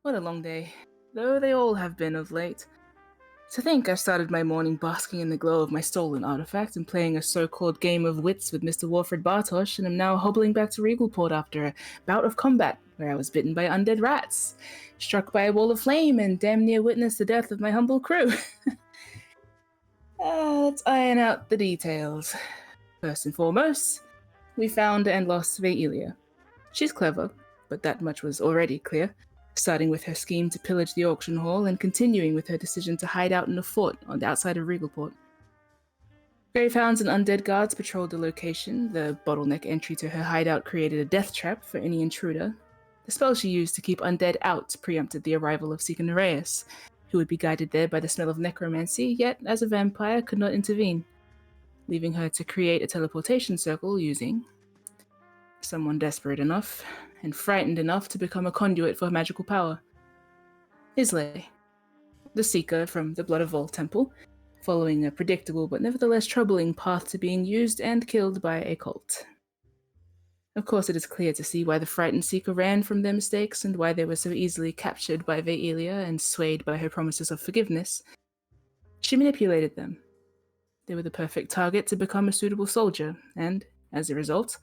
What a long day, though they all have been of late. To think I started my morning basking in the glow of my stolen artifact and playing a so-called game of wits with Mr. Warford Bartosh, and am now hobbling back to Regalport after a bout of combat where I was bitten by undead rats, struck by a wall of flame, and damn near witnessed the death of my humble crew. Let's iron out the details. First and foremost, we found and lost Vaelia. She's clever, but that much was already clear, starting with her scheme to pillage the auction hall and continuing with her decision to hide out in a fort on the outside of Regalport. Gravehounds and undead guards patrolled the location. The bottleneck entry to her hideout created a death trap for any intruder. The spell she used to keep undead out preempted the arrival of Seeker Nereus, who would be guided there by the smell of necromancy, yet as a vampire could not intervene, leaving her to create a teleportation circle using someone desperate enough and frightened enough to become a conduit for magical power. Islay, the Seeker from the Blood of Vol Temple, following a predictable but nevertheless troubling path to being used and killed by a cult. Of course, it is clear to see why the frightened Seeker ran from their mistakes and why they were so easily captured by Vaelia and swayed by her promises of forgiveness. She manipulated them. They were the perfect target to become a suitable soldier, and, as a result,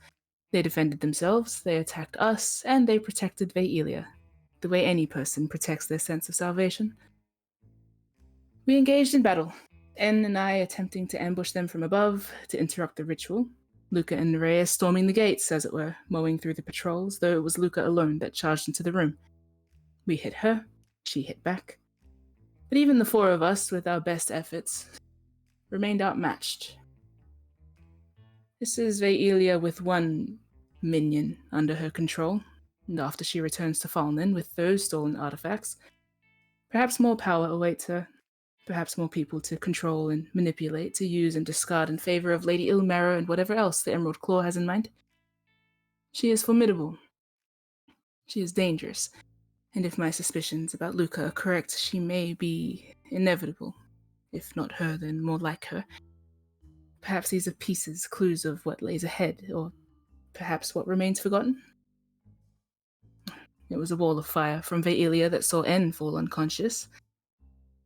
they defended themselves, they attacked us, and they protected Vaelia, the way any person protects their sense of salvation. We engaged in battle, En and I attempting to ambush them from above to interrupt the ritual, Luca and Nereus storming the gates, as it were, mowing through the patrols, though it was Luca alone that charged into the room. We hit her, she hit back. But even the four of us, with our best efforts, remained outmatched. This is Vaelia with one minion under her control, and after she returns to Fallen with those stolen artifacts, perhaps more power awaits her, perhaps more people to control and manipulate, to use and discard in favor of Lady Ilmera and whatever else the Emerald Claw has in mind. She is formidable. She is dangerous, and if my suspicions about Luca are correct, she may be inevitable. If not her, then more like her. Perhaps these are pieces, clues of what lays ahead, or perhaps what remains forgotten. It was a wall of fire from Vaelia that saw En fall unconscious.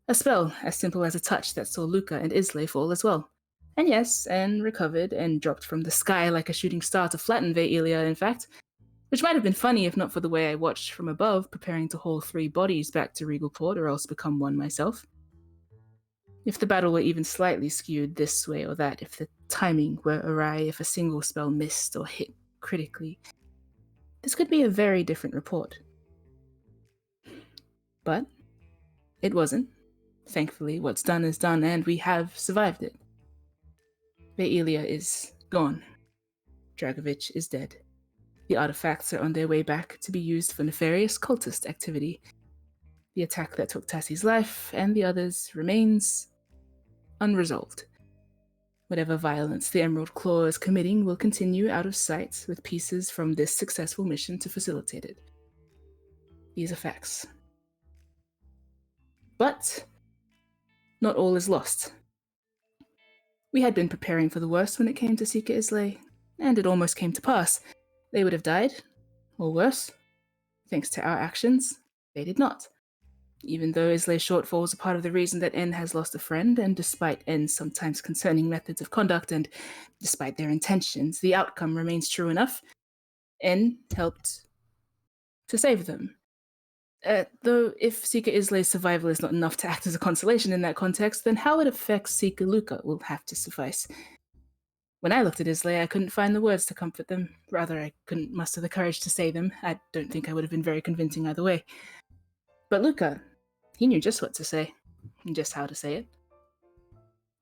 A spell as simple as a touch that saw Luca and Islay fall as well. And yes, En recovered and dropped from the sky like a shooting star to flatten Vaelia, in fact, which might have been funny if not for the way I watched from above, preparing to haul 3 bodies back to Regalport or else become one myself. If the battle were even slightly skewed this way or that, if the timing were awry, if a single spell missed or hit critically, this could be a very different report. But it wasn't. Thankfully, what's done is done, and we have survived it. Vaelia is gone. Dragovich is dead. The artifacts are on their way back to be used for nefarious cultist activity. The attack that took Tassie's life and the others remains unresolved. Whatever violence the Emerald Claw is committing will continue out of sight with pieces from this successful mission to facilitate it. These are facts. But not all is lost. We had been preparing for the worst when it came to Seeker Islay, and it almost came to pass. They would have died, or worse. Thanks to our actions, they did not. Even though Islay's shortfalls are part of the reason that En has lost a friend, and despite En's sometimes concerning methods of conduct, and despite their intentions, the outcome remains true enough. En helped to save them. Though if Seeker Islay's survival is not enough to act as a consolation in that context, then how it affects Seeker Luca will have to suffice. When I looked at Islay, I couldn't find the words to comfort them. Rather, I couldn't muster the courage to say them. I don't think I would have been very convincing either way. But Luca, he knew just what to say, and just how to say it.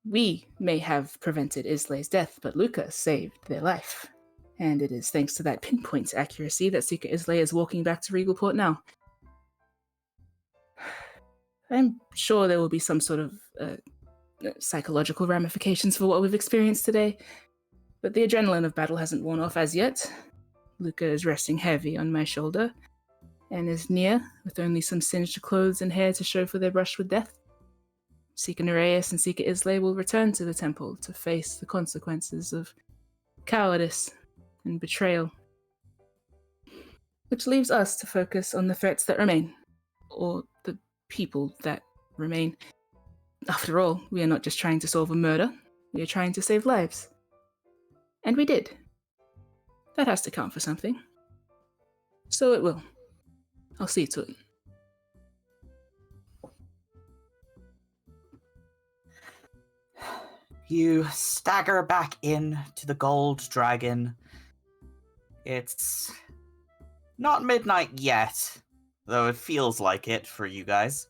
We may have prevented Islay's death, but Luca saved their life. And it is thanks to that pinpoint accuracy that Seeker Islay is walking back to Regalport now. I'm sure there will be some sort of psychological ramifications for what we've experienced today, but the adrenaline of battle hasn't worn off as yet. Luca is resting heavy on my shoulder, and is near, with only some singed clothes and hair to show for their brush with death. Seeker Nereus and Seeker Islay will return to the temple to face the consequences of cowardice and betrayal. Which leaves us to focus on the threats that remain. or the people that remain. After all, we are not just trying to solve a murder, we are trying to save lives. And we did. That has to count for something. So it will. I'll see to it. You stagger back in to the Gold Dragon. It's not midnight yet, though it feels like it for you guys.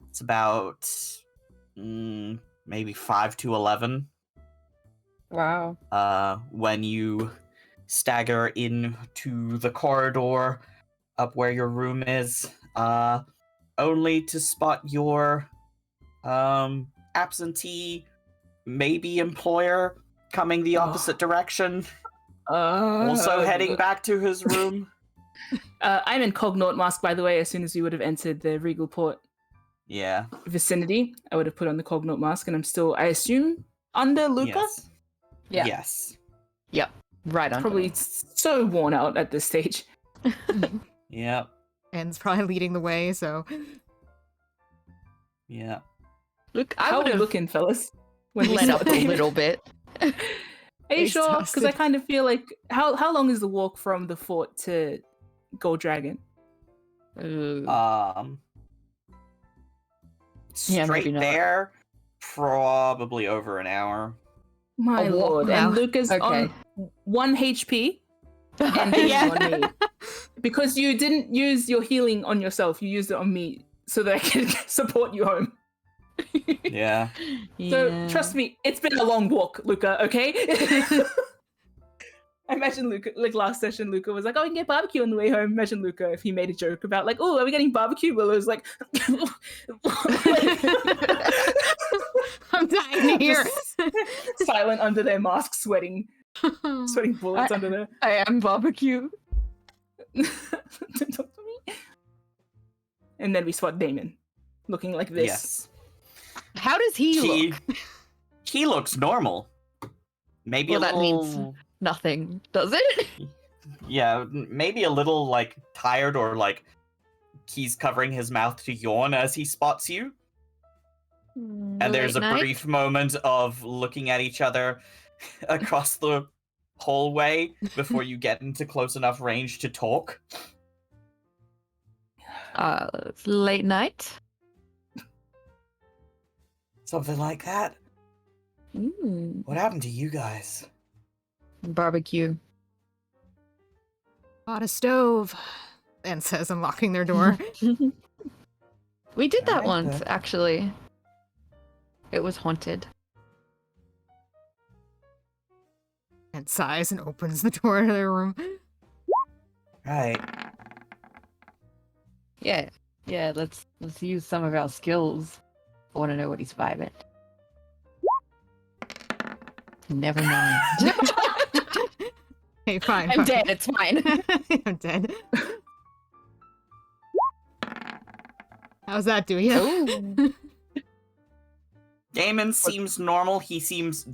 It's about maybe 5 to 11. Wow. When you stagger into the corridor up where your room is, only to spot your absentee, maybe employer, coming the opposite direction. Also heading back to his room. I'm in Cognate mask, by the way. As soon as we would have entered the Regal Port vicinity, I would have put on the Cognate mask, and I'm still, I assume, under Luca? Yes. Yeah. Yes. Yep. Right on. Probably so worn out at this stage. Yep. Anne's probably leading the way, so... Yeah. Look, I How would are we have looking, fellas? When we let up spot a David? little bit. Are you sure? Because Exhausted. I kind of feel like how long is the walk from the fort to Gold Dragon? Yeah, Straight maybe not. there, probably over an hour. My A walk lord! now. And Luca's Okay. on 1 HP, and he's on me because you didn't use your healing on yourself. You used it on me so that I can support you home. Yeah. So trust me, it's been a long walk, Luca. Okay. I imagine Luca, like last session, Luca was like, "Oh, we can get barbecue on the way home." Imagine Luca if he made a joke about like, "Oh, are we getting barbecue?" Well, it was like, I'm dying to hear just silent under their masks, sweating bullets under there. I am barbecue. Don't talk to me. And then we spot Damon, looking like this. Yes. How does he look? He looks normal. Maybe Well, a that little. means- Nothing, does it? Yeah, maybe a little like tired or like he's covering his mouth to yawn as he spots you. And there's a brief moment of looking at each other across the hallway before you get into close enough range to talk. It's late night. Something like that. What happened to you guys? Barbecue. Bought a stove. Anne says, unlocking their door. We did that Alright, once, then. actually. It was haunted. And sighs and opens the door to their room. Right. Yeah, let's use some of our skills. I want to know what he's vibing. Never mind. Hey, fine. I'm dead, it's fine. I'm dead. How's that do you? Ooh. Damon seems normal. He seems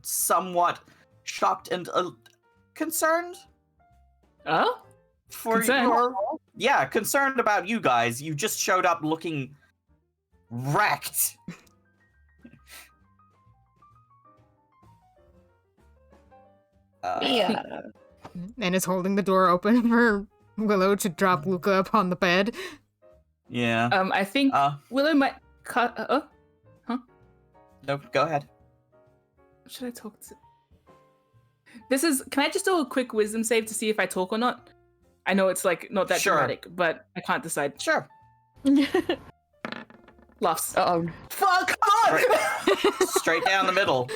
somewhat shocked and concerned Oh, for Concerned? concerned about you guys. You just showed up looking wrecked. Yeah. And is holding the door open for Willow to drop Luca upon the bed. Yeah. I think Willow might cut. No, go ahead. Should I talk to? This is. Can I just do a quick wisdom save to see if I talk or not? I know it's like not that Sure. dramatic, but I can't decide. Sure. Laughs. Oh, Fuck! Straight down the middle.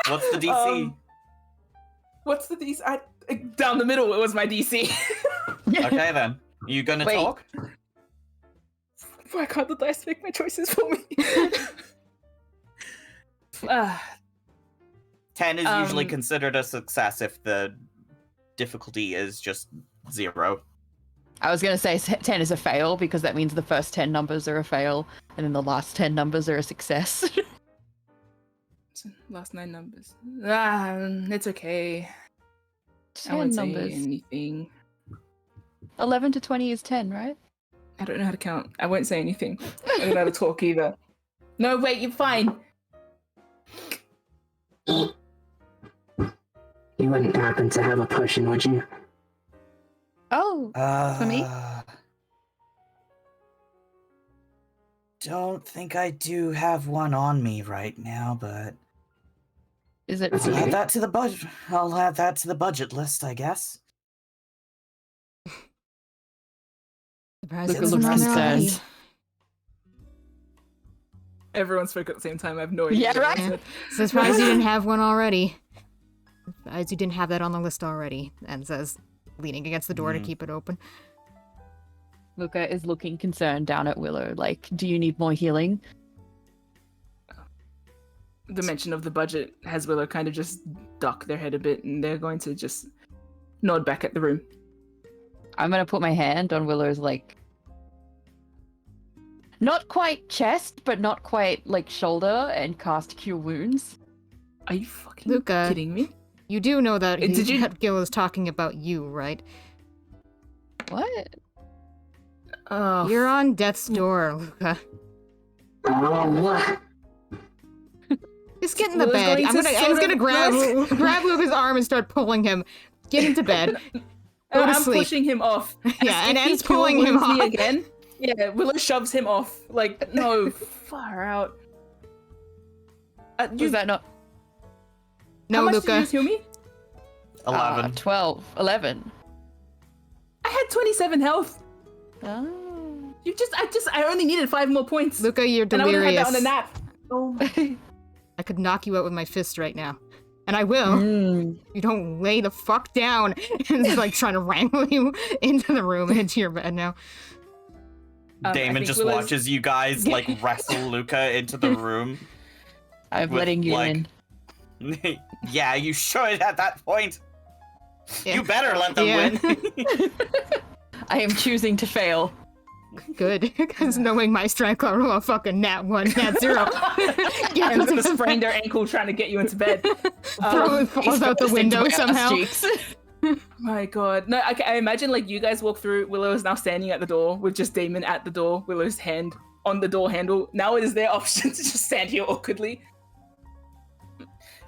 What's the DC? What's the DC? Down the middle. It was my DC. Okay then. You gonna Wait. talk? Why can't the dice make my choices for me? 10 is usually Um, considered a success if the difficulty is just 0. I was gonna say 10 is a fail because that means the first 10 numbers are a fail, and then the last 10 numbers are a success. Last 9 numbers. It's okay. I 10 won't numbers. say anything. 11 to 20 is 10, right? I don't know how to count. I won't say anything. I don't know how to talk either. No, wait, you're fine. You wouldn't happen to have a potion, would you? Oh, for me? Don't think I do have one on me right now, but Is it? That's I'll okay. add that to the budget. I'll add that to the budget list, I guess. Surprised Luca it wasn't looks on there already. concerned. Everyone spoke at the same time. I have no idea. Yeah, what I right? said. Surprised you didn't have one already. Surprised you didn't have that on the list already. And says, leaning against the door to keep it open. Luca is looking concerned down at Willow. Like, do you need more healing? The mention of the budget has Willow kind of just duck their head a bit, and they're going to just nod back at the room. I'm gonna put my hand on Willow's, like, not quite chest, but not quite, like, shoulder, and cast Cure Wounds. Are you fucking Luca. kidding me? You do know that, Did you- that Gil is talking about you, right? What? Oh, You're on death's door, Luca. Oh, what? Just get in the Willow's bed. going I'm to gonna sort of- grab Luca's arm and start pulling him. Get into bed. Go to I'm sleep. pushing him off. Yeah, If and he Anne's pulling him wounds me off. again. Yeah, Willow shoves him off. Like, no, far out. Was that not? No, how much Luca. did you just heal me? 11. 12. 11. I had 27 health. Oh. I only needed 5 more points. Luca, you're and I would have had delirious. that on a nap. Oh my. I could knock you out with my fist right now. And I will. Mm. You don't lay the fuck down. And it's like trying to wrangle you into the room and into your bed now. I Damon think just Willow's- watches you guys like wrestle Luca into the room. I'm With, letting you like- in. Yeah, you should at that point. Yeah. You better let them Yeah. win. I am choosing to fail. Good. Because knowing my strength level, a fucking nat 1, nat 0. Get And into gonna the sprain their ankle trying to get you into bed. Probably falls out the window somehow. My god. No, I imagine like you guys walk through, Willow is now standing at the door with just Damon at the door, Willow's hand on the door handle. Now it is their option to just stand here awkwardly.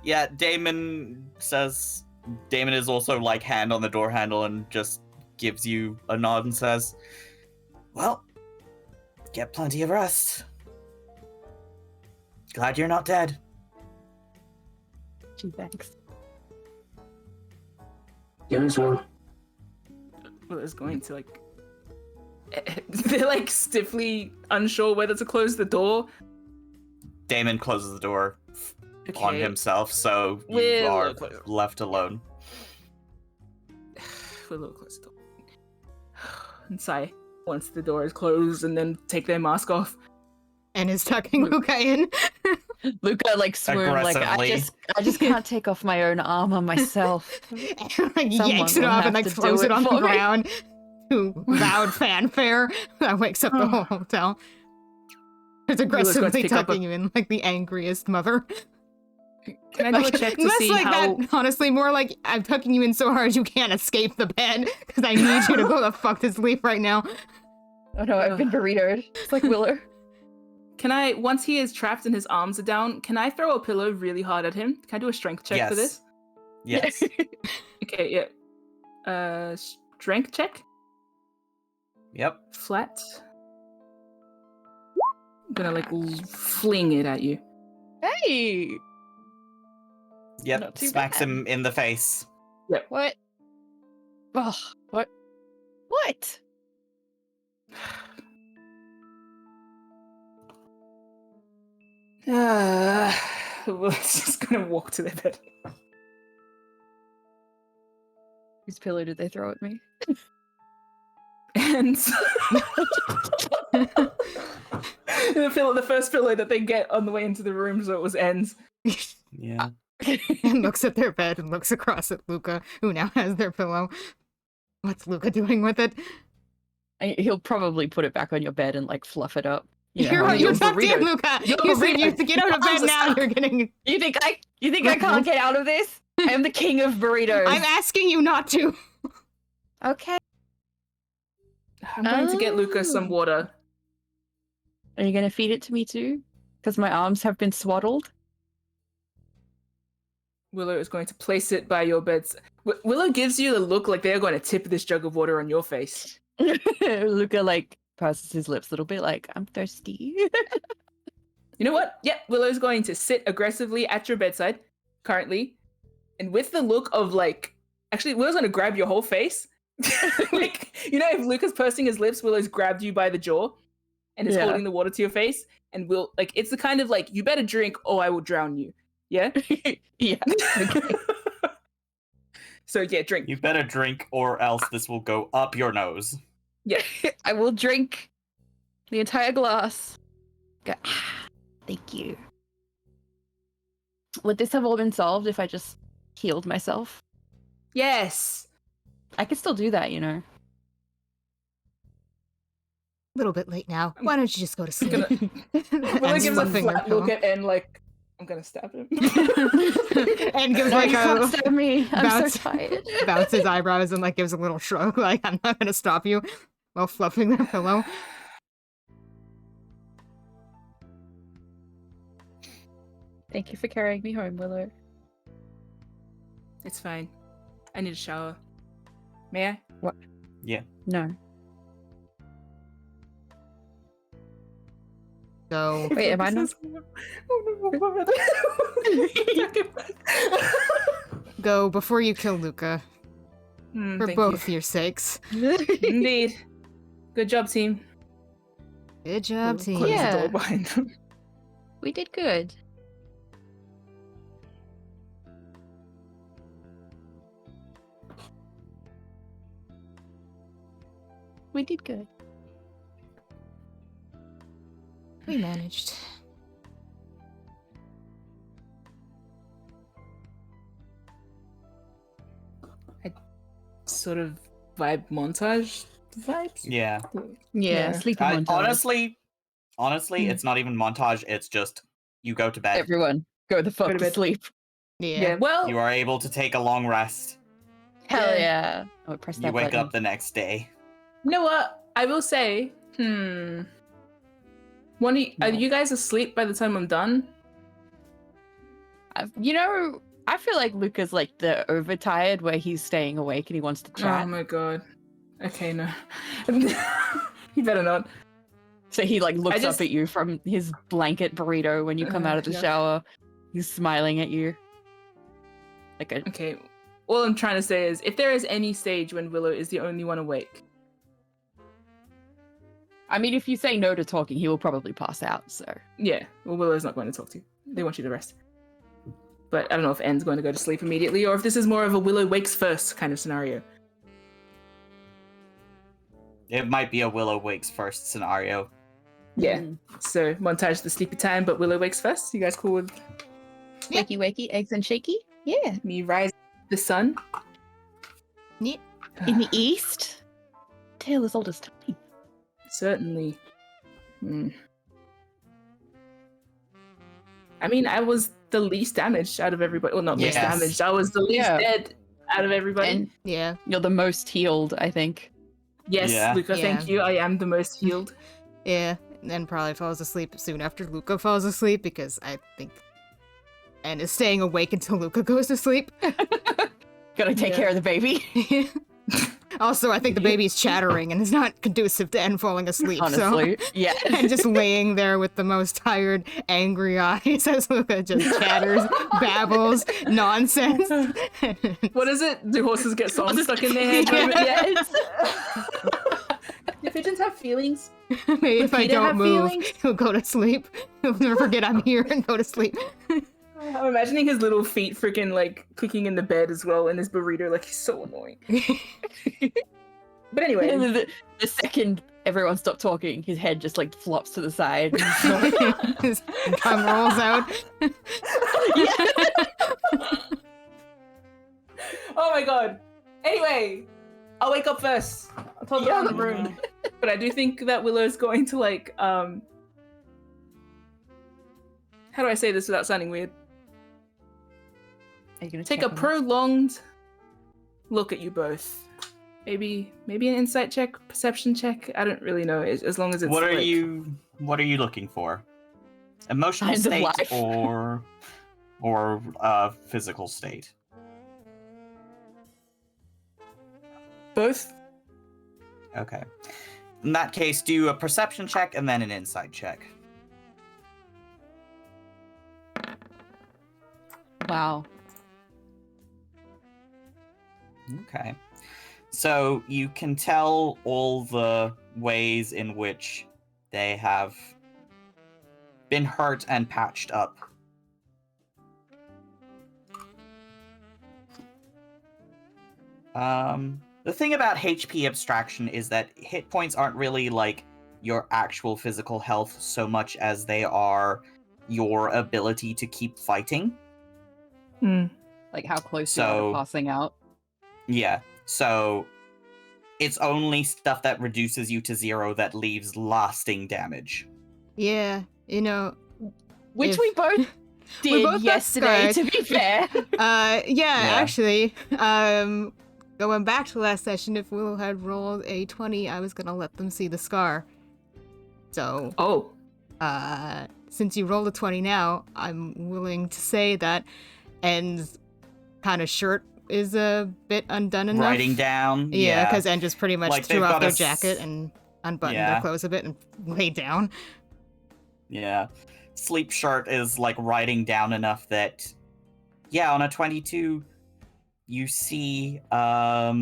Yeah, Damon is also like hand on the door handle and just gives you a nod and says, well, get plenty of rest. Glad you're not dead. Gee, thanks. You as well. Willow's going to like they're like stiffly unsure whether to close the door. Damon closes the door Okay. on himself, so you Willow are closes. left alone. Willow close the door. And sigh once the door is closed and then take their mask off. And is tucking Luca in. Luca like swooned, like Aggressively. I just can't take off my own armor myself. And, like Someone yanks it will off have and like to do throws it it on the for me. ground to loud fanfare that wakes up the whole hotel. It's Willow's going to aggressively pick up tucking you in like the angriest mother. Can I do a check to less see like how that, honestly, more like I'm tucking you in so hard you can't escape the bed because I need you to go the fuck to sleep right now. Oh no, I've been burritoed. It's like Willow. Can I, once he is trapped and his arms are down, can I throw a pillow really hard at him? Can I do a strength check for this? Yes. Okay, yeah. Strength check? Yep. Flat. I'm gonna like fling it at you. Hey! Yep. Not too Smacks bad. him in the face. What? Oh, what? What? We're just gonna walk to their bed. Whose pillow did they throw at me? And the first pillow that they get on the way into the room, so it was ends. Yeah. And looks at their bed and looks across at Luca, who now has their pillow. What's Luca doing with it? He'll probably put it back on your bed and like fluff it up. You know, You're how you're you- tucked in, Luca. You're You said burrito. you have to get out of bed Arms are now. stuck. You're getting. You think I can't get out of this? I am the king of burritos. I'm asking you not to. Okay. I'm going to get Luca some Oh. water. Are you gonna feed it to me too? Because my arms have been swaddled. Willow is going to place it by your beds. Willow gives you the look like they're going to tip this jug of water on your face. Luca like purses his lips a little bit, like I'm thirsty. You know what? Yep, Willow's going to sit aggressively at your bedside, currently, and with the look of like, actually, Willow's going to grab your whole face. Like, you know, if Luca's pursing his lips, Willow's grabbed you by the jaw and is holding the water to your face, and will like, it's the kind of like, you better drink or I will drown you. Yeah? Yeah. Okay. So yeah, drink. You better drink, or else this will go up your nose. Yeah. I will drink the entire glass. Go, thank you. Would this have all been solved if I just healed myself? Yes. I could still do that, you know. A little bit late now. Why don't you just go to sleep? Willow And gives a fluffing her flat look pillow. at N like, I'm gonna stab him. And gives No, like you can't a stab me. I'm bounce- so tired. bounces his eyebrows and like gives a little shrug, like I'm not gonna stop you, while fluffing their pillow. Thank you for carrying me home, Willow. It's fine. I need a shower. May I? No. So Wait, am I not? go before you kill Luca, for Thank both your sakes. you. Indeed. Good job, team. Good job, Close team. the Yeah. door behind them. We did good. We did good. We managed. Sort of vibe montage vibes. Yeah. Yeah, sleeping montage. Honestly, Mm. it's not even montage. It's just you go to bed. Everyone, go the fuck Go to to bed. sleep. Yeah. Well, You are able to take a long rest. Hell Yeah. yeah. I would press that You wake button. up the next day. you know what? I will say, One of are you guys asleep by the time I'm done? You know, I feel like Luca's like the overtired where he's staying awake and he wants to chat. Oh my god. Okay, no. You better not. So he like looks just- up at you from his blanket burrito when you come out of the Yeah. shower. He's smiling at you. Like a Okay. All I'm trying to say is, if there is any stage when Willow is the only one awake, I mean, if you say no to talking, he will probably pass out, so. yeah, well, Willow's not going to talk to you. They want you to rest. But I don't know if N's going to go to sleep immediately, or if this is more of a Willow wakes first kind of scenario. It might be a Willow wakes first scenario. Yeah. Mm. So montage the sleepy time, but Willow wakes first. You guys cool with Yeah. Wakey wakey, eggs and shaky? Yeah. me rise the sun? Yeah. In the east? Tale as old as time. Certainly. I mean, I was the least damaged out of everybody. Well, not least Yes. damaged. I was the least Yeah. dead out of everybody. And Yeah. you're the most healed, I think. yes, Yeah. Luca, thank Yeah. you. I am the most healed. Yeah. And then probably falls asleep soon after Luca falls asleep because I think N is staying awake until Luca goes to sleep. Gotta take Yeah. care of the baby. Also, I think the baby's chattering and is not conducive to N falling asleep. Honestly. Yeah. So. And just laying there with the most tired, angry eyes as Luca just chatters, babbles, nonsense. What is it? Do horses get songs stuck in their head? Yes. Do pigeons have feelings? Maybe if I Peter don't have move, feelings? he'll go to sleep. He'll never forget I'm here and go to sleep. I'm imagining his little feet freaking like clicking in the bed as well, and his burrito, like, he's so annoying. But anyway, the second everyone stopped talking, his head just like flops to the side. His tongue rolls out. oh my god. Anyway, I'll wake up first. I'll tell them in the room. But I do think that Willow's going to like how do I say this without sounding weird? Are you gonna Take check a on prolonged look at you both maybe an insight check, perception check. I don't really know. As long as it's What are like, you looking for? Emotional Signs of state life. or physical state? both. Okay. In that case, do a perception check and then an insight check. Wow. Okay. So you can tell all the ways in which they have been hurt and patched up. The thing about HP abstraction is that hit points aren't really like your actual physical health so much as they are your ability to keep fighting. Like how close you are So- to passing out. Yeah, so it's only stuff that reduces you to 0 that leaves lasting damage. Yeah, you know, Which If- we both We did both got yesterday, scarred. to be fair. actually, going back to last session, if Willow had rolled a 20, I was gonna let them see the scar. So, Oh, since you rolled a 20 now, I'm willing to say that En's kind of shirt is a bit undone enough. Writing down, Yeah, because En just pretty much Like, threw they've off got their a s- jacket and unbuttoned Yeah. their clothes a bit and laid down. Yeah. Sleep shirt is like writing down enough that, yeah, on a 22, you see a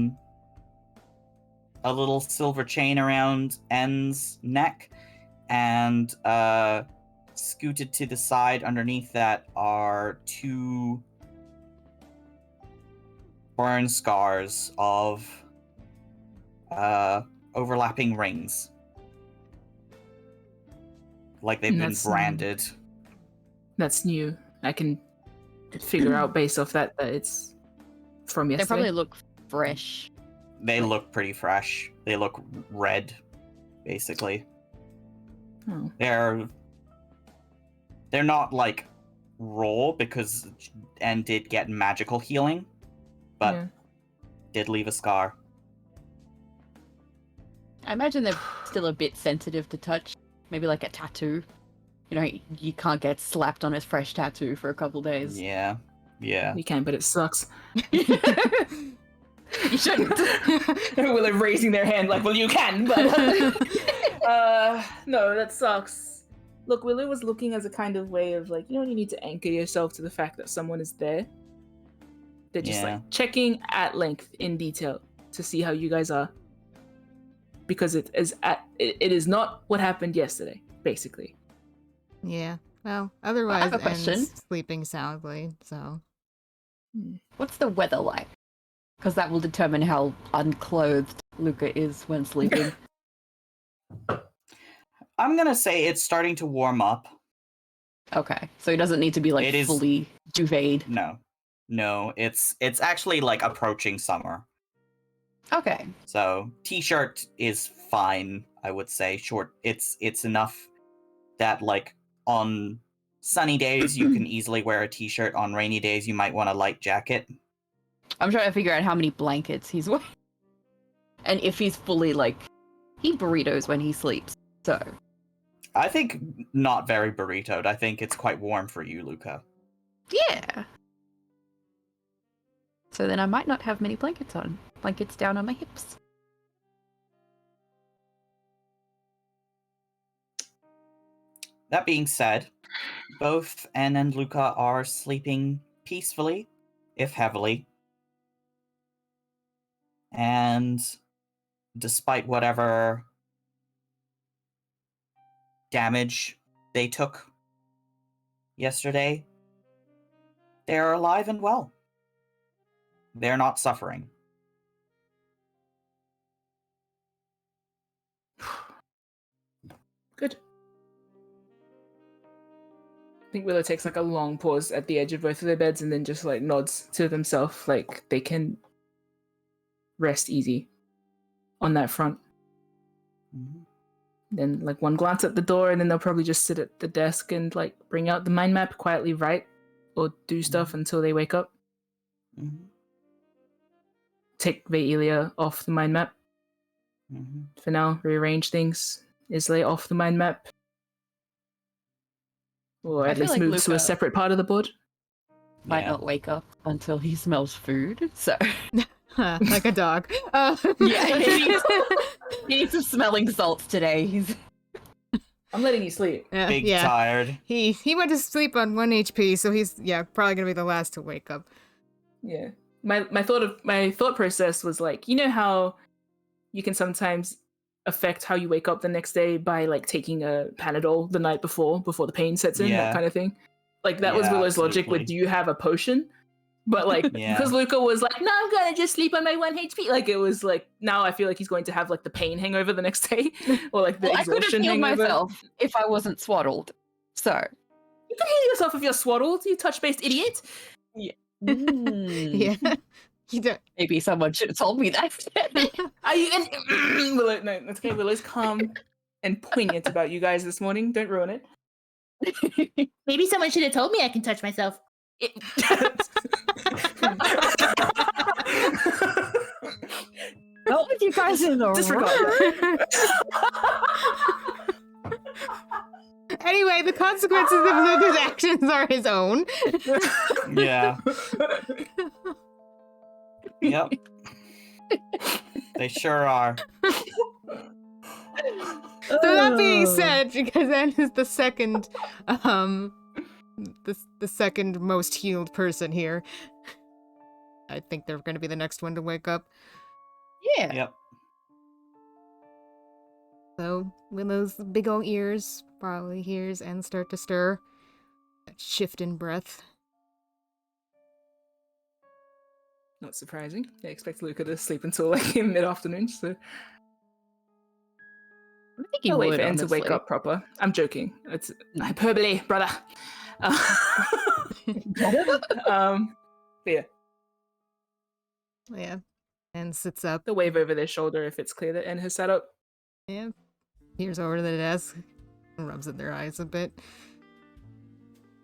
little silver chain around N's neck, and scooted to the side underneath that are 2 burn scars of overlapping rings. Like they've been That's, branded. that's new. I can figure out based off that it's from They yesterday. probably look fresh. They look pretty fresh. They look red, basically. Oh. They're not like raw because N did get magical healing, but Yeah. did leave a scar. I imagine they're still a bit sensitive to touch. Maybe like a tattoo. You know, you can't get slapped on a fresh tattoo for a couple days. Yeah. You can, but it sucks. You shouldn't. Willow raising their hand like, well, you can, but no, that sucks. Look, Willow was looking as a kind of way of like, you know, when you need to anchor yourself to the fact that someone is there. They're just Yeah. like checking at length in detail to see how you guys are, because it is not what happened yesterday, basically. Yeah. Well, otherwise, have a question. En's sleeping soundly, so. What's the weather like? Because that will determine how unclothed Luca is when sleeping. I'm gonna say it's starting to warm up. Okay, so he doesn't need to be like It is- fully duveted. No, it's actually like approaching summer. Okay, So t-shirt is fine, I would say. Short, it's enough that like on sunny days you can easily wear a t-shirt. On rainy days you might want a light jacket. I'm trying to figure out how many blankets he's wearing, and if he's fully like he burritos when he sleeps. So I think not very burritoed. I think it's quite warm for you, Luca. yeah. So then I might not have many blankets on. Blankets down on my hips. That being said, both N and Luca are sleeping peacefully, if heavily. And despite whatever damage they took yesterday, they're alive and well. They're not suffering. Good. I think Willow takes like a long pause at the edge of both of their beds and then just like nods to themselves like they can rest easy on that front. Mhm. Then like one glance at the door and then they'll probably just sit at the desk and like bring out the mind map, quietly write or do stuff until they wake up. Mhm. take Vaelia off the mind map for now. Rearrange things. Islay off the mind map, or I at feel least like move to a Luca separate part of the board. might Yeah. not wake up until he smells food. So Like a dog. yeah, he needs some smelling salts today. I'm letting you sleep. Big yeah. tired. He went to sleep on 1 HP, so he's probably gonna be the last to wake up. Yeah. My thought process was like, you know how you can sometimes affect how you wake up the next day by like taking a Panadol the night before the pain sets in, that Yeah. kind of thing. Like that was Yeah, Willow's logic absolutely. with, do you have a potion? But like, Yeah. because Luca was like, no, I'm gonna just sleep on my 1 HP. Like it was like, now I feel like he's going to have like the pain hangover the next day, or like the Well, I could have exhaustion healed hangover. myself if I wasn't swaddled. So You can heal yourself if you're swaddled, you touch-based idiot. Yeah. mm, You don't. maybe someone should have told me that. Are you? Willow, no, that's okay. Willow's calm and poignant about you guys this morning. Don't ruin it. Maybe someone should have told me I can touch myself. Not with you guys in the Disregard. Anyway, the consequences of his actions are his own. Yeah. Yep. They sure are. So that being said, because N is the second, the second most healed person here, I think they're going to be the next one to wake up. Yeah. Yep. So Willow's big old ears probably hears N start to stir. That shift in breath. Not surprising. I expect Luca to sleep until like mid-afternoon, so I think he I'll wait would, for N to wake honestly. up proper. I'm joking. It's hyperbole, brother. But yeah, Yeah. N sits up. they'll wave over their shoulder if it's clear that N has sat up. Yeah. Peers over to the desk. Rubs at their eyes a bit.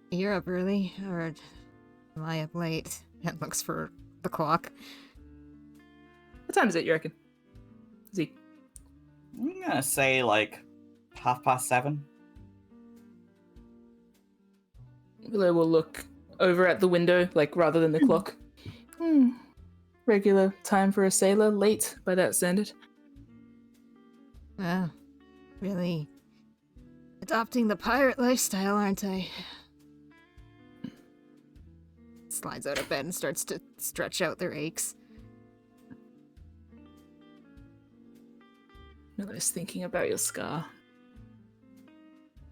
You're up early, or am I up late? And looks for the clock. What time is it, you reckon? Zeke. I'm gonna say like 7:30. Willow will look over at the window, like rather than the clock. Regular time for a sailor, late by that standard. Wow. Really adopting the pirate lifestyle, aren't I? Slides out of bed and starts to stretch out their aches. Willow's thinking about your scar.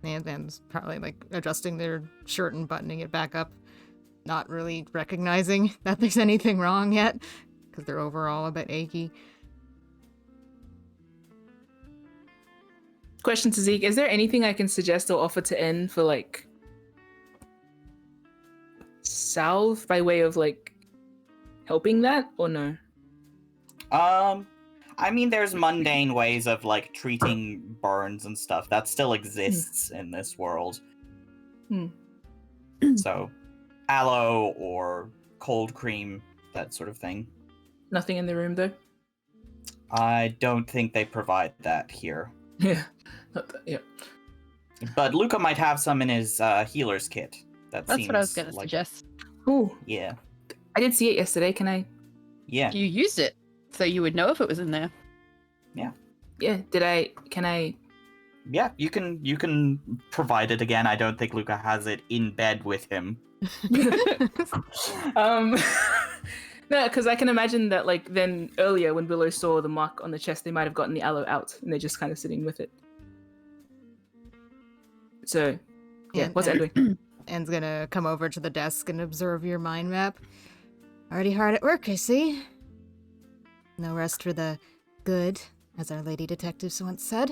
And then's probably like adjusting their shirt and buttoning it back up, not really recognizing that there's anything wrong yet, because they're overall a bit achy. Question to Zeke, is there anything I can suggest or offer to N for like salve by way of like helping that, or no? I mean, there's mundane ways of like treating burns and stuff that still exists in this world. So, aloe or cold cream, that sort of thing. Nothing in the room though? I don't think they provide that here. Yeah. Not that, yeah. But Luca might have some in his healer's kit. That's what I was going to like, suggest. Ooh, Yeah. I did see it yesterday. Can I? Yeah. You used it, so you would know if it was in there. Yeah. Did I? Can I? Yeah, you can provide it again. I don't think Luca has it in bed with him. No, because I can imagine that like then earlier when Willow saw the mark on the chest, they might have gotten the aloe out and they're just kind of sitting with it. So, yeah, And what's N doing? En's gonna come over to the desk and observe your mind map. Already hard at work, I see. No rest for the good, as our lady detectives once said.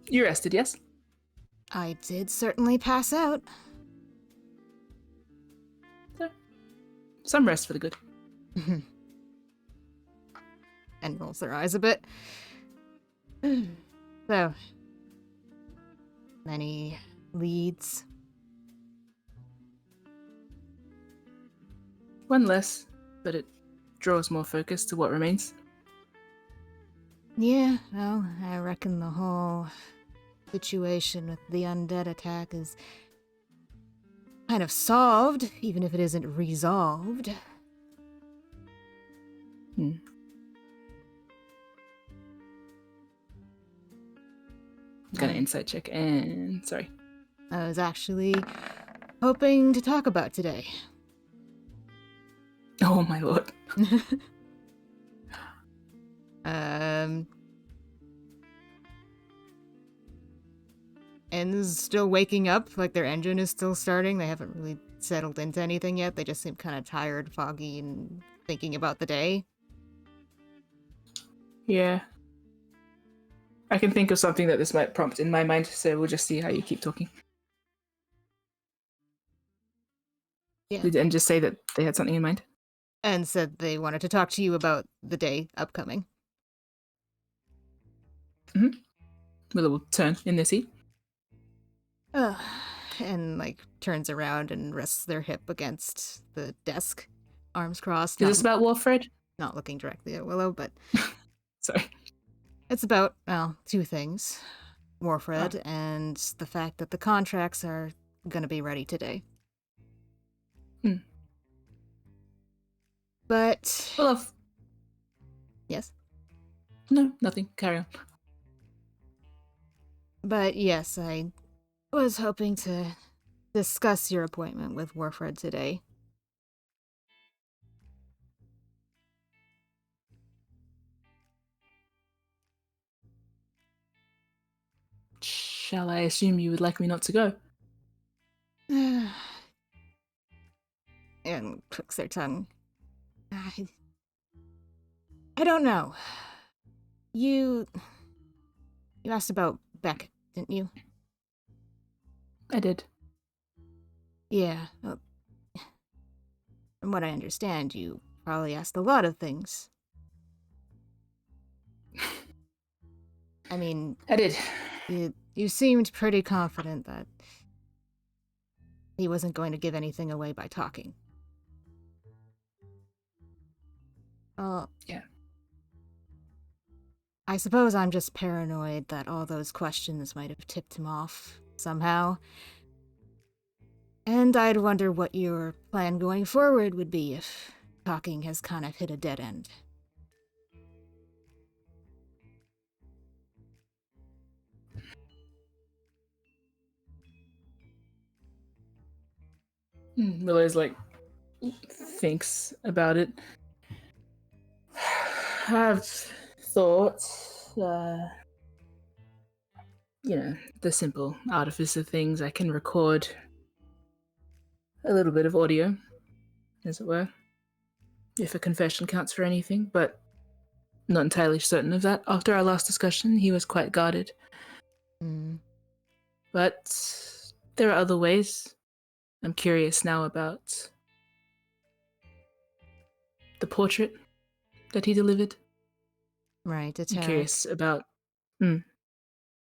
You rested, yes? I did certainly pass out. Some rest for the good. And rolls their eyes a bit. So, any leads? One less, but it draws more focus to what remains. Yeah, well, I reckon the whole situation with the undead attack is kind of solved, even if it isn't resolved. Gonna insight check and sorry. I was actually hoping to talk about today. Oh my lord. En's still waking up, like their engine is still starting. They haven't really settled into anything yet. They just seem kind of tired, foggy, and thinking about the day. Yeah. I can think of something that this might prompt in my mind, so we'll just see how you keep talking. Yeah. Did En just say that they had something in mind? And said they wanted to talk to you about the day upcoming. Willow will turn in their seat. And like turns around and rests their hip against the desk, arms crossed. Is this about Warfred? Not looking directly at Willow, but Sorry. it's about, well, two things. Warfred and the fact that the contracts are gonna be ready today. But Well, yes. no, nothing. Carry on. But yes, I was hoping to discuss your appointment with Warfred today. Shall I assume you would like me not to go? And clicks their tongue. I don't know. You asked about Beck, didn't you? I did. Yeah. Well, from what I understand, you probably asked a lot of things. I mean, I did. you seemed pretty confident that he wasn't going to give anything away by talking. Yeah. I suppose I'm just paranoid that all those questions might have tipped him off somehow. And I'd wonder what your plan going forward would be if talking has kind of hit a dead end. Willow's like, thinks about it. I've thought, the simple artifice of things. I can record a little bit of audio, as it were, if a confession counts for anything, but not entirely certain of that. After our last discussion, he was quite guarded. But there are other ways. I'm curious now about the portrait that he delivered. Right, it's I'm curious about...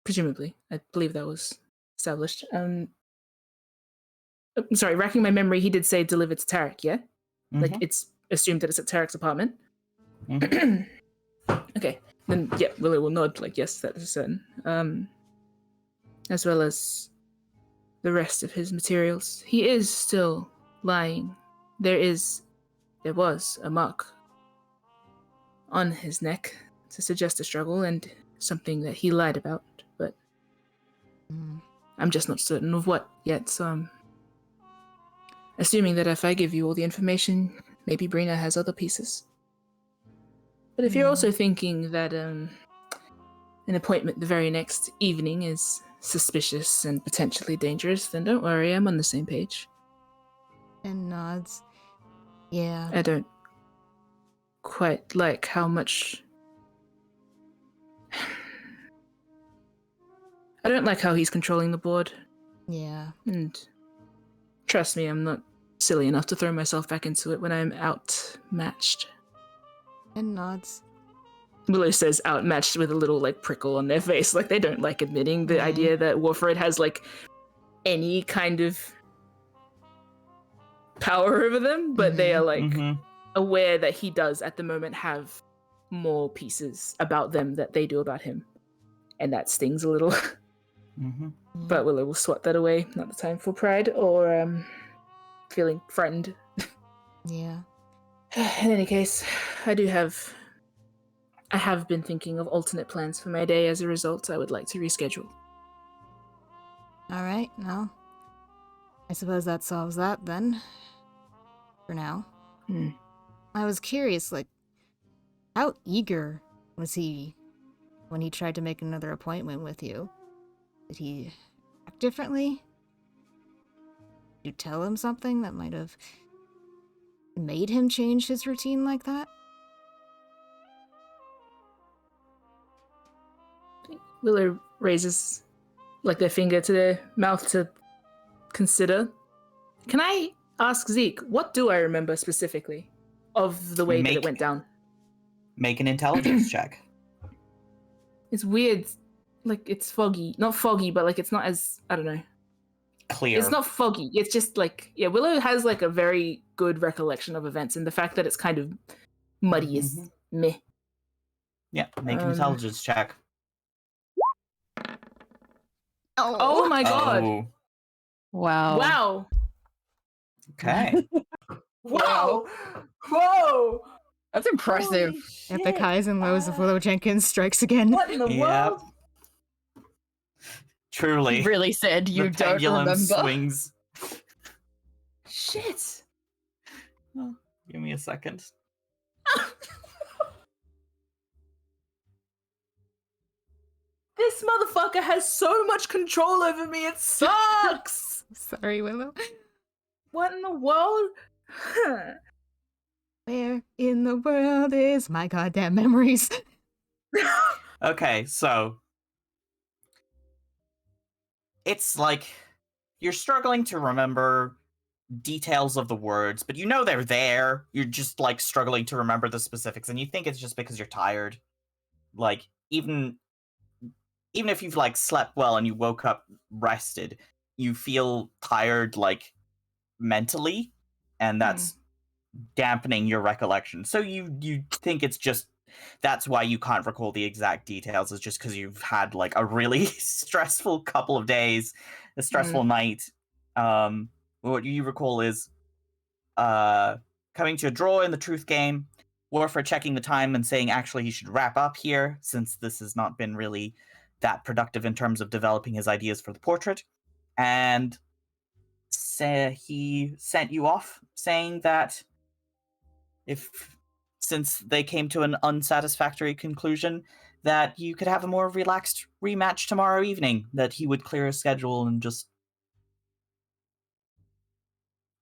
presumably. I believe that was established. I'm sorry, racking my memory, he did say delivered to Tarek, yeah? Like, it's assumed that it's at Tarek's apartment? Okay. Then, yeah, Willow will nod, like, yes, that is certain. As well as the rest of his materials. He is still lying. There was a mark on his neck to suggest a struggle and something that he lied about, but I'm just not certain of what yet, so I'm assuming that if I give you all the information, maybe Brina has other pieces. But if you're also thinking that an appointment the very next evening is suspicious and potentially dangerous, then don't worry, I'm on the same page. And nods. Yeah. I don't quite like how much... I don't like how he's controlling the board. Yeah. And trust me, I'm not silly enough to throw myself back into it when I'm outmatched. And nods. Willow says outmatched with a little, like, prickle on their face. Like, they don't like admitting the idea that Warfred has, like, any kind of power over them, but they are like Mhm. aware that he does at the moment have more pieces about them that they do about him. And that stings a little. Mhm. But Willow will swat that away. Not the time for pride or feeling frightened. Yeah. In any case, I have been thinking of alternate plans for my day. As a result, I would like to reschedule. All right. Well, I suppose that solves that then. For now. I was curious, like, how eager was he when he tried to make another appointment with you? Did he act differently? Did you tell him something that might have made him change his routine like that? Willow raises like their finger to their mouth to consider. Can I ask Zeke, what do I remember specifically of the way that it went down? Make an intelligence check. It's weird. Like, it's foggy. Not foggy, but like it's not as, I don't know. Clear. It's not foggy. It's just like, yeah, Willow has like a very good recollection of events, and the fact that it's kind of muddy is meh. Yeah, make an intelligence check. Oh my god. Oh. Wow. Wow. Okay. Wow. Whoa. That's impressive. Holy Epic shit. highs and lows of Willow Jenkins strikes again. What in the Yep. world? Truly. He really said you the don't pendulum remember. swings. Shit. Oh, give me a second. This motherfucker has so much control over me. It sucks. Sorry, Willow. What in the world? Where in the world is my goddamn memories? Okay, so it's like you're struggling to remember details of the words, but you know they're there. You're just like struggling to remember the specifics, and you think it's just because you're tired. Like even if you've like slept well and you woke up rested, you feel tired like mentally, and that's dampening your recollection. So you think it's just that's why you can't recall the exact details, is just because you've had like a really stressful couple of days, a stressful night. What you recall is coming to a draw in the truth game, Warfare checking the time and saying actually he should wrap up here since this has not been really that productive in terms of developing his ideas for the portrait, and he sent you off saying that since they came to an unsatisfactory conclusion, that you could have a more relaxed rematch tomorrow evening, that he would clear his schedule and just...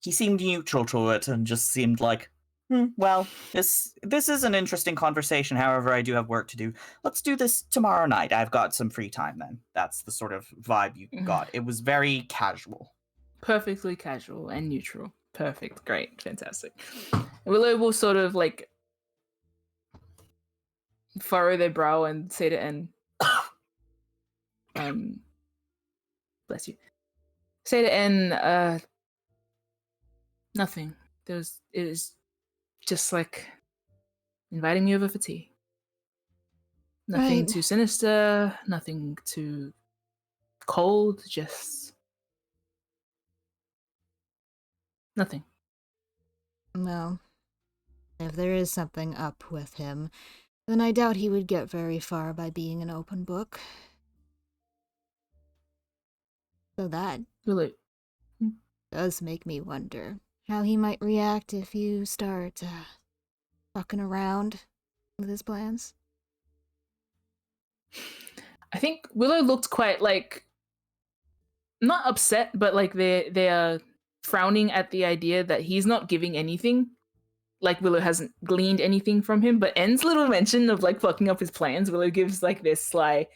He seemed neutral to it and just seemed like, well, this is an interesting conversation, however, I do have work to do. Let's do this tomorrow night. I've got some free time then. That's the sort of vibe you got. It was very casual. Perfectly casual and neutral. Perfect. Great. Fantastic. Willow will sort of like furrow their brow and say to N, bless you. Say to N, nothing. It was just like inviting me over for tea. Nothing Right. too sinister, nothing too cold, just nothing. Well, if there is something up with him, then I doubt he would get very far by being an open book. So that Willow, does make me wonder how he might react if you start fucking around with his plans. I think Willow looked quite like not upset, but like they are frowning at the idea that he's not giving anything. Like Willow hasn't gleaned anything from him, but N's little mention of like fucking up his plans, Willow gives like this sly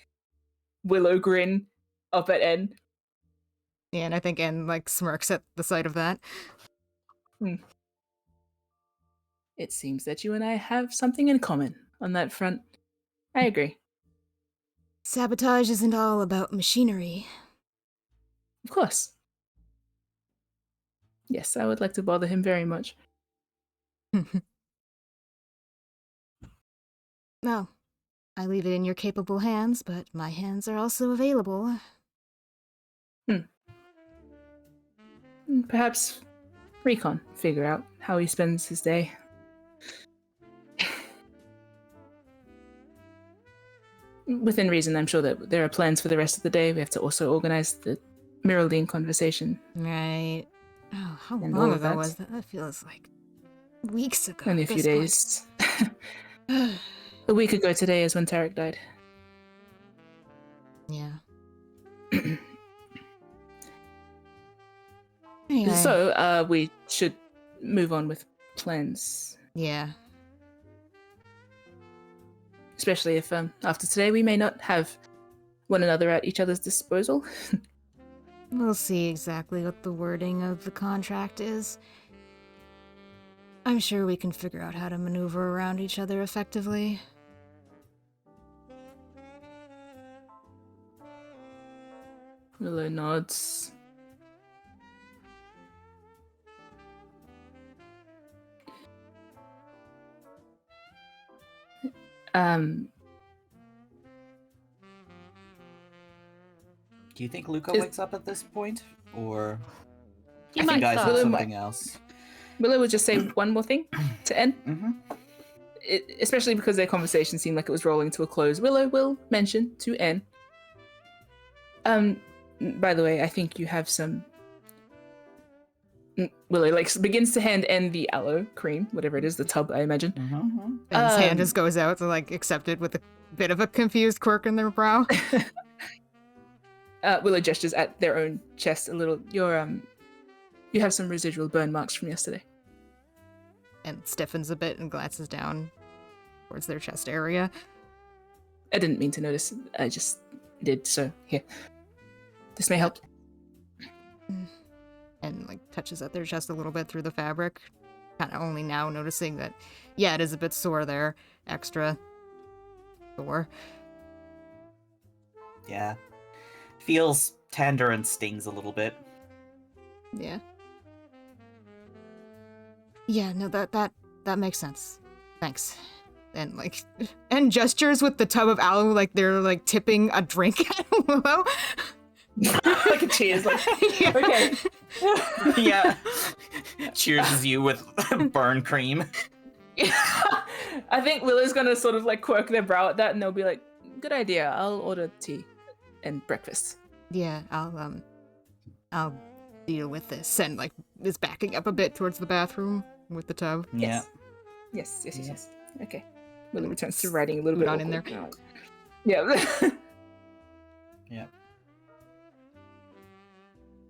Willow grin up at N. Yeah, and I think N like smirks at the sight of that. It seems that you and I have something in common on that front. I agree. Sabotage isn't all about machinery. Of course. Yes, I would like to bother him very much. Well, I leave it in your capable hands, but my hands are also available. Perhaps Recon figure out how he spends his day. Within reason, I'm sure that there are plans for the rest of the day. We have to also organize the Miraldine conversation. Right. Oh, how And long all of ago that. was that? That feels like weeks ago. Only a at few this days. point. A week ago today is when Tarek died. Yeah. Anyway. So, we should move on with plans. Yeah. Especially if, after today, we may not have one another at each other's disposal. We'll see exactly what the wording of the contract is. I'm sure we can figure out how to maneuver around each other effectively. Willow nods. Do you think Luca Is- wakes up at this point? Or He I might think guys start. have something else. Willow would just say one more thing to end. Mm-hmm. Especially because their conversation seemed like it was rolling to a close. Willow will mention to N. By the way, I think you have some. Willow begins to hand N the aloe cream, whatever it is, the tub, I imagine. Mm-hmm. And his hand just goes out to accept it with a bit of a confused quirk in their brow. Willow gestures at their own chest a little. You have some residual burn marks from yesterday. And stiffens a bit and glances down towards their chest area. I didn't mean to notice. I just did. So here, this may help. And touches at their chest a little bit through the fabric. Kind of only now noticing that, yeah, it is a bit sore there. Extra sore. Yeah. Feels tender and stings a little bit. Yeah. Yeah, no, that makes sense. Thanks. And and gestures with the tub of aloe like they're tipping a drink at Willow. Like a cheers. Yeah. Okay. Yeah. Cheers you with burn cream. I think Willow's gonna sort of quirk their brow at that, and they'll be like, "Good idea. I'll order tea and breakfast." Yeah, I'll deal with this. And is backing up a bit towards the bathroom with the tub. Yeah. Yes. Okay. Willow returns to writing a little Scoot bit on in awkward. Yeah. Yeah.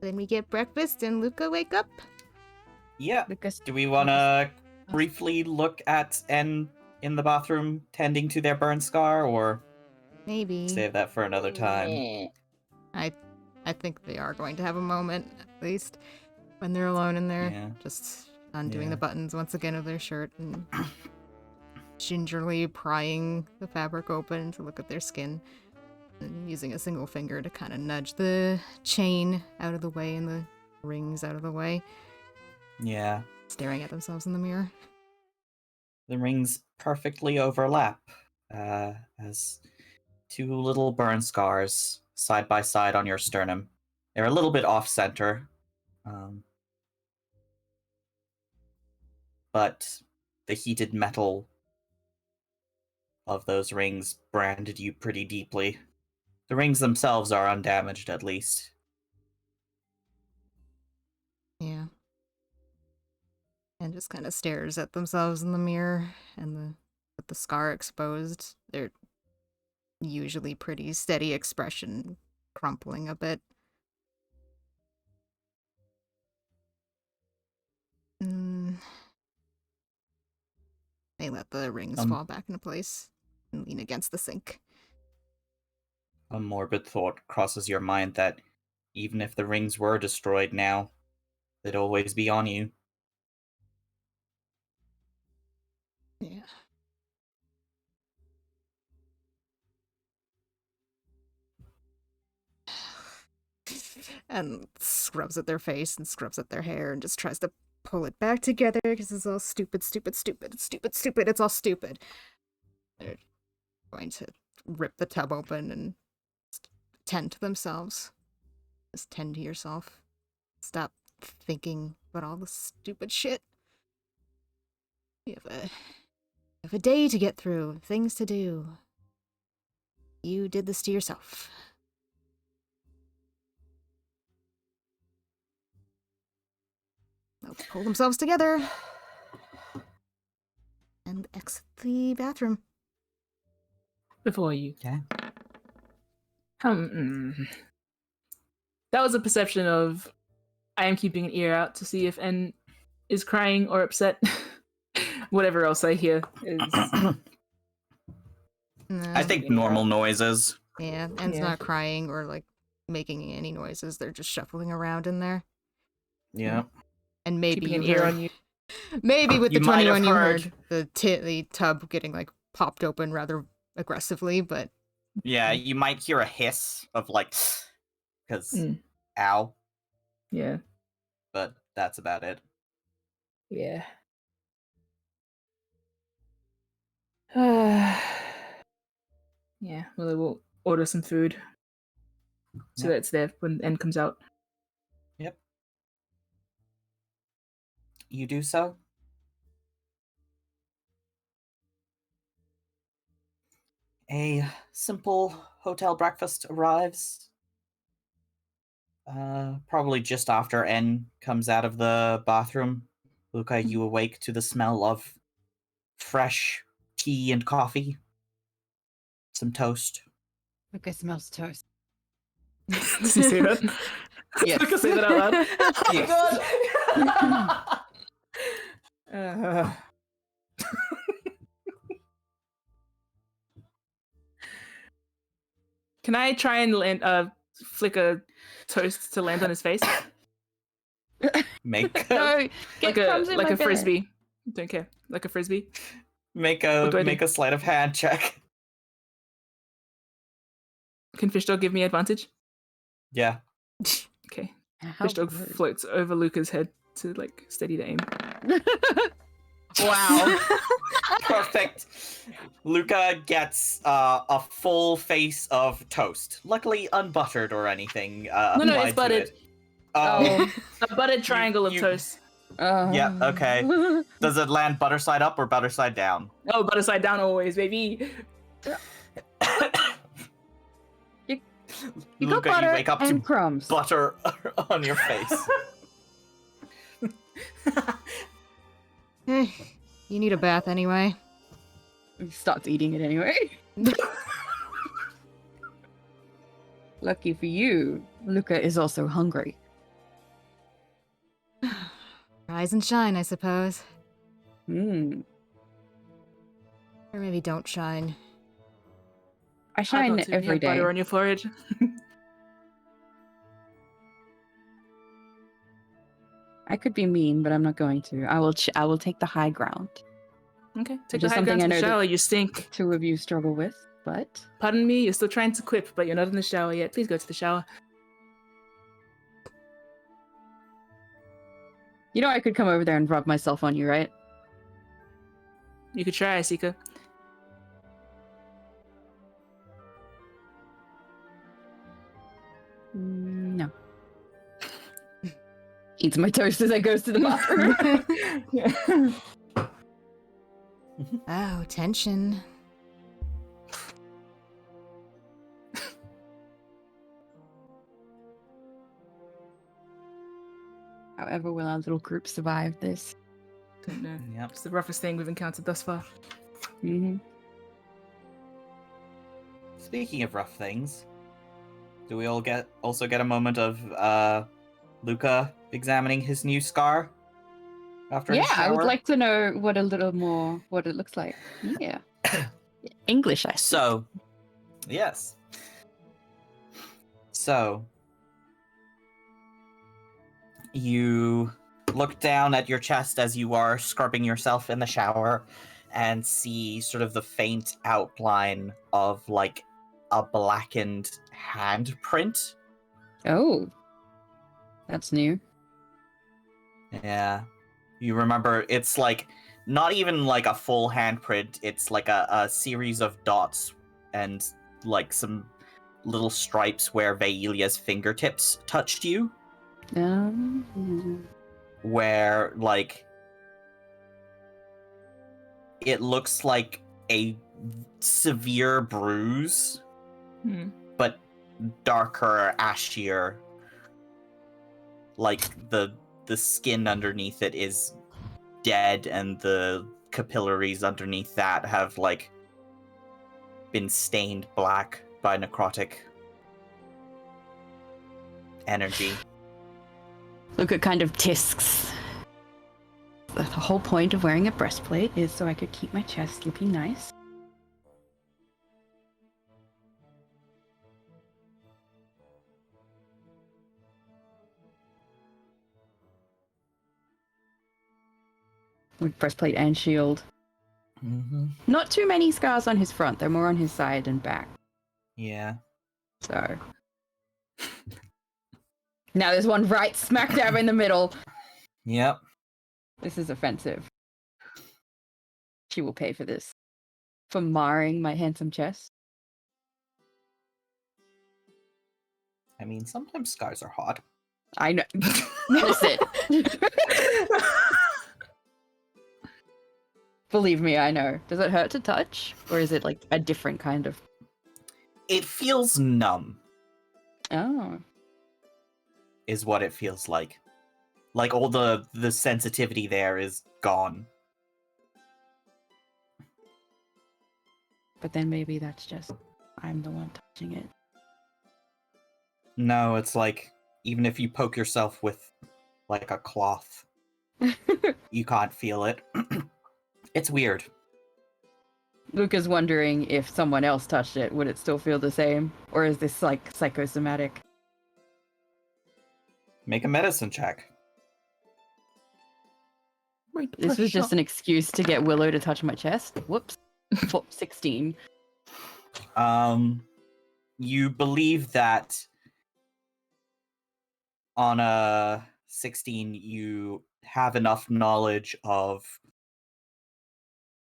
Then we get breakfast and Luca wake up. Yeah. Because Do we want to briefly look at N in the bathroom tending to their burn scar, or Maybe. save that for another time? I think they are going to have a moment, at least, when they're alone in there. Yeah. Just undoing Yeah. the buttons once again of their shirt and gingerly prying the fabric open to look at their skin. And using a single finger to kind of nudge the chain out of the way and the rings out of the way. Yeah. Staring at themselves in the mirror. The rings perfectly overlap as two little burn scars side by side on your sternum. They're a little bit off center, but the heated metal of those rings branded you pretty deeply. The rings themselves are undamaged, at least. Yeah. And just kind of stares at themselves in the mirror and with the scar exposed. Their usually pretty steady expression crumpling a bit. They let the rings fall back into place and lean against the sink. A morbid thought crosses your mind that even if the rings were destroyed now, they'd always be on you. Yeah. and scrubs at their face and scrubs at their hair and just tries to pull it back together because it's all stupid. It's all stupid. They're going to rip the tub open and tend to themselves. Just tend to yourself. Stop thinking about all the stupid shit. You have a day to get through, things to do. You did this to yourself. They'll pull themselves together and exit the bathroom. Before you. Okay. That was a perception of I am keeping an ear out to see if N is crying or upset. Whatever else I hear is. I think normal noises. Yeah, N's not crying or like making any noises. They're just shuffling around in there. Yeah. And maybe Keeping you an ear heard, on you. maybe with You the might have 21 you heard- heard the tub getting like popped open rather aggressively, but Yeah, you might hear a hiss of like, because ow, Yeah. but that's about it. Yeah. Yeah, well, I will order some food so Yep. that it's there when N comes out. Yep. You do so? A simple hotel breakfast arrives. Probably just after N comes out of the bathroom. Luca, you awake to the smell of fresh tea and coffee. Some toast. Luca smells toast. Does he say that? Yes. Can I say that out loud? Yes. Can I try and land, flick a toast to land on his face? Make No, get crumbs in like my a bed. frisbee. Don't care. Like a frisbee. make What do I do? a sleight of hand check. Can Fish Dog give me advantage? Yeah. Okay. How Fish Dog rude. floats over Luca's head to like steady the aim. Wow. Perfect. Luca gets a full face of toast. Luckily unbuttered or anything. No, applied it's to buttered. it. Oh. A buttered triangle of you- toast. Yeah, okay. Does it land butter side up or butter side down? Oh, butter side down always, baby. You Luca, got butter you wake up and to crumbs. butter on your face. you need a bath anyway. He starts eating it anyway. Lucky for you, Luca is also hungry. Rise and shine, I suppose. Hmm. Or maybe don't shine. I shine You every have day. butter on your forehead. I could be mean, but I'm not going to. I will take the high ground. Okay, take Which the is high something ground to I the know that- shower. You stink. Two of you struggle with, but Pardon me, you're still trying to quip, but you're not in the shower yet. Please go to the shower. you know I could come over there and rub myself on you, right? You could try, Sika. No. Eats my toast as I goes to the bathroom. Oh, tension. However will our little group survive this? Don't know. Yep. It's the roughest thing we've encountered thus far. Mm-hmm. Speaking of rough things, do we all also get a moment of Luca examining his new scar after his Yeah, I would shower? like to know what a little more what it looks like. Yeah. English, I speak. So, yes. So, you look down at your chest as you are scrubbing yourself in the shower and see sort of the faint outline of like a blackened handprint. Oh, That's new. Yeah. You remember, it's like not even like a full handprint, it's like a series of dots and like some little stripes where Vaelia's fingertips touched you. Where like it looks like a severe bruise, but darker, ashier. Like the skin underneath it is dead, and the capillaries underneath that have like been stained black by necrotic energy. Luca kind of tisks. The whole point of wearing a breastplate is so I could keep my chest looking nice. With breastplate and shield. Mm-hmm. Not too many scars on his front, they're more on his side and back. Yeah. So. Now there's one right smack dab in the middle. Yep. This is offensive. She will pay for this. For marring my handsome chest. I mean, sometimes scars are hot. I know. Listen. Believe me, I know. Does it hurt to touch? Or is it like a different kind of... It feels numb, Oh. is what it feels like. Like all the sensitivity there is gone. But then maybe that's just... I'm the one touching it. No, it's like, even if you poke yourself with, like, a cloth, you can't feel it. It's weird. Luca's wondering if someone else touched it, would it still feel the same? Or is this, like, psychosomatic? Make a medicine check. This was just an excuse to get Willow to touch my chest. Whoops. 16. You believe that on a 16, you have enough knowledge of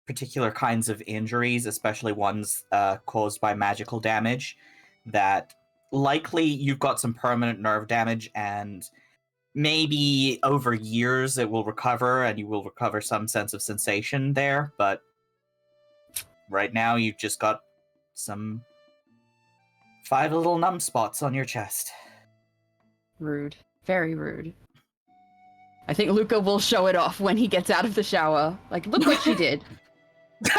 particular kinds of injuries, especially ones caused by magical damage, that likely you've got some permanent nerve damage, and maybe over years it will recover and you will recover some sense of sensation there, but right now you've just got some 5 little numb spots on your chest. Rude. Very rude. I think Luca will show it off when he gets out of the shower. Like, look what she did.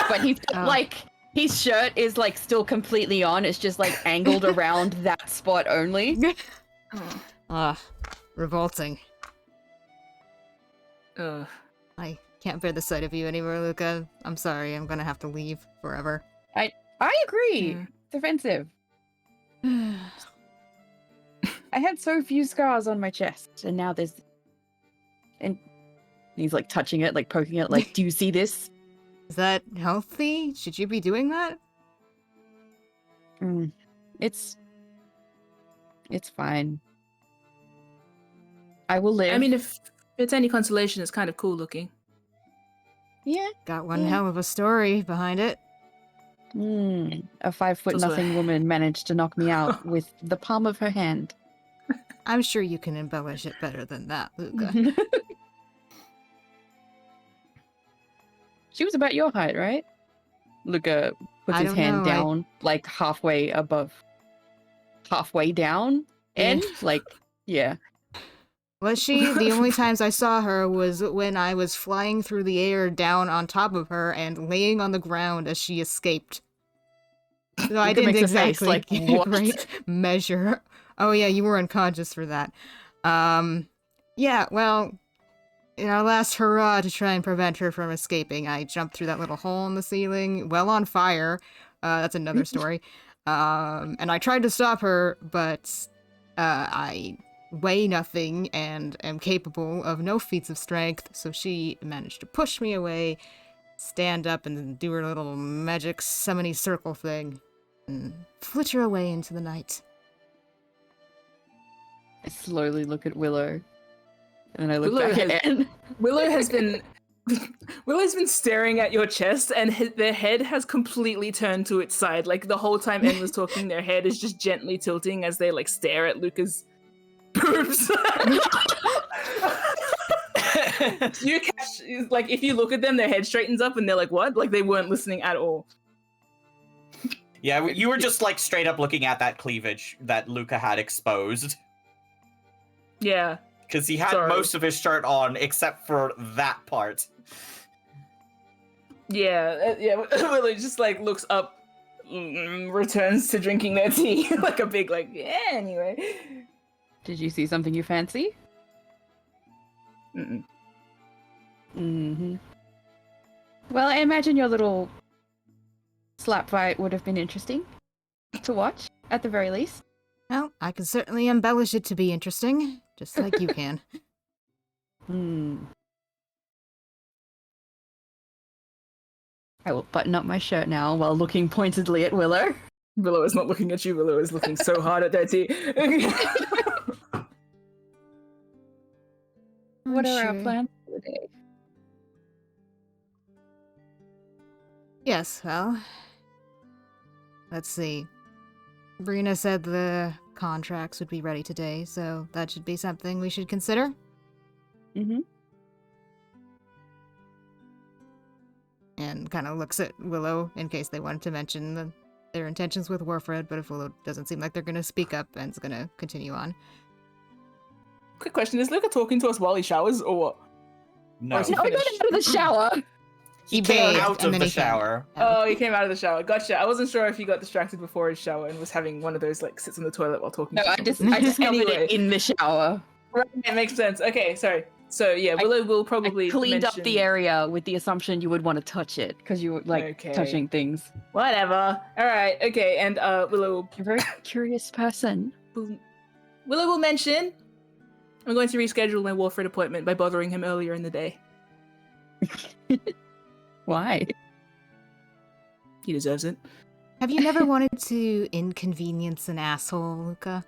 But he's like, his shirt is like still completely on. It's just like angled around that spot only. Revolting. Ugh. I can't bear the sight of you anymore, Luca. I'm sorry, I'm gonna have to leave forever. I agree. Yeah. It's offensive. I had so few scars on my chest, and now there's... And he's like touching it, like poking it, like, do you see this? Is that healthy? Should you be doing that? It's fine. I will live. I mean, if it's any consolation, it's kind of cool looking. Yeah. Got one Yeah. hell of a story behind it. A 5 Also- nothing woman managed to knock me out with the palm of her hand. I'm sure you can embellish it better than that, Luca. She was about your height, right? Luca puts I his don't hand know, down, like halfway down, and like, yeah. Was she? The only times I saw her was when I was flying through the air down on top of her and laying on the ground as she escaped. So I Luca didn't makes a face exactly like, get "What?" a great measure. Oh yeah, you were unconscious for that. Yeah, well, in our last hurrah to try and prevent her from escaping, I jumped through that little hole in the ceiling, well on fire. That's another story. And I tried to stop her, but I weigh nothing and am capable of no feats of strength, so she managed to push me away, stand up and do her little magic summony circle thing, and flitter away into the night. I slowly look at Willow, and then I look Willow back at Anne. Willow's been staring at your chest, and their head has completely turned to its side. Like the whole time En was talking, their head is just gently tilting as they like stare at Luca's boobs. You catch, like, if you look at them, their head straightens up, and they're like, "What?" Like they weren't listening at all. Yeah, you were just like straight up looking at that cleavage that Luca had exposed. Yeah. Because he had most of his shirt on except for that part. Yeah. Willow just like looks up, returns to drinking their tea, like a big like. Yeah. Anyway. Did you see something you fancy? Mm-mm. Mm-hmm. Well, I imagine your little slap fight would have been interesting to watch, at the very least. Well, I can certainly embellish it to be interesting, just like you can. I will button up my shirt now while looking pointedly at Willow. Willow is not looking at you. Willow is looking so hard at their tea. What are our plans for the day? Yes, well, let's see. Brina said the contracts would be ready today, so that should be something we should consider. Mm-hmm. And kind of looks at Willow in case they wanted to mention their intentions with Warfred, but if Willow doesn't seem like they're going to speak up, Ben's going to continue on. Quick question: is Luca talking to us while he showers, or what? No. Or is he No, I got finished? out of the shower. He bathed, came out and of then the he came. shower. Oh, he came out of the shower. Gotcha. I wasn't sure if he got distracted before his shower and was having one of those like sits on the toilet while talking. No, to I someone. discovered Anyway. it in the shower. Right, it makes sense. Okay, sorry. So yeah, Willow will probably I cleaned up the mention- enough with the assumption you would want to touch it because you were like Okay. touching things. Whatever. All right. Okay, and Willow You're a very curious person. will mention. I'm going to reschedule my Warfred appointment by bothering him earlier in the day. Why? He deserves it. Have you never wanted to inconvenience an asshole, Luca?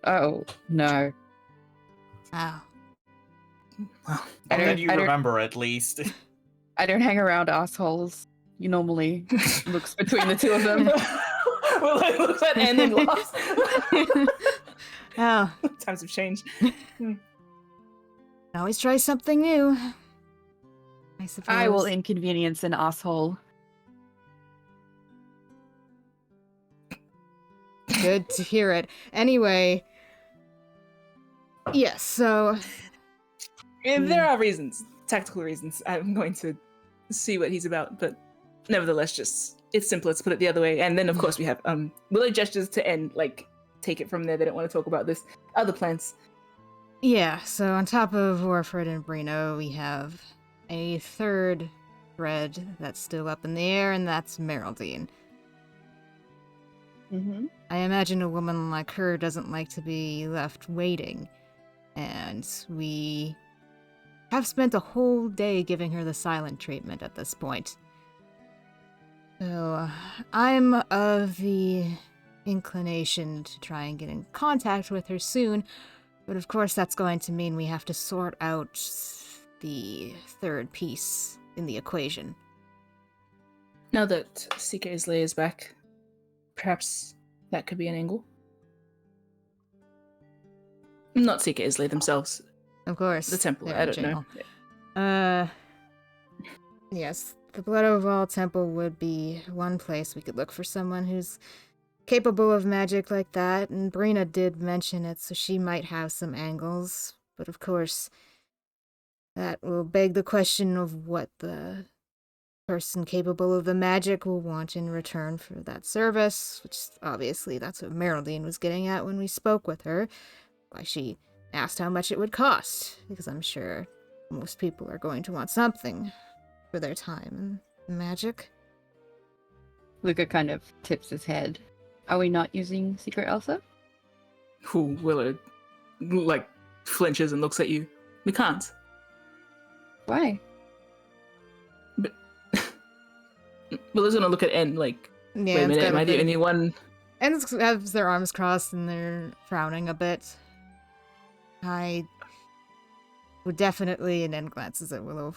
Oh no. Oh. Well, I don't- Then you I don't- remember at least. I don't hang around assholes. You normally looks between the two of them. Willow looks at En and laughs. Oh, Times have changed. always try something new. I suppose. I will inconvenience an asshole. Good to hear it. Anyway. Yes, so There are reasons, tactical reasons. I'm going to see what he's about, but nevertheless, just it's simpler to put it the other way. And then, of course, we have Willow gestures to end, like take it from there. They don't want to talk about this. Other plans. yeah, so on top of Warfred and Brino, we have a third thread that's still up in the air, and that's Meraldine. Mm-hmm. I imagine a woman like her doesn't like to be left waiting, and we have spent a whole day giving her the silent treatment at this point. So, I'm of the inclination to try and get in contact with her soon, but of course that's going to mean we have to sort out the third piece in the equation. Now that CK Islay is back, perhaps that could be an angle. Not CK Islay themselves. Of course. The temple, they're I in don't know. jail. Yes, the Blood Oval Temple would be one place we could look for someone who's capable of magic like that, and Brina did mention it, so she might have some angles. But of course, that will beg the question of what the person capable of the magic will want in return for that service, which obviously that's what Meraldine was getting at when we spoke with her. Why she asked how much it would cost, because I'm sure most people are going to want something for their time in magic. Luca kind of tips his head. Are we not using Secret Elsa? Who Willow like flinches and looks at you. We can't. Why? Willow's gonna look at En like, Yeah, wait a minute, am I the only one? And have their arms crossed and they're frowning a bit. I would definitely, and then glances at Willow,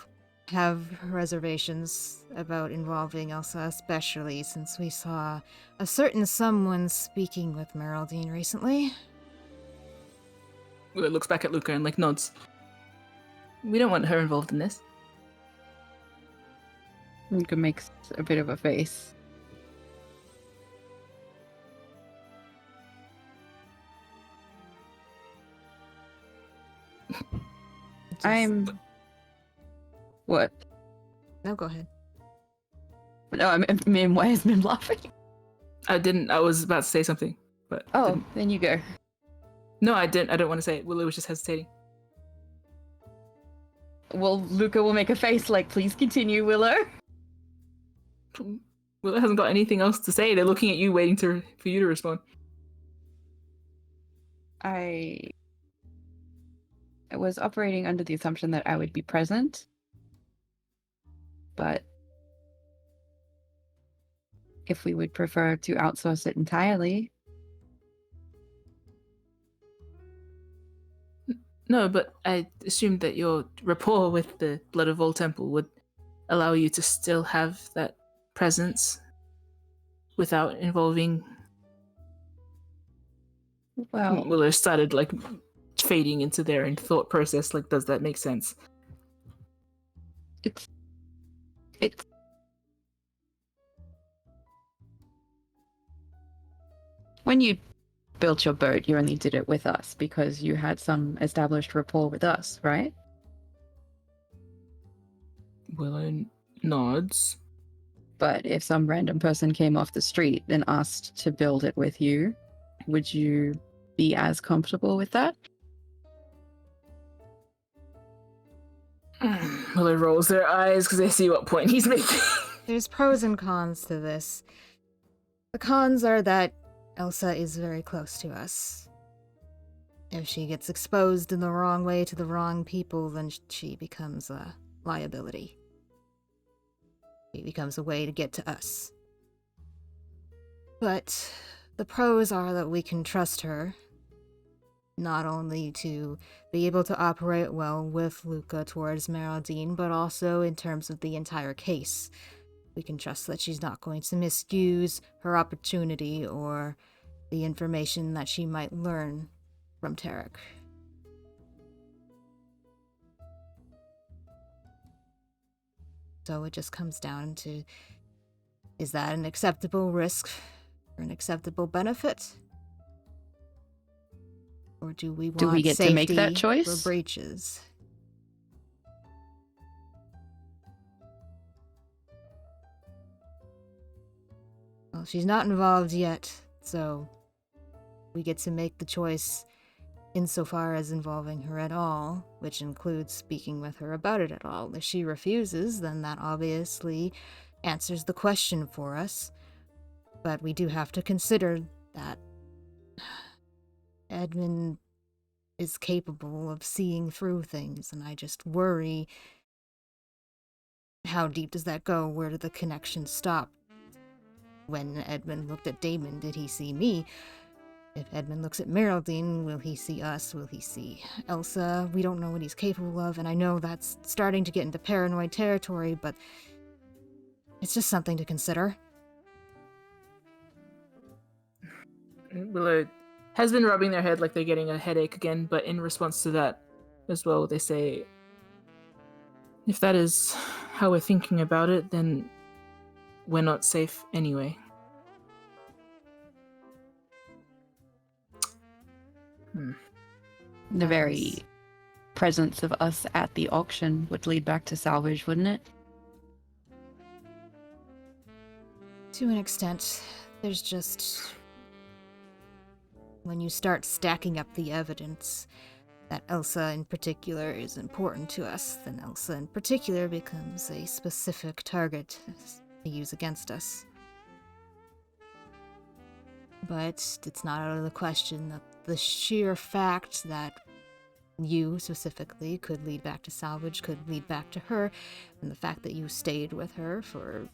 have reservations about involving Elsa, especially since we saw a certain someone speaking with Meraldine recently. Willow looks back at Luca and nods. We don't want her involved in this. Luca makes a bit of a face. I'm... What? No, go ahead. No, I mean, why is Mim laughing? I was about to say something, but... Oh, then you go. No, I didn't. I don't want to say it. Willow was just hesitating. Well, Luca will make a face please continue, Willow. Willow hasn't got anything else to say. They're looking at you, waiting for you to respond. I was operating under the assumption that I would be present, but if we would prefer to outsource it entirely... No, but I assumed that your rapport with the Blood of Vol Temple would allow you to still have that presence without involving... Well... Willow started, fading into their own thought process. Does that make sense? It's... When you built your boat, you only did it with us because you had some established rapport with us, right? Willow nods. But if some random person came off the street and asked to build it with you, would you be as comfortable with that? Willow rolls their eyes because they see what point he's making. There's pros and cons to this. The cons are that Elsa is very close to us. If she gets exposed in the wrong way to the wrong people, then she becomes a liability. She becomes a way to get to us. But the pros are that we can trust her, not only to be able to operate well with Luca towards Meraldine, but also in terms of the entire case. We can trust that she's not going to misuse her opportunity or the information that she might learn from Tarek. So it just comes down to, is that an acceptable risk or an acceptable benefit? Or do we want get safety to make that choice? for breaches? Well, she's not involved yet, so we get to make the choice insofar as involving her at all, which includes speaking with her about it at all. If she refuses, then that obviously answers the question for us. But we do have to consider that Edmund is capable of seeing through things, and I just worry, how deep does that go? Where do the connections stop? When Edmund looked at Damon, did he see me? If Edmund looks at Meraldine, will he see us? Will he see Elsa? We don't know what he's capable of, and I know that's starting to get into paranoid territory, but it's just something to consider. Willow has been rubbing their head like they're getting a headache again, but in response to that as well, they say, if that is how we're thinking about it, then we're not safe anyway. The very presence of us at the auction would lead back to salvage, wouldn't it? To an extent, there's just... when you start stacking up the evidence that Elsa in particular is important to us, then Elsa in particular becomes a specific target to use against us. But it's not out of the question that the sheer fact that you specifically could lead back to salvage, could lead back to her, and the fact that you stayed with her for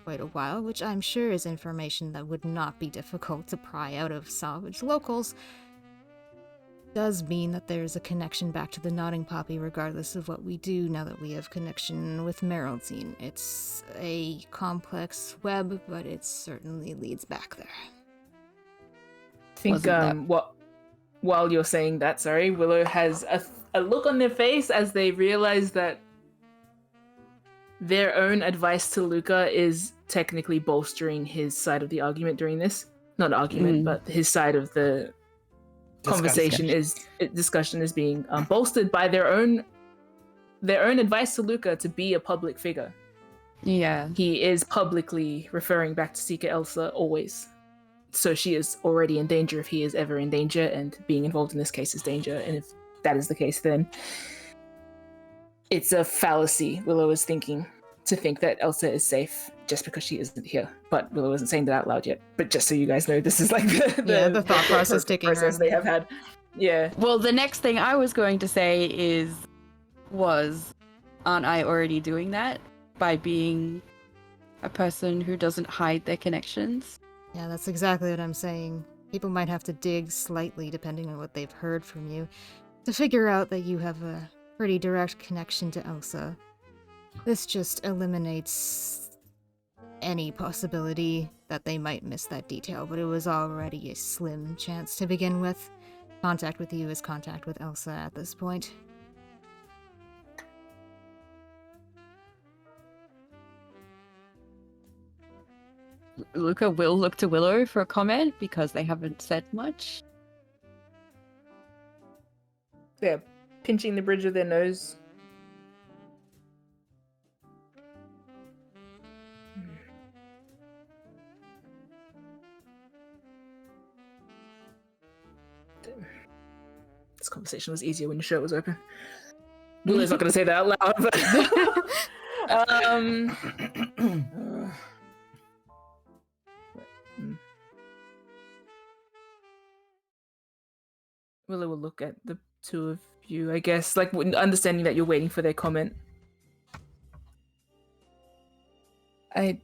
quite a while, which I'm sure is information that would not be difficult to pry out of salvage locals, does mean that there's a connection back to the Nodding Poppy regardless of what we do now that we have connection with Meraldine. It's a complex web, but it certainly leads back there. I think while you're saying that, sorry, Willow has a look on their face as they realize that their own advice to Luca is technically bolstering his side of the argument during this. Not argument, but his side of the discussion is being bolstered by their own advice to Luca to be a public figure. Yeah. He is publicly referring back to Seeker Elsa always. So she is already in danger if he is ever in danger, and being involved in this case is danger. And if that is the case, then it's a fallacy, Willow is thinking, to think that Elsa is safe just because she isn't here. But Willow isn't saying that out loud yet. But just so you guys know, this is like the thought process taking process they have had. Yeah. Well, the next thing I was going to say aren't I already doing that by being a person who doesn't hide their connections? Yeah, that's exactly what I'm saying. People might have to dig slightly depending on what they've heard from you to figure out that you have a pretty direct connection to Elsa. This just eliminates any possibility that they might miss that detail, but it was already a slim chance to begin with. Contact with you is contact with Elsa at this point. Luca will look to Willow for a comment because they haven't said much. They're pinching the bridge of their nose. This conversation was easier when your shirt was open. Willow's not going to say that out loud, but... Willow will look at the two of you, I guess, like understanding that you're waiting for their comment. I'm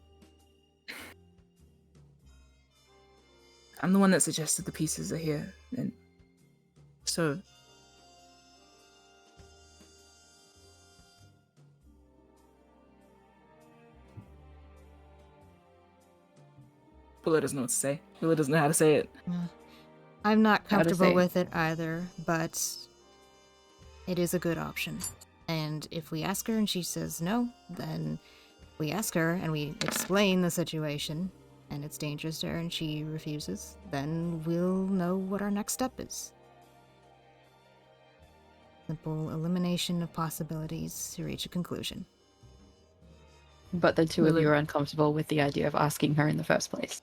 the one that suggested the pieces are here, and so Willow doesn't know what to say. Willow doesn't know how to say it. I'm not comfortable with it either, but it is a good option. And if we ask her and she says no, then we ask her and we explain the situation and it's dangerous to her and she refuses, then we'll know what our next step is. Simple elimination of possibilities to reach a conclusion. But the two of you are uncomfortable with the idea of asking her in the first place.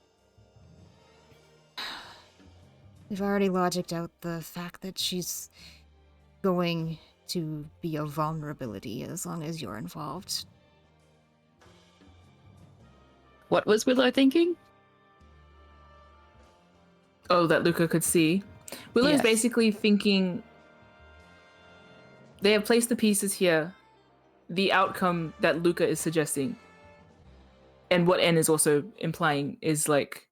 We've already logicked out the fact that she's going to be a vulnerability as long as you're involved. What was Willow thinking? Oh, that Luca could see. Willow's Yes. basically thinking they have placed the pieces here, the outcome that Luca is suggesting, and what N is also implying is like,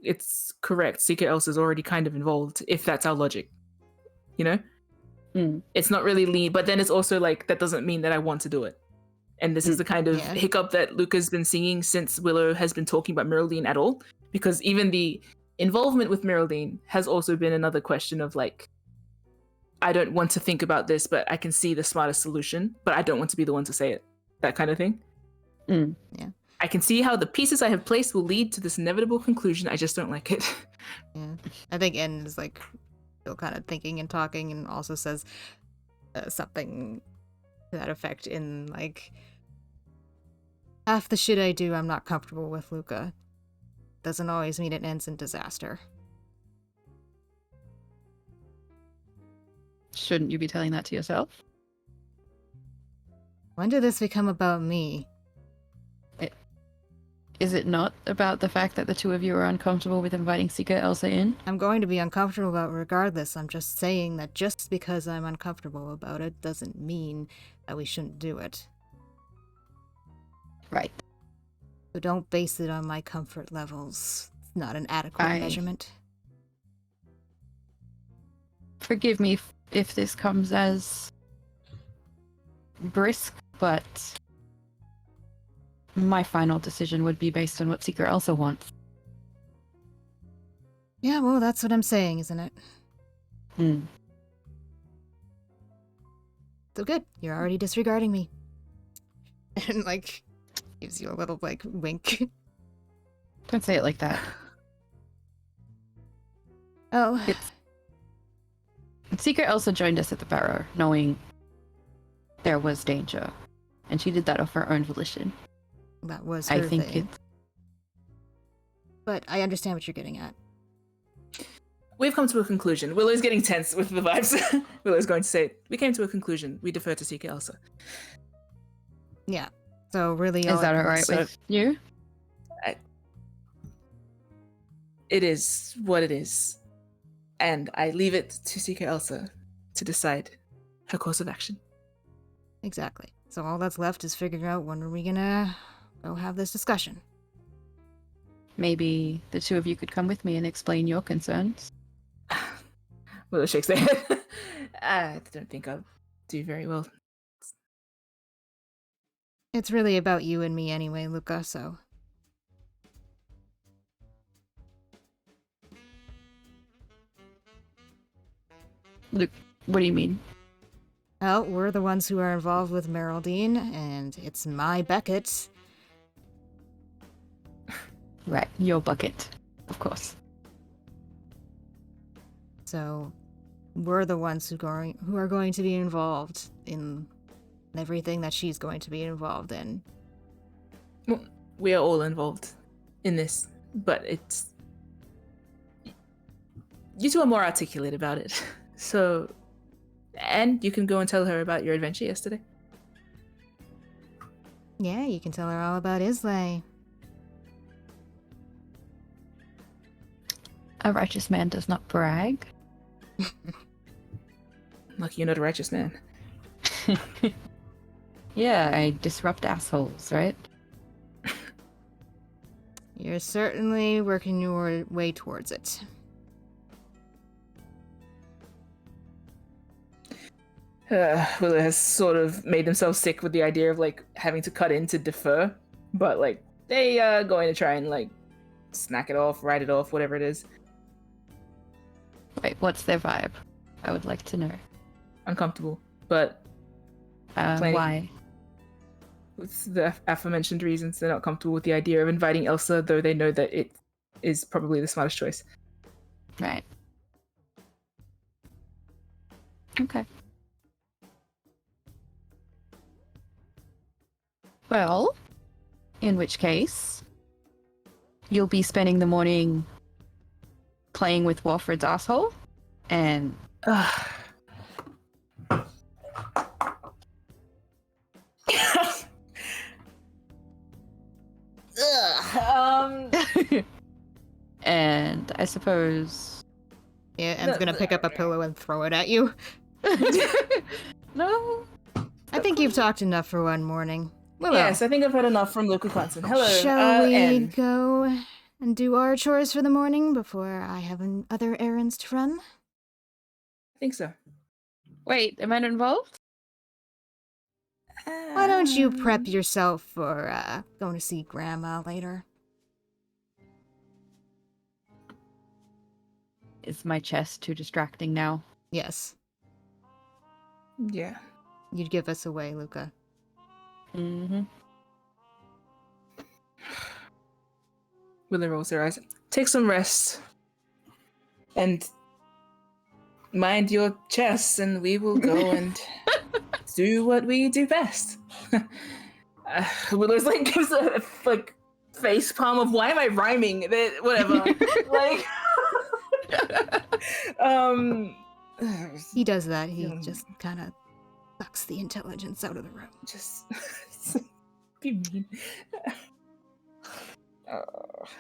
it's correct. Seeker Elsa is already kind of involved, if that's our logic. You know? It's not really lean, but then it's also like, that doesn't mean that I want to do it. And this is the kind of hiccup that Luca's been seeing since Willow has been talking about Meraldine at all. Because even the involvement with Meraldine has also been another question of like, I don't want to think about this, but I can see the smartest solution, but I don't want to be the one to say it. That kind of thing. Yeah. I can see how the pieces I have placed will lead to this inevitable conclusion. I just don't like it. Yeah. I think N is like still kind of thinking and talking and also says something to that effect in like, half the shit I do I'm not comfortable with, Luca. Doesn't always mean it ends in disaster. Shouldn't you be telling that to yourself? When did this become about me? Is it not about the fact that the two of you are uncomfortable with inviting Seeker Elsa in? I'm going to be uncomfortable about it regardless. I'm just saying that just because I'm uncomfortable about it doesn't mean that we shouldn't do it. Right. So don't base it on my comfort levels. It's not an adequate measurement. Forgive me if this comes as brisk, but my final decision would be based on what Secret Elsa wants. Yeah, well, that's what I'm saying, isn't it? So good. You're already disregarding me. And, like, gives you a little, like, wink. Don't say it like that. Oh. Secret Elsa joined us at the Barrow, knowing there was danger. And she did that of her own volition. That was her I think thing. But I understand what you're getting at. We've come to a conclusion. Willow's getting tense with the vibes. Willow's going to say, we came to a conclusion. We defer to Secret Elsa. Yeah. So really, Is that alright with you? It is what it is. And I leave it to Secret Elsa to decide her course of action. Exactly. So all that's left is figuring out when are we gonna go have this discussion. Maybe the two of you could come with me and explain your concerns. Willow shakes their head. I don't think I'll do very well. It's really about you and me anyway, Luca, so... Luke, what do you mean? Well, we're the ones who are involved with Meraldine, and it's my Beckett. Right, your bucket, of course. So, we're the ones who are going to be involved in everything that she's going to be involved in. Well, we are all involved in this, but it's... You two are more articulate about it. So... And you can go and tell her about your adventure yesterday. Yeah, you can tell her all about Islay. A righteous man does not brag. Lucky you're not a righteous man. Yeah, I disrupt assholes, right? You're certainly working your way towards it. Willow has sort of made themselves sick with the idea of, like, having to cut in to defer. But, like, they are going to try and, like, snack it off, write it off, whatever it is. Wait, what's their vibe? I would like to know. Uncomfortable. But plenty. Why? With the aforementioned reasons, they're not comfortable with the idea of inviting Elsa, though they know that it is probably the smartest choice. Right. Okay. Well, in which case, you'll be spending the morning playing with Walfred's asshole, and... and I suppose... Yeah, Em's gonna pick up a pillow and throw it at you. No. I think you've talked enough for one morning. Willow. Yes, I think I've had enough from Luca Clanson. Hello, Shall we Anne. go and do our chores for the morning before I have other errands to run? I think so. Wait, am I not involved? Why don't you prep yourself for going to see Grandma later? Is my chest too distracting now? Yes. Yeah. You'd give us away, Luca. Mm-hmm. Willow rolls her eyes. Take some rest. And mind your chest, and we will go and do what we do best. Willow's like gives a like face palm of why am I rhyming? Whatever. Like He does that. He just kind of sucks the intelligence out of the room. Just be mean.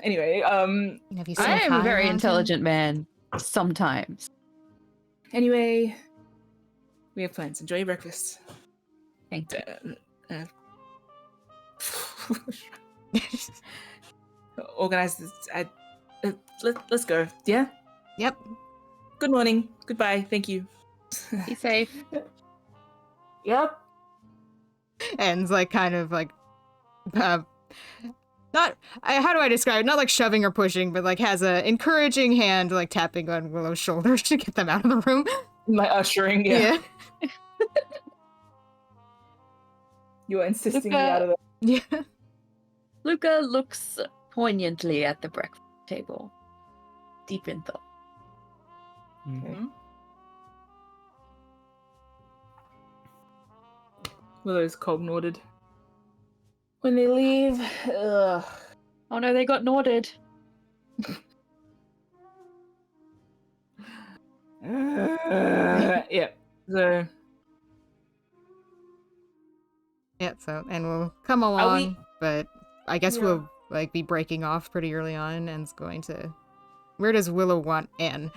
Anyway, Have you I am a very around intelligent man. Sometimes. Anyway, we have plans. Enjoy your breakfast. Thank you. Organize this. Let's go. Yeah. Yep. Good morning. Goodbye. Thank you. Be safe. Yep. And like kind of like not how do I describe it? Not like shoving or pushing, but like has a encouraging hand like tapping on Willow's shoulder to get them out of the room. My ushering, yeah. You are insisting me out of it. Yeah. Luca looks poignantly at the breakfast table, deep in thought. Mm-hmm. Willow's cognorted. When they leave, ugh. Oh no, they got Norded. Yeah. So. Yeah, so, and we'll come along, but I guess we'll, like, be breaking off pretty early on, and it's going to... Where does Willow want Anne?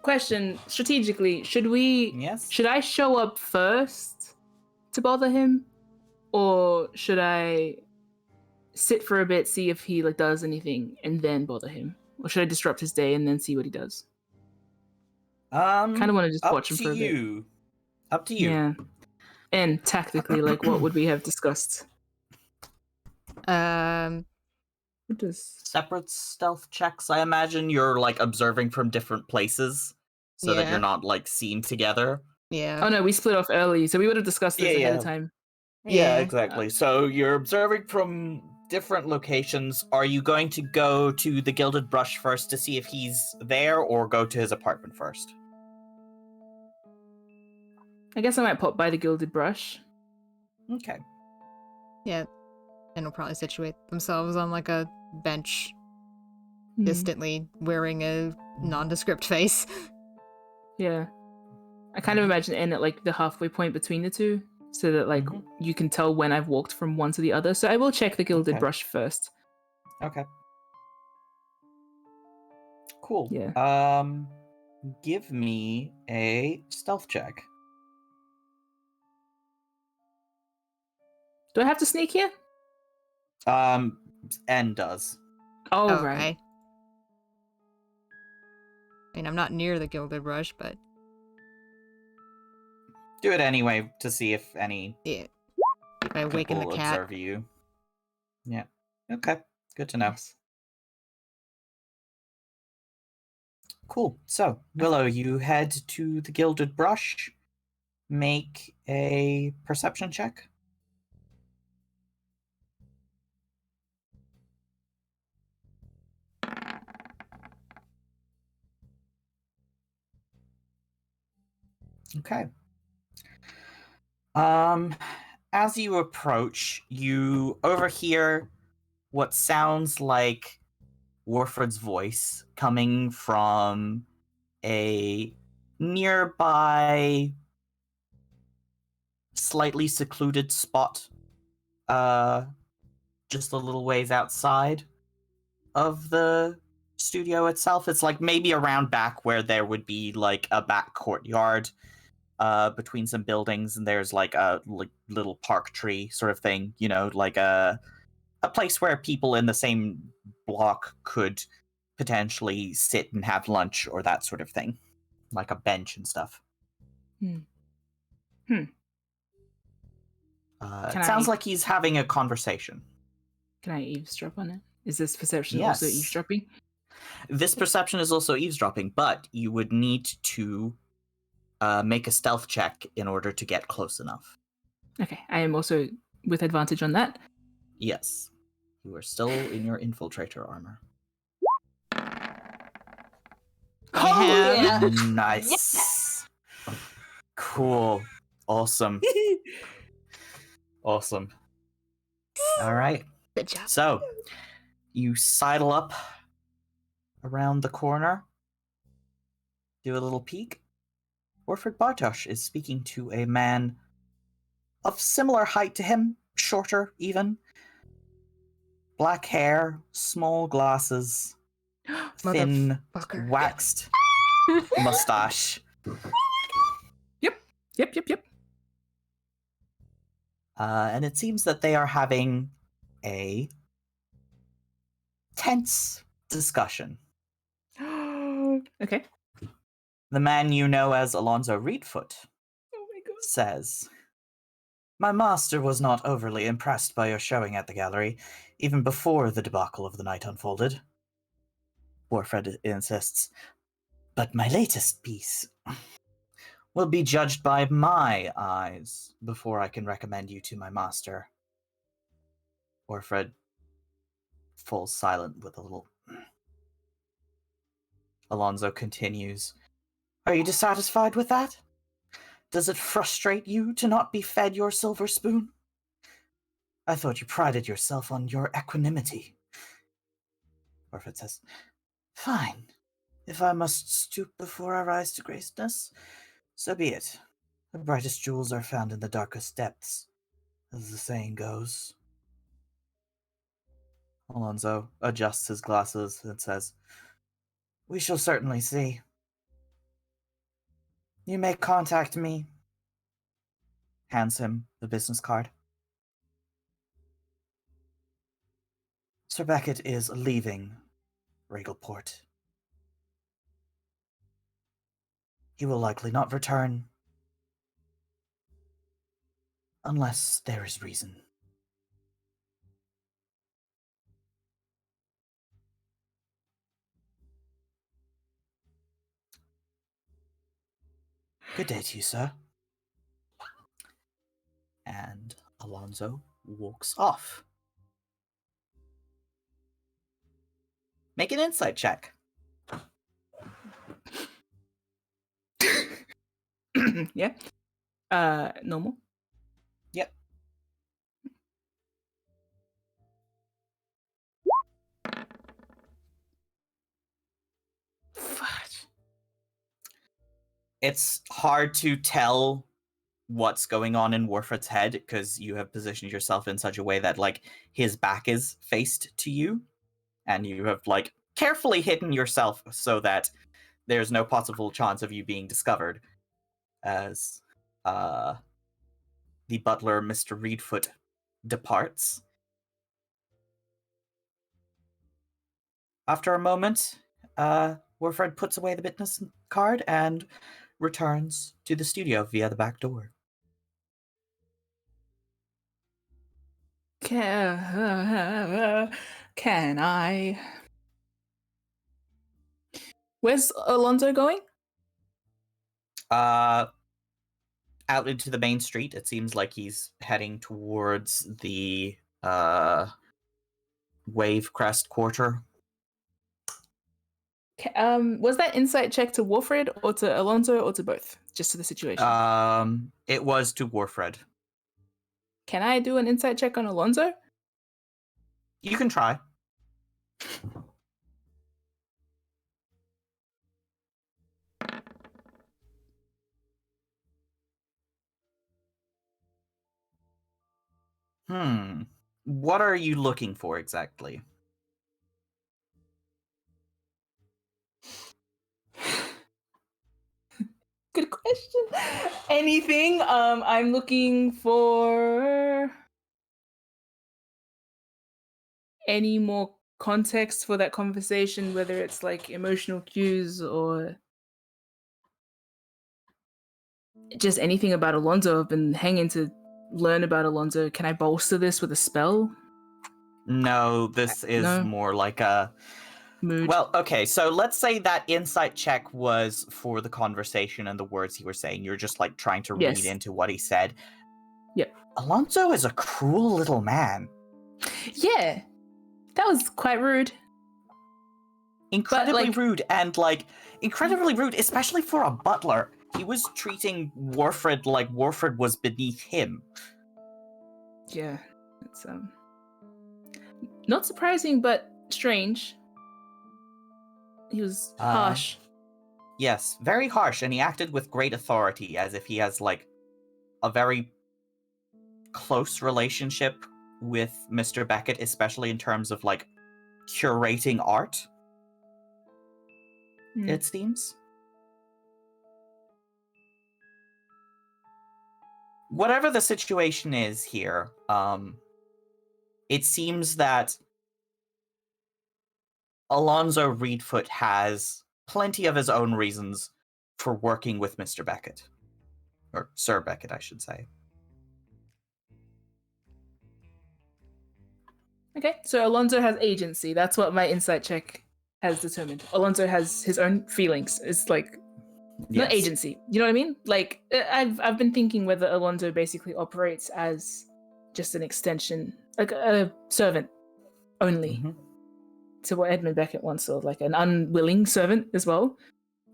Question, strategically, should I show up first to bother him? Or should I sit for a bit, see if he, like, does anything, and then bother him? Or should I disrupt his day and then see what he does? Kind of want to just watch him for a bit. Up to you. Yeah. And tactically, like, what would we have discussed? Separate stealth checks. I imagine you're like observing from different places, so that you're not like seen together. Yeah. Oh no, we split off early, so we would have discussed this ahead of time. Yeah, exactly. So you're observing from different locations. Are you going to go to the Gilded Brush first to see if he's there, or go to his apartment first? I guess I might pop by the Gilded Brush. Okay. Yeah. And will probably situate themselves on like a bench, distantly, wearing a nondescript face. Yeah. I kind of imagine Anne at like the halfway point between the two, so that like you can tell when I've walked from one to the other. So I will check the Gilded Brush first. Okay. Cool. Yeah. Give me a stealth check. Do I have to sneak here? N does. Oh, Okay. right. I mean, I'm not near the Gilded Brush, but... Do it anyway to see if any... Yeah. If I awaken the cat. Observe you. Yeah. Okay. Good to know. Nice. Cool. So, Willow, you head to the Gilded Brush. Make a perception check. Okay. As you approach, you overhear what sounds like Warford's voice coming from a nearby, slightly secluded spot, just a little ways outside of the studio itself. It's like maybe around back where there would be like a back courtyard between some buildings, and there's like a little park tree sort of thing, you know, like a place where people in the same block could potentially sit and have lunch or that sort of thing, like a bench and stuff. It sounds like he's having a conversation. Can I eavesdrop on it? Is this perception also eavesdropping? This perception is also eavesdropping, but you would need to make a stealth check in order to get close enough. Okay, I am also with advantage on that. Yes. You are still in your infiltrator armor. Oh, yeah. Nice. Yes. Cool. Awesome. Awesome. All right. Good job. So, you sidle up around the corner, do a little peek. Warford Bartosz is speaking to a man of similar height to him, shorter even. Black hair, small glasses, thin, waxed mustache. Yep. And it seems that they are having a tense discussion. Okay. The man you know as Alonzo Reedfoot Oh my god. says, "My master was not overly impressed by your showing at the gallery, even before the debacle of the night unfolded." Warfred insists, "But my latest piece will be judged by my eyes before I can recommend you to my master." Warfred falls silent with a little. Alonzo continues, "Are you dissatisfied with that? Does it frustrate you to not be fed your silver spoon? I thought you prided yourself on your equanimity." Warfred says, "Fine. If I must stoop before I rise to greatness, so be it. The brightest jewels are found in the darkest depths, as the saying goes." Alonzo adjusts his glasses and says, "We shall certainly see. You may contact me." Hands him the business card. "Sir Beckett is leaving Regalport. He will likely not return unless there is reason." "Good day to you, sir." And Alonzo walks off. Make an insight check. Yeah. Normal. Yep. Fudge. It's hard to tell what's going on in Warfred's head because you have positioned yourself in such a way that like his back is faced to you, and you have like carefully hidden yourself so that there's no possible chance of you being discovered. As the butler, Mr. Reedfoot, departs. After a moment, Warfred puts away the business card and returns to the studio via the back door. Can I? Where's Alonzo going? Out into the main street. It seems like he's heading towards the Wave Crest Quarter. Was that insight check to Warfred or to Alonzo or to both? Just to the situation. It was to Warfred. Can I do an insight check on Alonzo? You can try. What are you looking for exactly? Good question. Anything? I'm looking for any more context for that conversation, whether it's like emotional cues or just anything about Alonzo. I've been hanging to learn about Alonzo. Can I bolster this with a spell? No, this is No. more like a Mood. Well, okay, so let's say that insight check was for the conversation and the words he was saying. You're just like trying to read into what he said. Yep. Alonzo is a cruel little man. Yeah. That was quite rude. Incredibly rude, and like incredibly rude, especially for a butler. He was treating Warfred like Warfred was beneath him. Yeah. It's not surprising, but strange. He was harsh. Yes, very harsh, and he acted with great authority, as if he has like a very close relationship with Mr. Beckett, especially in terms of like curating art. It seems. Whatever the situation is here, it seems that Alonzo Reedfoot has plenty of his own reasons for working with Mr. Beckett. Or Sir Beckett, I should say. Okay, so Alonso has agency. That's what my insight check has determined. Alonso has his own feelings. It's like not agency. You know what I mean? Like I've been thinking whether Alonso basically operates as just an extension, like a servant only, to what Edmund Beckett once saw, like an unwilling servant as well.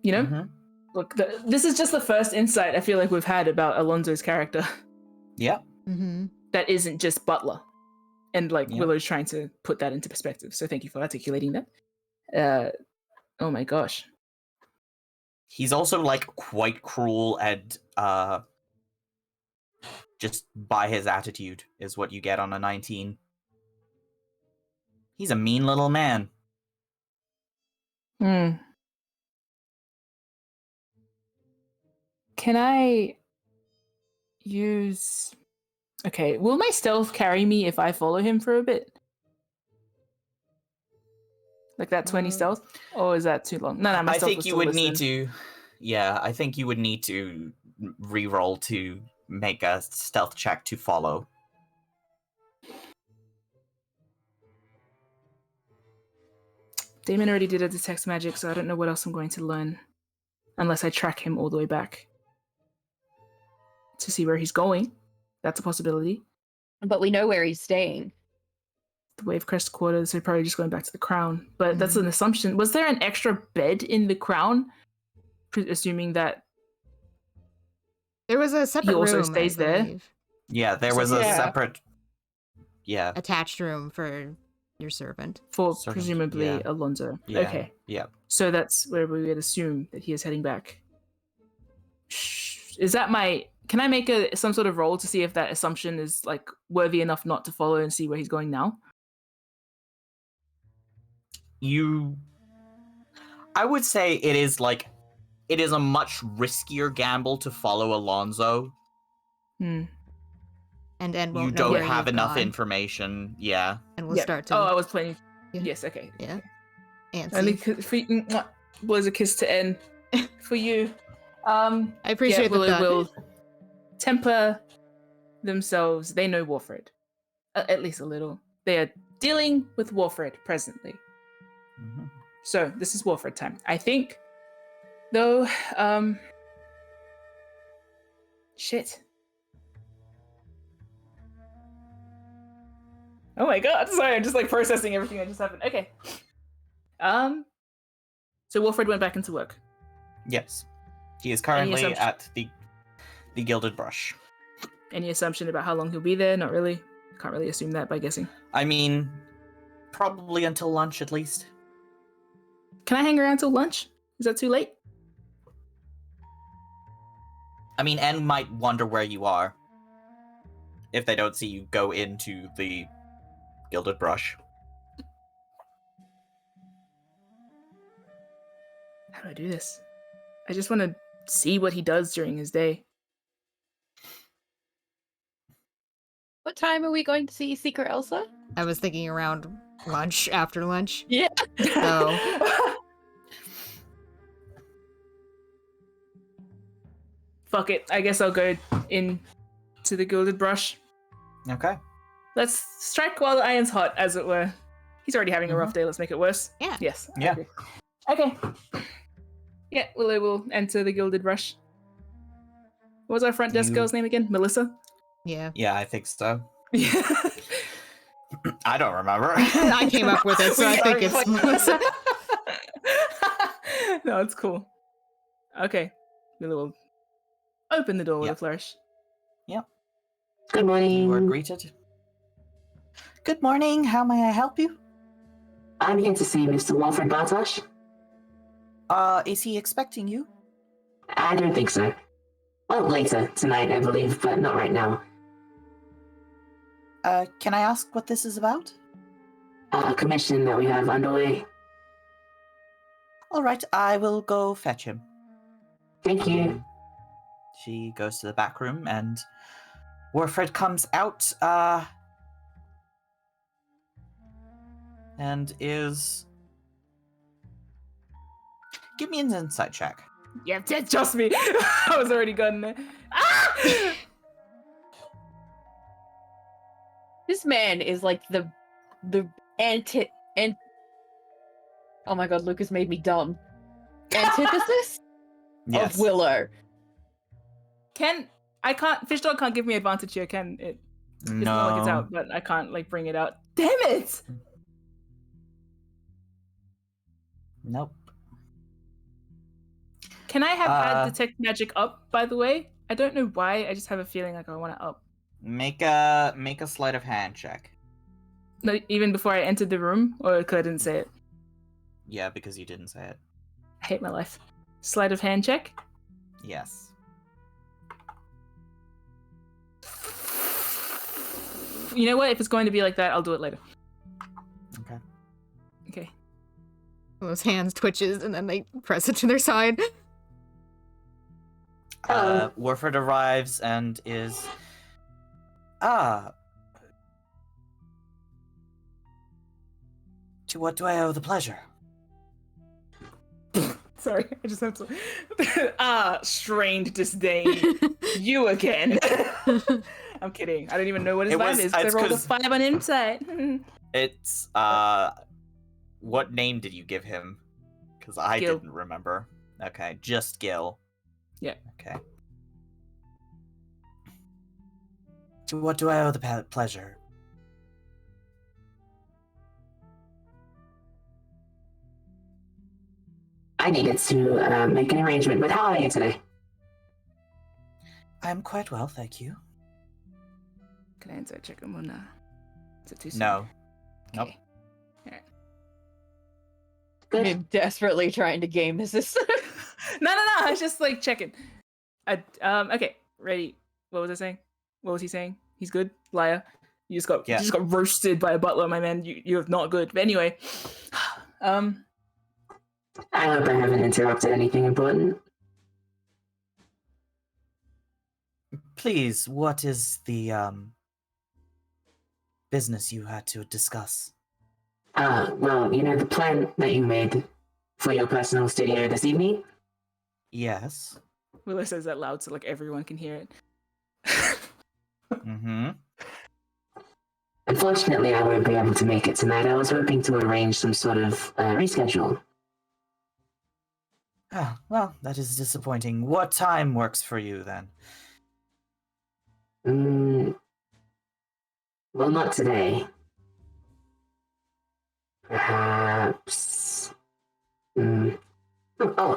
You know, look, this is just the first insight I feel like we've had about Alonso's character. Yeah. That isn't just butler. And like Willow's trying to put that into perspective. So thank you for articulating that. Oh my gosh. He's also like quite cruel and just by his attitude is what you get on a 19. He's a mean little man. Can I use... Okay, will my stealth carry me if I follow him for a bit? Like that 20 stealth? Or is that too long? No, my stealth I think you would need to... Yeah, I think you would need to re-roll to make a stealth check to follow. Damon already did a detect magic, so I don't know what else I'm going to learn. Unless I track him all the way back. To see where he's going. That's a possibility. But we know where he's staying. The Wavecrest quarters, so probably just going back to the Crown. But that's an assumption. Was there an extra bed in the Crown? Assuming that there was a separate he also room, stays there. Yeah, there was a separate attached room for your servant. For presumably Alonso. Yeah. Okay. Yeah. So that's where we would assume that he is heading back. Is that my... Can I make some sort of roll to see if that assumption is like worthy enough not to follow and see where he's going now? I would say it is a much riskier gamble to follow Alonso. And then you don't have enough information. Yeah. And we'll start to... Oh, I was playing... Yes, okay. Yeah. Antsy. Was a kiss to N for you. I appreciate that. Will temper themselves. They know Warfred. At least a little. They are dealing with Warfred presently. So, this is Warfred time. I think, though, shit. Oh my god, sorry, I'm just like processing everything that just happened. Okay. So Warfred went back into work. Yes. He is currently at the Gilded Brush. Any assumption about how long he'll be there? Not really. Can't really assume that by guessing. I mean, probably until lunch at least. Can I hang around till lunch? Is that too late? I mean, N might wonder where you are if they don't see you go into the Gilded Brush. How do I do this? I just want to see what he does during his day. What time are we going to see Secret Elsa? I was thinking around lunch, after lunch. Yeah. So... Fuck it. I guess I'll go in to the Gilded Brush. Okay. Let's strike while the iron's hot, as it were. He's already having a rough day. Let's make it worse. Yeah. Yes. Yeah. Okay. Yeah, Willow will enter the Gilded Brush. What was our front desk girl's name again? Melissa? Yeah. Yeah, I think so. Yeah. I don't remember. I came up with it, so I think it's Melissa. No, it's cool. Okay. Willow will open the door with a flourish. Yep. Good morning. You are greeted. Good morning. How may I help you? I'm here to see Mr. Walfred Bartosh. Is he expecting you? I don't think so. Well, later tonight, I believe, but not right now. Can I ask what this is about? A commission that we have underway. All right, I will go fetch him. Thank you. She goes to the back room, and Warfred comes out, and is... Give me an insight check. Yeah, trust me. I was already gone there. Ah! This man is like the oh my god, Lucas made me dumb. Antithesis Yes. of Willow. I can't. Fish dog can't give me advantage here. Can it? It's not like it's No. out, but I can't like bring it out. Damn it! Nope. Can I have had detect magic up? By the way, I don't know why. I just have a feeling like I want it up. Make a sleight of hand check. No, even before I entered the room, or because I didn't say it. Yeah, because you didn't say it. I hate my life. Sleight of hand check. Yes. You know what? If it's going to be like that, I'll do it later. Okay. Okay. Those hands twitches and then they press it to their side. Warford arrives and is... To what do I owe the pleasure? Sorry, I just have to... strained disdain. You again. I'm kidding. I don't even know what his vibe is, because I rolled a 5 on insight. It's, what name did you give him? Because I Gil. didn't remember. Okay, just Gil. Yeah. Okay. To what do I owe the pleasure? I needed to make an arrangement, but how are you today? I'm quite well, thank you. Can I insight check him or not? Is it too soon? No. Nope. Okay. Alright. Good. I'm desperately trying to game the system. No. I was just like checking. Okay. Ready. What was I saying? What was he saying? He's good? Liar. You just got roasted by a butler, my man. You're not good. But anyway. I hope I haven't interrupted anything important. Please, what is the, business you had to discuss? Well, you know the plan that you made for your personal studio this evening? Yes. Willow says that loud so like everyone can hear it. Mm-hmm. Unfortunately, I won't be able to make it tonight. I was hoping to arrange some sort of reschedule. Ah, well, that is disappointing. What time works for you, then? Well, not today. Perhaps... Oh,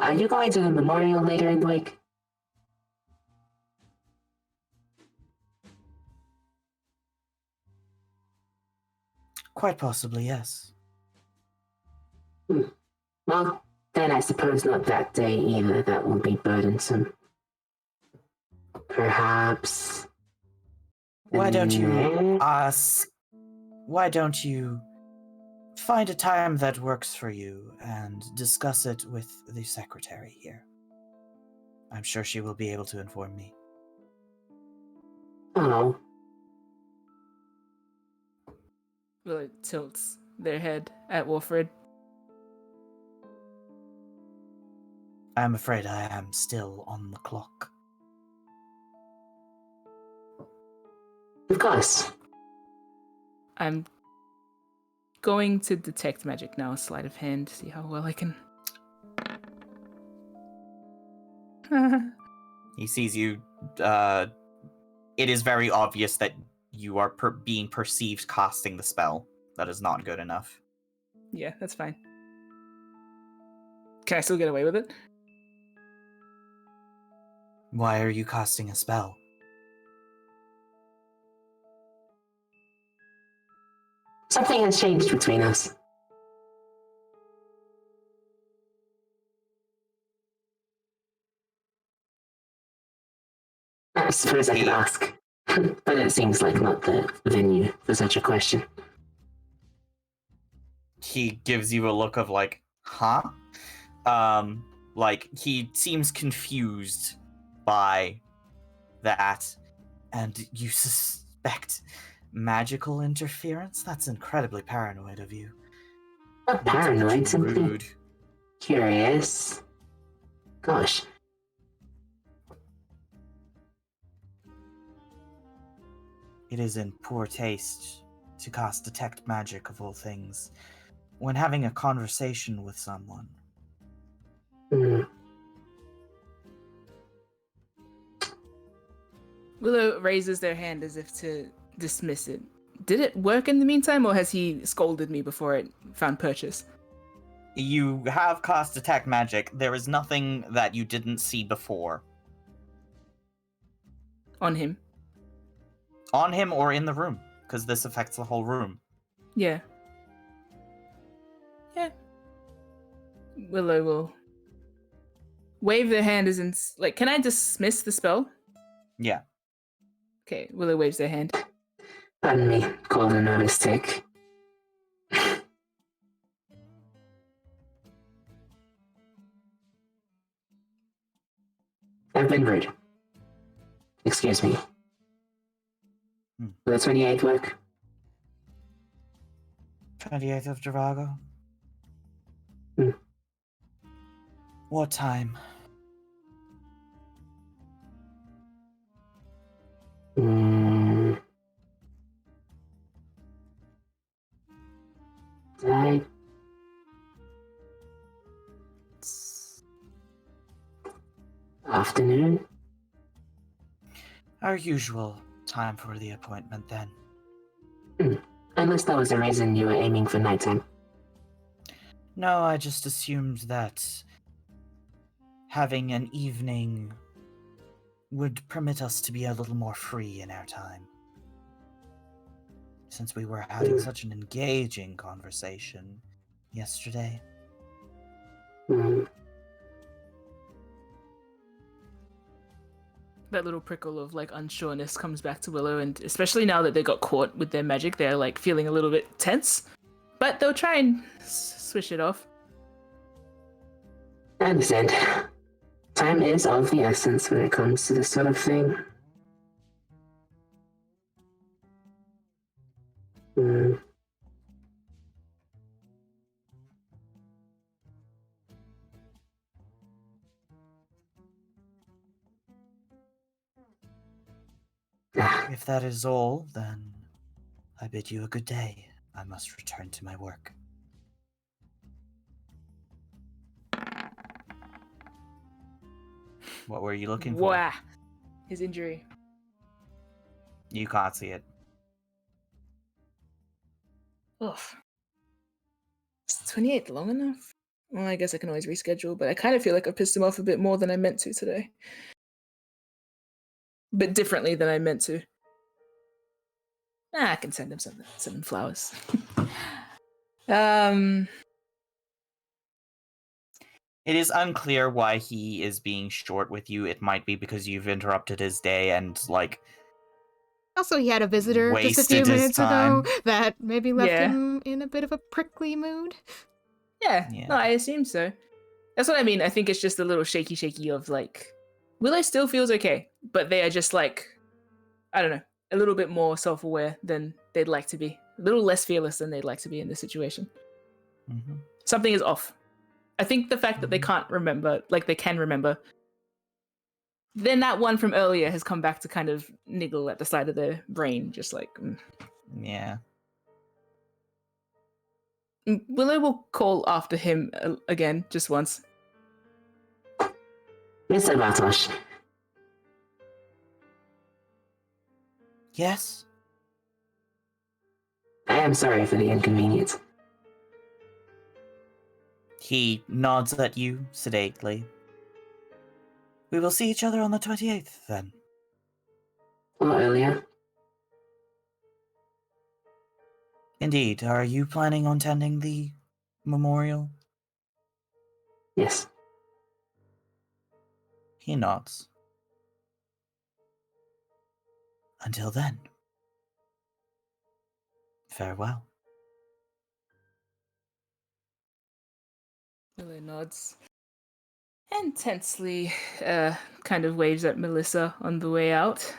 are you going to the memorial later in the week? Quite possibly, yes. Well, then I suppose not that day either. That will be burdensome. Perhaps... Why don't you find a time that works for you and discuss it with the secretary here? I'm sure she will be able to inform me. Oh. Willow tilts their head at Wolfred. I'm afraid I am still on the clock. Of course. I'm going to detect magic now, sleight of hand, see how well I can. He sees you. It is very obvious that you are being perceived casting the spell. That is not good enough. Yeah, that's fine. Can I still get away with it? Why are you casting a spell? Something has changed between us. I suppose I could ask, but it seems like not the venue for such a question. He gives you a look of like, huh? Like he seems confused by that, and you suspect magical interference? That's incredibly paranoid of you. Not paranoid, simply rude. curious. Gosh. It is in poor taste to cast detect magic of all things when having a conversation with someone. Hmm. Willow raises their hand as if to dismiss it. Did it work in the meantime, or has he scolded me before it found purchase? You have cast detect magic. There is nothing that you didn't see before. On him? On him or in the room, because this affects the whole room. Yeah. Yeah. Willow will wave their hand as in, like, can I dismiss the spell? Yeah. Okay, Willow waves their hand. Pardon me, called a nervous tick. I've been rude. Excuse me. Will the 28th work? 28th of Javago. Hmm. What time? Hmm. I... Afternoon? Our usual time for the appointment, then. Unless that was the reason you were aiming for nighttime. No, I just assumed that having an evening would permit us to be a little more free in our time. Since we were having such an engaging conversation yesterday. Hmm. That little prickle of like unsureness comes back to Willow, and especially now that they got caught with their magic, they're like feeling a little bit tense. But they'll try and swish it off. I understand. Time is of the essence when it comes to this sort of thing. Hmm. If that is all, then I bid you a good day. I must return to my work. What were you looking for? Wow. His injury. You can't see it. Ugh. Is 28th long enough? Well, I guess I can always reschedule, but I kind of feel like I pissed him off a bit more than I meant to today. But differently than I meant to. I can send him something. Send him flowers. It is unclear why he is being short with you. It might be because you've interrupted his day and, like... Also, he had a visitor just a few wasted his minutes ago time. that maybe left Yeah. him in a bit of a prickly mood. Yeah, Yeah. no, I assume so. That's what I mean. I think it's just a little shaky of like, Willow still feels okay, but they are just like, I don't know, a little bit more self-aware than they'd like to be. A little less fearless than they'd like to be in this situation. Mm-hmm. Something is off. I think the fact that they can't remember, like they can remember, then that one from earlier has come back to kind of niggle at the side of their brain, just like... Yeah. Willow will call after him again, just once. Mr. Bartosz, Yes? I am sorry for the inconvenience. He nods at you sedately. We will see each other on the 28th, then. Or earlier. Indeed. Are you planning on tending the memorial? Yes. He nods. Until then. Farewell. Willow nods. And tensely kind of waves at Melissa on the way out.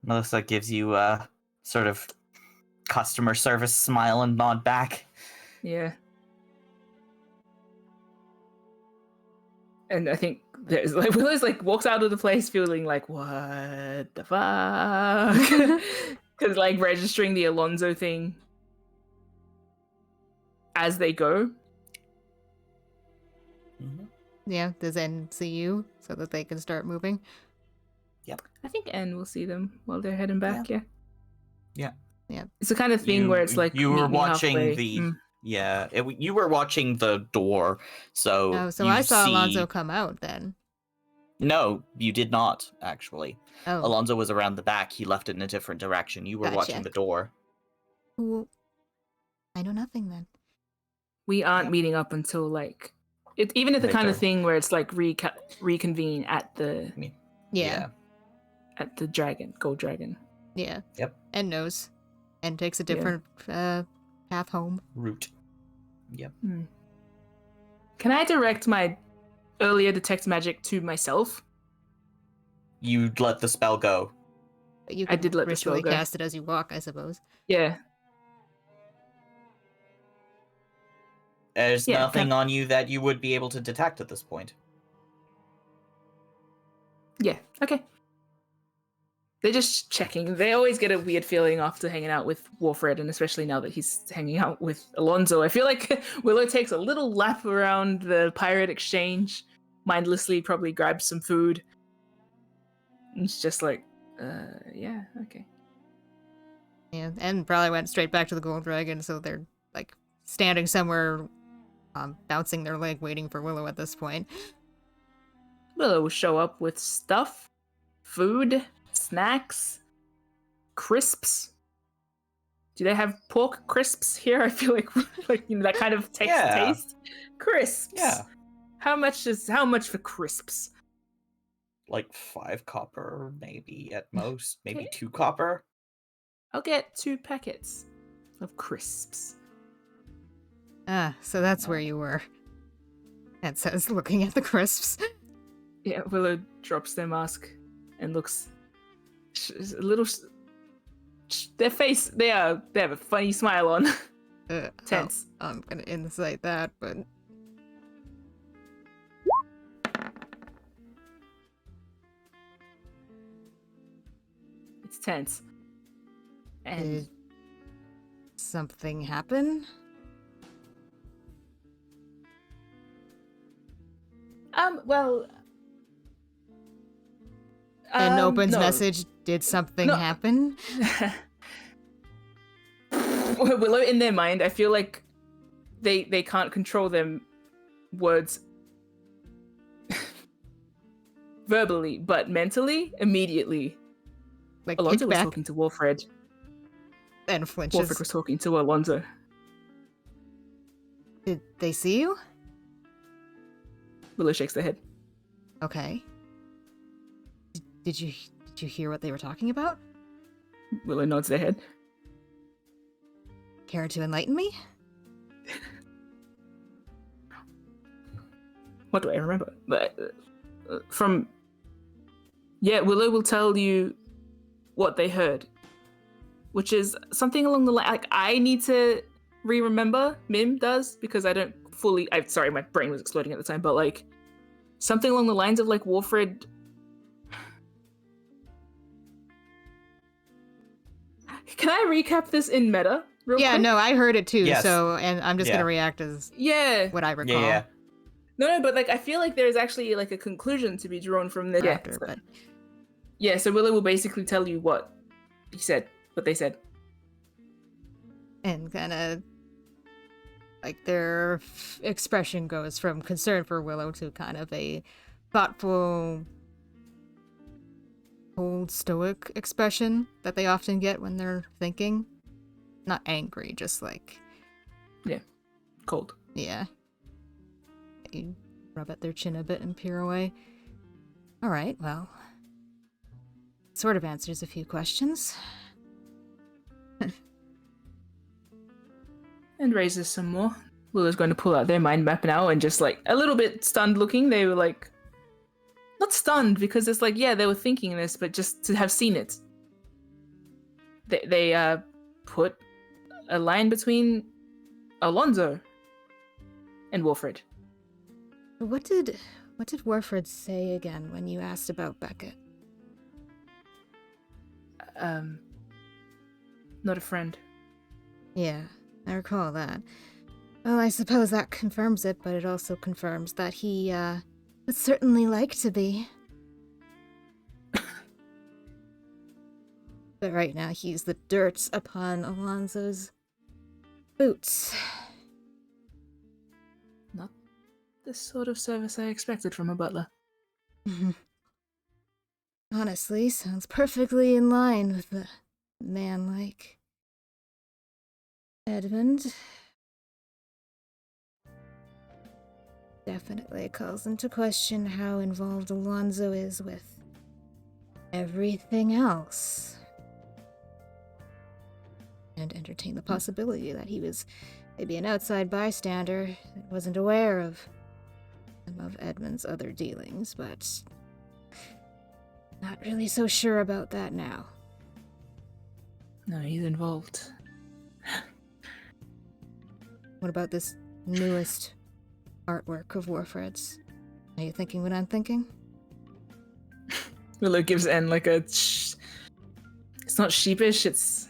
Melissa gives you a sort of customer service smile and nod back. Yeah. And I think there's like Willow's like walks out of the place feeling like, what the fuck? Because like registering the Alonzo thing as they go. Mhm. Yeah, does N see you so that they can start moving? I think N will see them while they're heading back. Yeah. Yeah. It's the kind of thing where it's like you were meet me watching halfway. the you were watching the door, so Oh, so you I saw see... Alonzo come out then. No, you did not actually. Oh, Alonzo was around the back. He left it in a different direction. You were watching Gotcha. the door. cool. I know nothing then. We aren't Yep. meeting up until like even at the kind of Later. thing where it's like reconvene at the Yeah, gold dragon. yeah. Yep. And knows. And takes a different path home. Route. Yep. Can I direct my earlier detect magic to myself? You let the spell go. But you I can did let the spell ritually go. cast it as you walk, I suppose. Yeah. There's Yeah, nothing on you that you would be able to detect at this point. Yeah. Okay. They're just checking. They always get a weird feeling after hanging out with Warfred, and especially now that he's hanging out with Alonzo. I feel like Willow takes a little lap around the pirate exchange, mindlessly probably grabs some food. And it's just like, yeah, okay. Yeah, and probably went straight back to the Gold Dragon, so they're like standing somewhere, bouncing their leg, waiting for Willow at this point. Willow will show up with stuff, food, snacks, crisps. Do they have pork crisps here? I feel like that kind of taste. Crisps. Yeah. How much for crisps? Like 5 copper, maybe at most. Maybe Okay. 2 copper. I'll get 2 packets of crisps. Ah, so that's where you were. It says, looking at the crisps. Yeah, Willow drops their mask and looks a little. Their face, they have a funny smile on. Tense. I'm gonna insight that, but It's tense. And did something happen? well. And Open's no. message, did something No. happen? Willow, in their mind, I feel like they can't control their words verbally, but mentally, immediately, Like, Alonzo kick was back talking to Wolfred. and flinches. Wolfred was talking to Alonzo. Did they see you? Willow shakes their head. Okay. Did you hear what they were talking about? Willow nods their head. Care to enlighten me? What do I remember? But Willow will tell you what they heard, which is something along the line. Like, I need to re-remember. Mim does, because I don't fully. Sorry, my brain was exploding at the time, but like something along the lines of like Warfred. Can I recap this in meta? Real Yeah, quick? no, I heard it too. Yes. So, and I'm just Yeah. gonna react as Yeah. what I recall. Yeah. No, but like I feel like there's actually like a conclusion to be drawn from this. After, but Yeah, so Willow will basically tell you what they said. and kind of like their expression goes from concern for Willow to kind of a thoughtful, cold, stoic expression that they often get when they're thinking. Not angry, just like, Cold. yeah. You rub at their chin a bit and peer away. All right, well, sort of answers a few questions. And raises some more. Willow's going to pull out their mind map now and just like a little bit stunned looking. They were like, not stunned because it's like, yeah, they were thinking this, but just to have seen it. They put a line between Alonzo and Wolfred. What did What did Warford say again when you asked about Beckett? Not a friend. Yeah, I recall that. Well, I suppose that confirms it, but it also confirms that he, would certainly like to be. But right now, he's the dirt upon Alonso's boots. Not the sort of service I expected from a butler. Honestly, sounds perfectly in line with a man like Edmund. Definitely calls into question how involved Alonso is with everything else. And entertain the possibility that he was maybe an outside bystander that wasn't aware of some of Edmund's other dealings, but not really so sure about that now. No, he's involved. What about this newest artwork of Warfred's? Are you thinking what I'm thinking? Willow gives N like a... It's not sheepish, it's...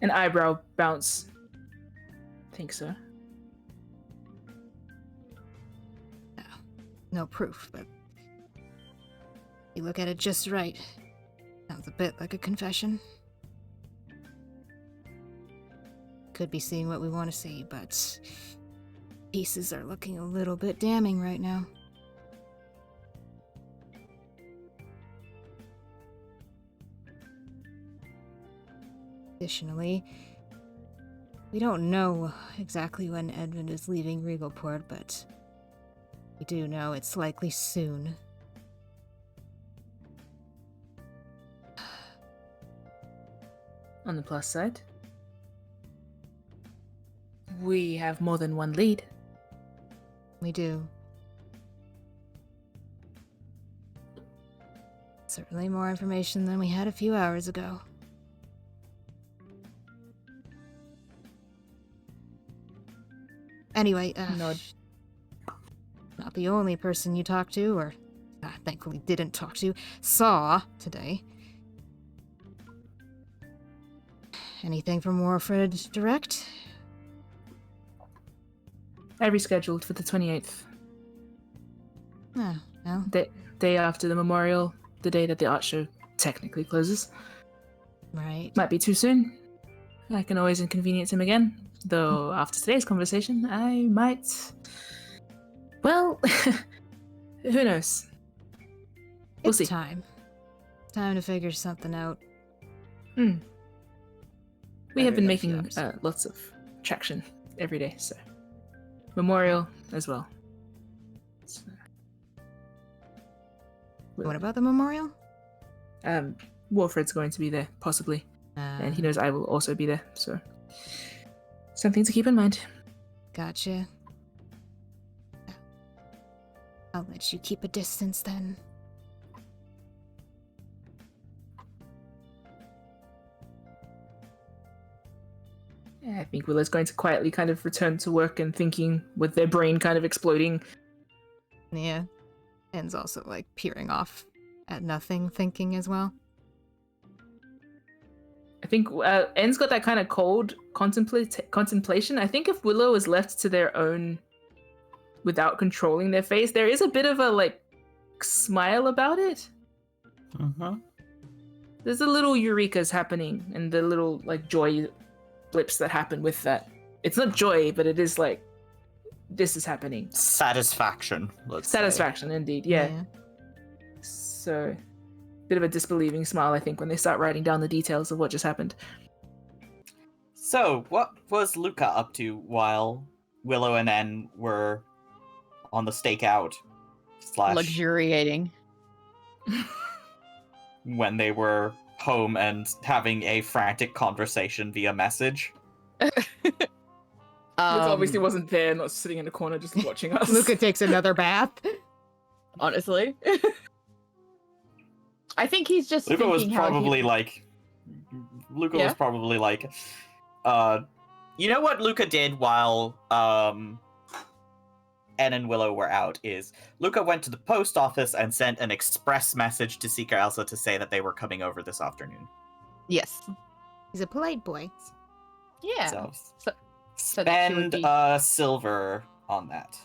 an eyebrow bounce. Think so. No proof, but you look at it just right. Sounds a bit like a confession. Could be seeing what we want to see, but pieces are looking a little bit damning right now. Additionally, we don't know exactly when Edmund is leaving Regalport, but we do know it's likely soon. On the plus side, we have more than one lead. We do. Certainly more information than we had a few hours ago. Anyway, Nod. Not the only person you talked to, or thankfully didn't talk to, saw today. Anything from Warford direct? I rescheduled for the 28th. Oh, well. Day after the memorial, the day that the art show technically closes. Right. Might be too soon. I can always inconvenience him again. Though after today's conversation, I might... Well, who knows? We'll It's see. time. Time to figure something out. We have been Better making than yours. lots of traction every day, so... Memorial as well. So... What about the memorial? Warfred's going to be there, possibly. And he knows I will also be there, so... Something to keep in mind. Gotcha. I'll let you keep a distance then. Yeah, I think Willow's going to quietly kind of return to work and thinking with their brain kind of exploding. Yeah. En's also like peering off at nothing, thinking as well. I think En's got that kind of cold contemplation. I think if Willow is left to their own without controlling their face, there is a bit of a like smile about it. There's a little eureka's happening and the little like joy blips that happen with that. It's not joy, but it is like this is happening. Satisfaction. Satisfaction, indeed. Yeah. So, bit of a disbelieving smile, I think, when they start writing down the details of what just happened. So, what was Luca up to while Willow and En were on the stakeout / luxuriating when they were home and having a frantic conversation via message? Luca obviously wasn't there, not sitting in a corner just watching us. Luca takes another bath. honestly. I think he's just Luca was thinking how probably he... like... Luca Yeah? was probably like... you know what Luca did while En and Willow were out is Luca went to the post office and sent an express message to Seeker Elsa to say that they were coming over this afternoon. Yes. He's a polite boy. Yeah. So So that she would spend be... a silver on that,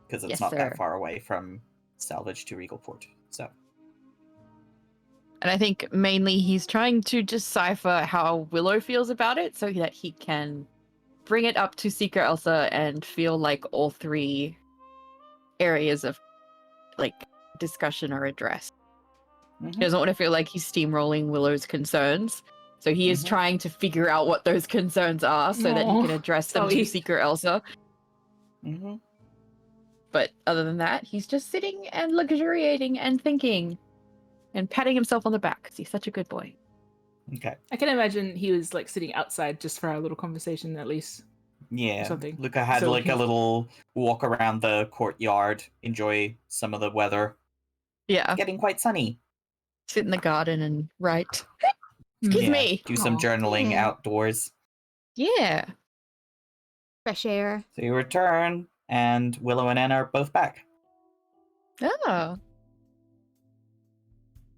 because it's Yes, not sir. that far away from Salvage to Regalport. So. And I think mainly he's trying to decipher how Willow feels about it so that he can bring it up to Seeker Elsa and feel like all three areas of like discussion are addressed. He doesn't want to feel like he's steamrolling Willow's concerns. So he is trying to figure out what those concerns are so that he can address them to Seeker Elsa. But other than that, he's just sitting and luxuriating and thinking and patting himself on the back because he's such a good boy. Okay. I can imagine he was like sitting outside just for our little conversation at least. Yeah. Something. Luca had So like a little walk around the courtyard, enjoy some of the weather. Yeah. It's getting quite sunny. Sit in the garden and write. Excuse Yeah, me. do some journaling Yeah. outdoors. Yeah. Fresh air. So you return, and Willow and Anna are both back. Oh.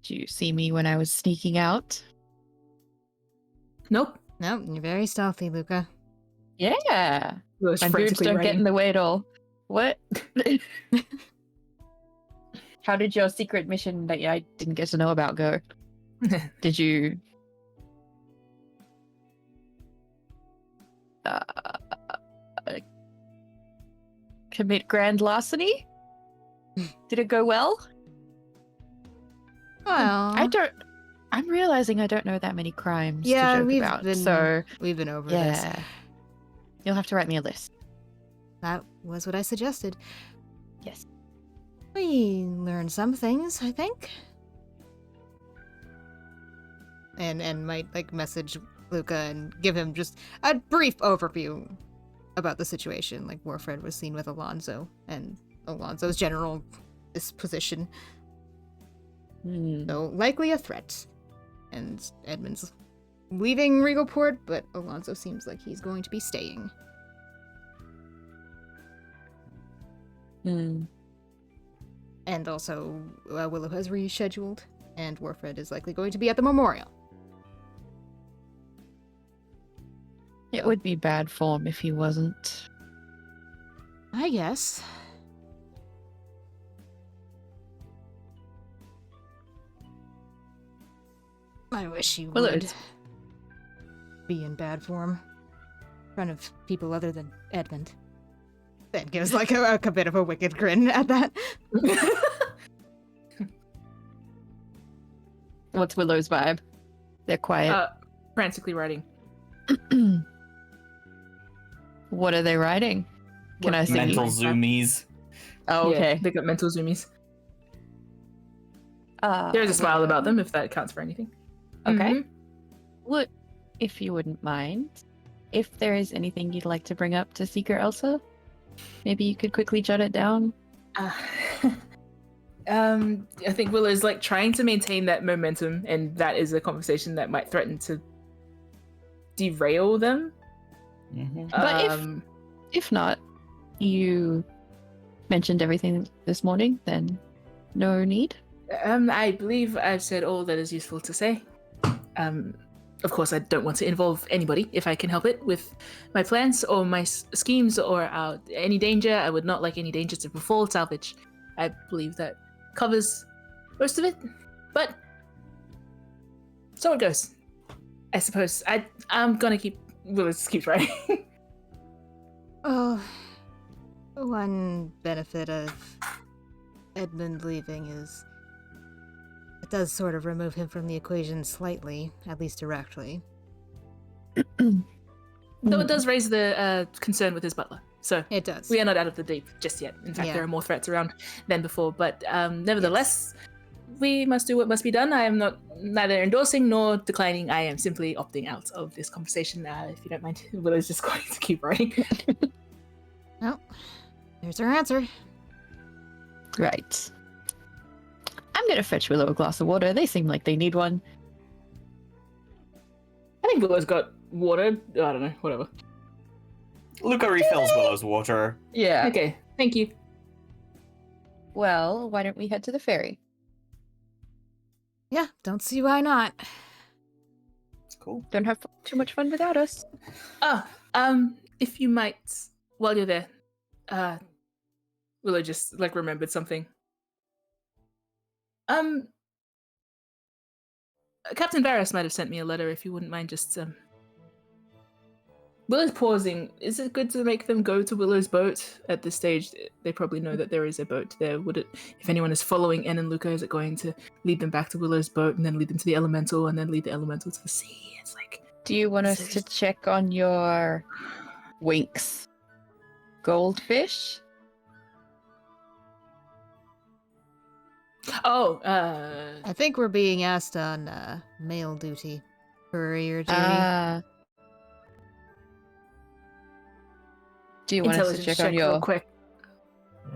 Did you see me when I was sneaking out? Nope. No, you're very stealthy, Luca. Yeah. Willow's My boobs frantically don't get writing. in the way at all. What? How did your secret mission that I didn't get to know about go? Did you... commit grand larceny? Did it go well? Well, I'm realizing I don't know that many crimes yeah, to joke we've about. been So we've been over this. yeah, you'll have to write me a list. That was what I suggested. Yes. We learned some things, I think. And might like message Luca and give him just a brief overview about the situation. Like Warfred was seen with Alonzo and Alonzo's general disposition. So likely a threat. And Edmund's leaving Regalport, but Alonzo seems like he's going to be staying. And also, Willow has rescheduled, and Warfred is likely going to be at the memorial. It would be bad form if he wasn't. I guess. I wish you Well, would it's- be in bad form in front of people other than Edmund. Then gives like a bit of a wicked grin at that. What's Willow's vibe? They're quiet. Frantically writing. What are they writing? Can I see? Mental Mental zoomies. Oh, Yeah, okay. they got mental zoomies. There's a smile about them, if that counts for anything. Okay. Mhm. Would, if you wouldn't mind, if there is anything you'd like to bring up to Seeker Elsa, maybe you could quickly jot it down. I think Willow's like trying to maintain that momentum, and that is a conversation that might threaten to derail them. But if not, you mentioned everything this morning, then no need. I believe I've said all that is useful to say. Of course, I don't want to involve anybody if I can help it with my plans or my schemes or any danger. I would not like any danger to befall Salvage. I believe that covers most of it, but so it goes. I suppose I'm gonna keep. Willis keeps writing. Oh, one benefit of Edmund leaving is it does sort of remove him from the equation slightly, at least directly. Though it does raise the concern with his butler. So It does. we are not out of the deep just yet. In fact, Yeah. there are more threats around than before. But nevertheless, we must do what must be done. I am neither endorsing nor declining. I am simply opting out of this conversation, if you don't mind. Willow's just going to keep writing. Well, there's our answer. Right. I'm gonna fetch Willow a glass of water. They seem like they need one. I think Willow's got water. I don't know, whatever. Luca refills Willow's water. Yeah. Okay, thank you. Well, why don't we head to the ferry? Yeah, don't see why not. Cool. Don't have too much fun without us. If you might, while you're there, Willow just like remembered something. Captain Varys might have sent me a letter. If you wouldn't mind, just Willow's pausing. Is it good to make them go to Willow's boat at this stage? They probably know that there is a boat there. Would it, if anyone is following En and Luca, is it going to lead them back to Willow's boat and then lead them to the elemental and then lead the elemental to the sea? It's like. Do you want us to check on your Winks goldfish? Oh, I think we're being asked on mail duty. Courier duty. Do you want us to check on your real quick.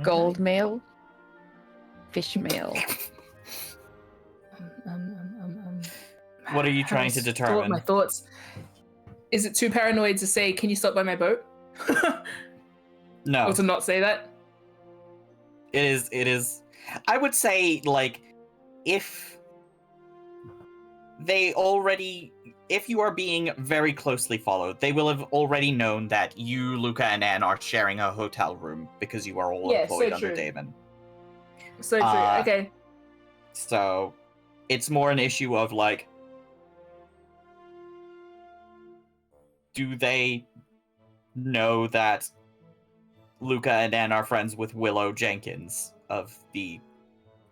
gold mail? Fish mail. What are you trying to determine? My thoughts. Is it too paranoid to say, "Can you stop by my boat"? No. Or to not say that? It is. I would say, like, if you are being very closely followed, they will have already known that you, Luca, and Anne are sharing a hotel room because you are all employed under Damon. So true. Okay. So, it's more an issue of, like, do they know that Luca and Anne are friends with Willow Jenkins of the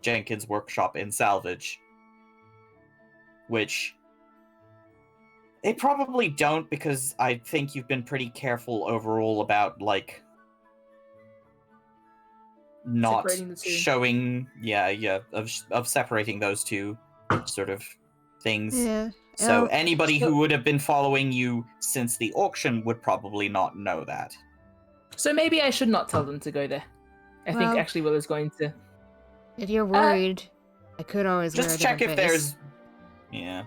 Jenkins Workshop in Salvage? Which they probably don't, because I think you've been pretty careful overall about, like, not showing, of separating those two sort of things. Yeah. So anybody who would have been following you since the auction would probably not know that. So maybe I should not tell them to go there. I think actually Willow's going to. If you're worried, I could always wear a just check if different face. there's. Yeah.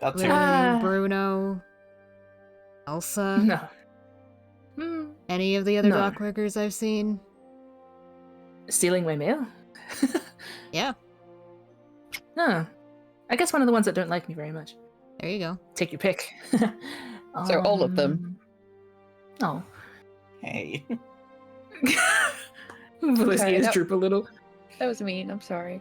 That's Literally, Bruno, Elsa. No. Any of the other dock workers I've seen. Stealing my mail? Yeah. No. I guess one of the ones that don't like me very much. There you go. Take your pick. So all of them. Oh. Hey. Willow's ears droop a little. That was mean. I'm sorry.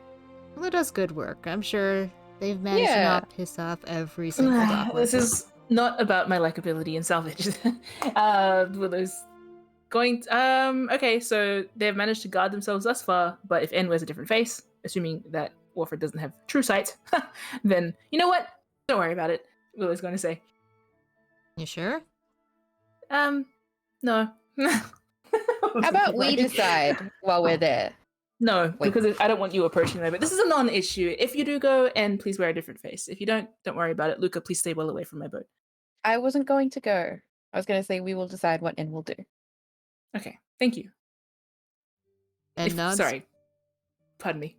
Willow does good work. I'm sure they've managed to not piss off every single dock worker. This is not about my likability in Salvage. Willow's going okay, so they've managed to guard themselves thus far, but if N wears a different face, assuming that Warford doesn't have true sight, then you know what? Don't worry about it, Willow's going to say. You sure? No. How about we decide while we're there? No, because I don't want you approaching me. But this is a non-issue. If you do go, and please wear a different face. If you don't worry about it. Luca, please stay well away from my boat. I wasn't going to go. I was going to say we will decide what N will do. Okay, thank you. And nods. Sorry. Pardon me.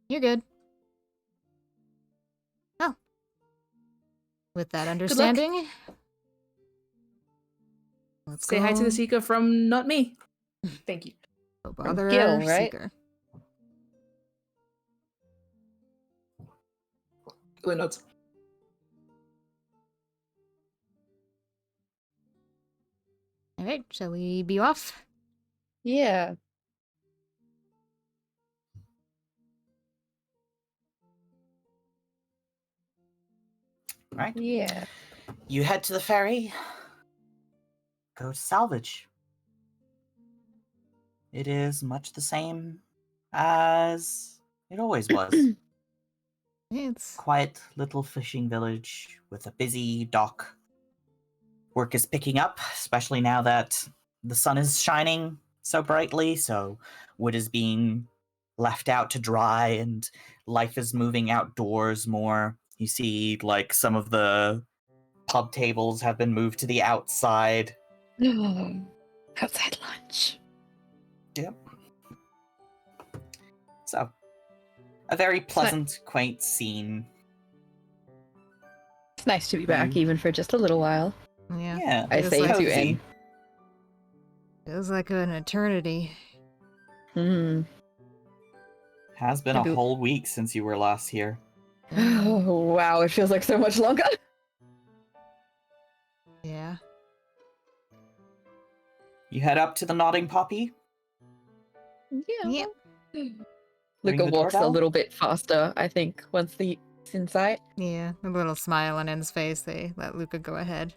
You're good. Oh. With that understanding, let's say hi to the Seeker from not me. Thank you. Go bother Gil, our right? Seeker. Gil nods. All right, shall we be off? Yeah. Right? Yeah. You head to the ferry. Go to Salvage. It is much the same as it always was. It's Quiet little fishing village with a busy dock. Work is picking up, especially now that the sun is shining so brightly, so wood is being left out to dry and life is moving outdoors more. You see, like, some of the pub tables have been moved to the outside. Outside lunch. Yep. So, a very pleasant, quaint scene. It's nice to be back, even for just a little while. yeah. I say like to N. Feels like an eternity. Hmm. Has been a whole week since you were last here. Oh, wow, it feels like so much longer. Yeah. You head up to the Nodding Poppy. Yeah. Ring Luca the walks a doorbell? little bit faster, I think, once he's in sight. Yeah. A little smile on En's face. They let Luca go ahead.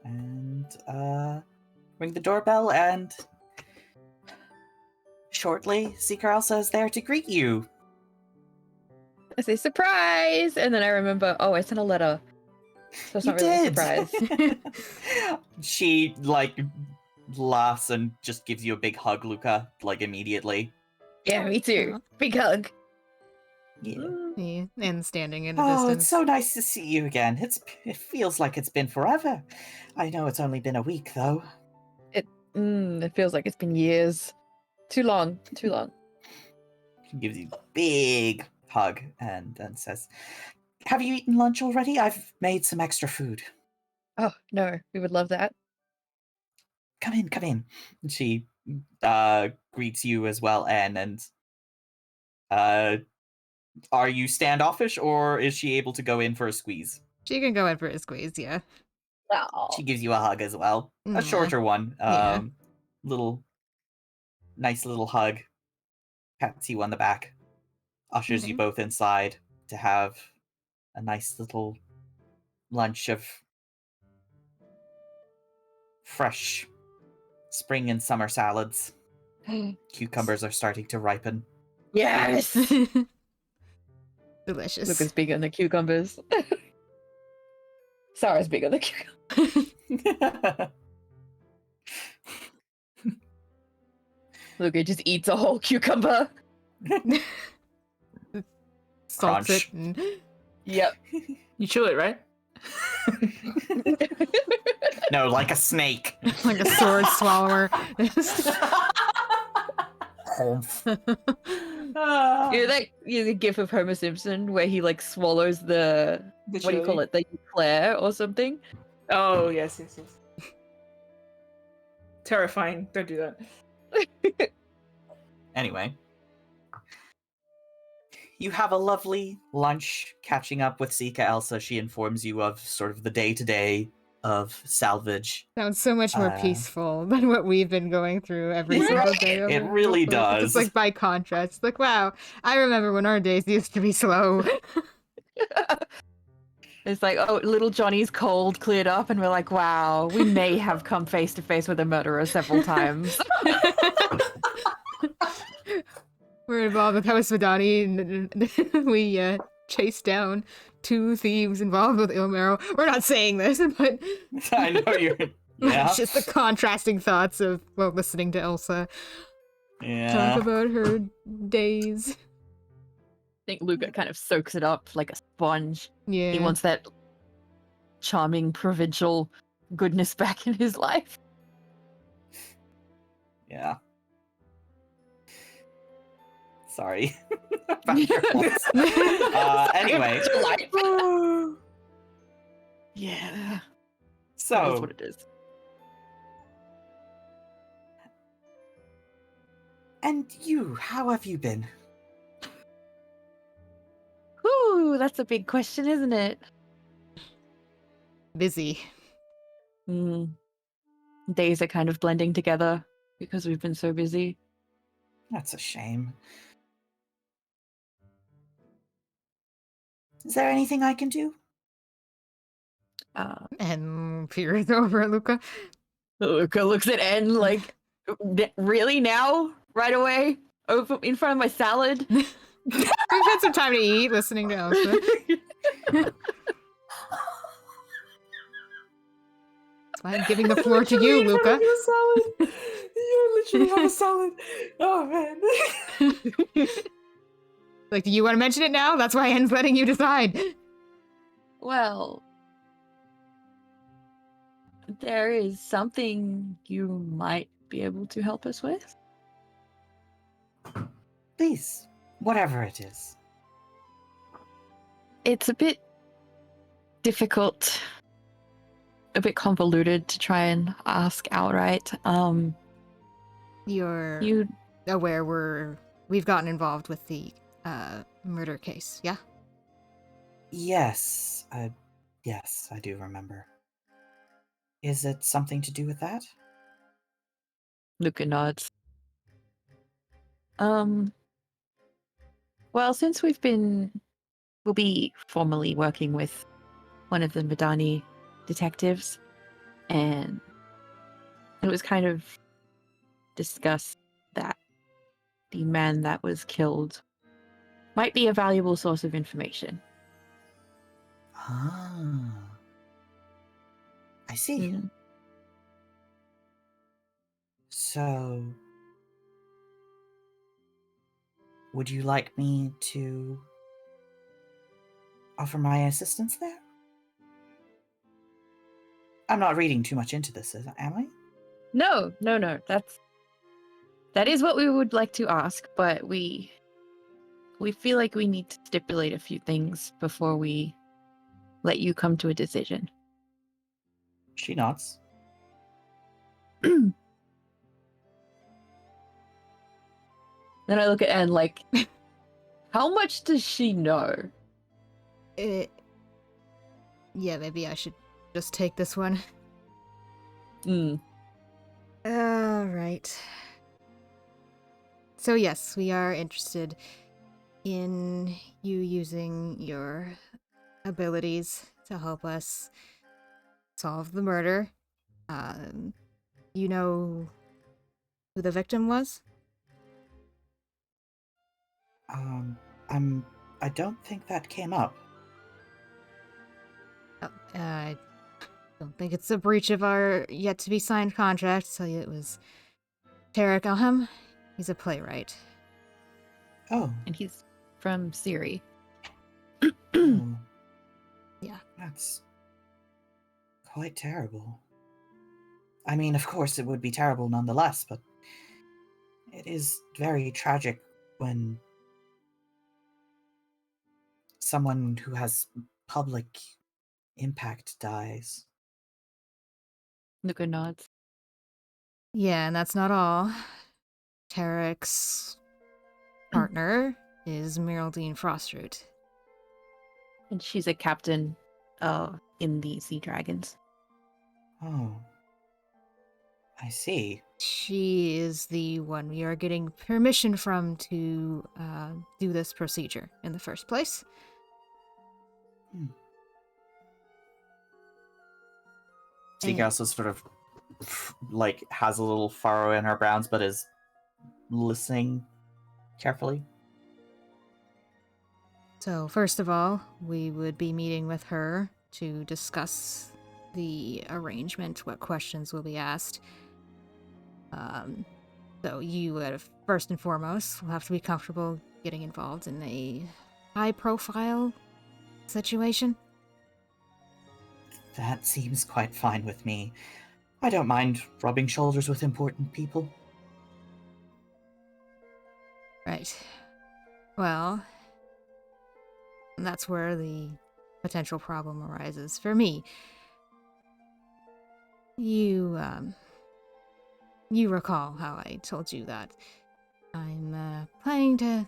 And ring the doorbell, and shortly, Seeker Elsa is there to greet you. I say surprise, and then I remember, oh, I sent a letter. So it's You not really a did. surprise. She laughs and just gives you a big hug, Luca, immediately. Yeah, me too. Aw. Big hug. Yeah. Yeah. And standing in a Oh, distance. it's so nice to see you again. It feels like it's been forever. I know it's only been a week, though. It feels like it's been years. Too long. She gives you a big hug and then says, "Have you eaten lunch already? I've made some extra food. Oh, no, we would love that. Come in, come in." And she greets you as well, Anne, and are you standoffish, or is she able to go in for a squeeze? She can go in for a squeeze, yeah. She gives you a hug as well. A Yeah. shorter one. Yeah. Nice little hug. Pats you on the back. Ushers you both inside to have a nice little lunch of fresh spring and summer salads. Cucumbers are starting to ripen. Yes! Delicious. Luca's big on the cucumbers. Sarah's big on the cucumbers. Luca just eats a whole cucumber. Salts Crunch. it. And... Yep. You chew it, right? No, like a snake. like a sword swallower. The gif of Homer Simpson where he swallows the what do you call it? The eclair or something? Oh, yes. Terrifying. Don't do that. Anyway. You have a lovely lunch catching up with Sika Elsa. She informs you of sort of the day-to-day of salvage. Sounds so much more peaceful than what we've been going through every single day. It really does. It's by contrast. Wow, I remember when our days used to be slow. It's little Johnny's cold cleared up, and we're like, wow, we may have come face to face with a murderer several times. We're involved with House Madani, and we chased down 2 thieves involved with Ilmero. We're not saying this, but I know you're. Yeah. It's just the contrasting thoughts of listening to Elsa talk about her days. I think Luca kind of soaks it up like a sponge. Yeah. He wants that charming provincial goodness back in his life. Yeah. Sorry. Anyway. Yeah. So that's what it is. And you, how have you been? Ooh, that's a big question, isn't it? Busy. Days are kind of blending together because we've been so busy. That's a shame. Is there anything I can do? And peers over at Luca. Luca looks at N really now? Right away? Over in front of my salad? We've had some time to eat listening to Elsa. That's why I'm giving the floor to you, Luca. You literally have a salad. Oh, man. Do you want to mention it now? That's why En's letting you decide. Well, there is something you might be able to help us with. Please, whatever it is. It's a bit difficult a bit convoluted to try and ask outright. You're You aware we've gotten involved with the murder case, yeah? Yes, yes, I do remember. Is it something to do with that? Luca nods. Well, since we'll be formally working with one of the Madani detectives, and it was kind of discussed that the man that was killed might be a valuable source of information. Ah, I see. Mm. So, would you like me to offer my assistance there? I'm not reading too much into this, am I? No. That is what we would like to ask, but we feel like we need to stipulate a few things before we let you come to a decision. She nods. Then I look at Anne like, how much does she know? Yeah, maybe I should just take this one. Alright. So yes, we are interested in you using your abilities to help us solve the murder. You know who the victim was? I don't think that came up. I don't think it's a breach of our yet to be signed contract to tell you it was Tarek Elham. He's a playwright. Oh. And he's from Siri. Oh. Yeah. That's quite terrible. I mean, of course it would be terrible nonetheless, but it is very tragic when someone who has public impact dies. Luca nods. Yeah, and that's not all. Tarek's partner is Meraldine Frostroot. And she's a captain in the Sea Dragons. Oh. I see. She is the one we are getting permission from to do this procedure in the first place. Tika also sort of like has a little furrow in her brows, but is listening carefully. So first of all, we would be meeting with her to discuss the arrangement, what questions will be asked. So you, first and foremost, will have to be comfortable getting involved in a high-profile situation. That seems quite fine with me. I don't mind rubbing shoulders with important people. Right. Well, that's where the potential problem arises for me. You recall how I told you that I'm planning to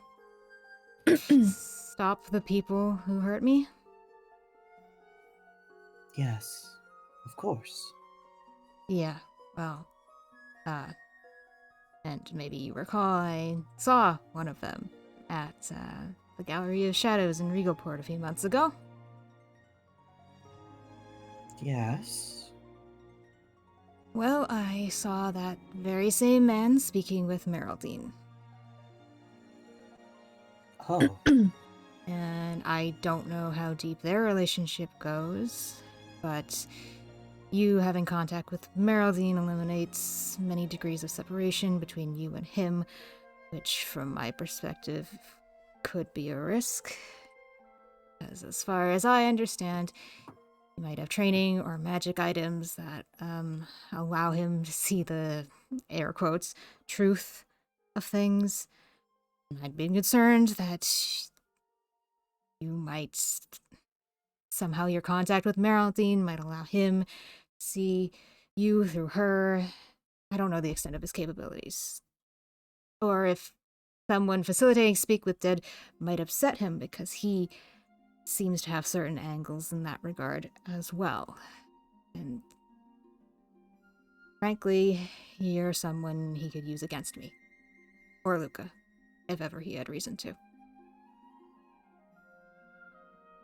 stop the people who hurt me? Yes, of course. Yeah, well, and maybe you recall I saw one of them at the Gallery of Shadows in Regalport a few months ago. Yes. Well, I saw that very same man speaking with Meraldine. Oh. And I don't know how deep their relationship goes, but you having contact with Meraldine eliminates many degrees of separation between you and him, which, from my perspective, could be a risk. Because as far as I understand, he might have training or magic items that allow him to see the, air quotes, truth of things. And I'd been concerned that you might somehow your contact with Meraldine might allow him see you through her. I don't know the extent of his capabilities. Or if someone facilitating Speak with Dead might upset him because he seems to have certain angles in that regard as well. And frankly, you're someone he could use against me. Or Luca, if ever he had reason to.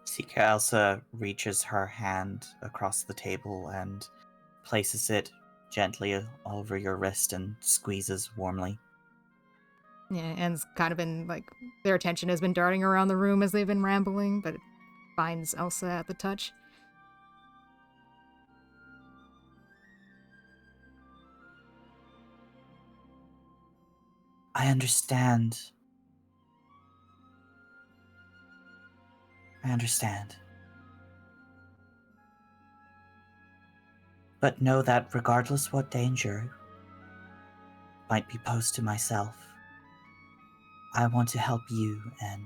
Seeker Elsa reaches her hand across the table and places it gently over your wrist and squeezes warmly. Yeah, and it's kind of been like their attention has been darting around the room as they've been rambling, but it finds Elsa at the touch. I understand. I understand. But know that regardless what danger might be posed to myself, I want to help you, and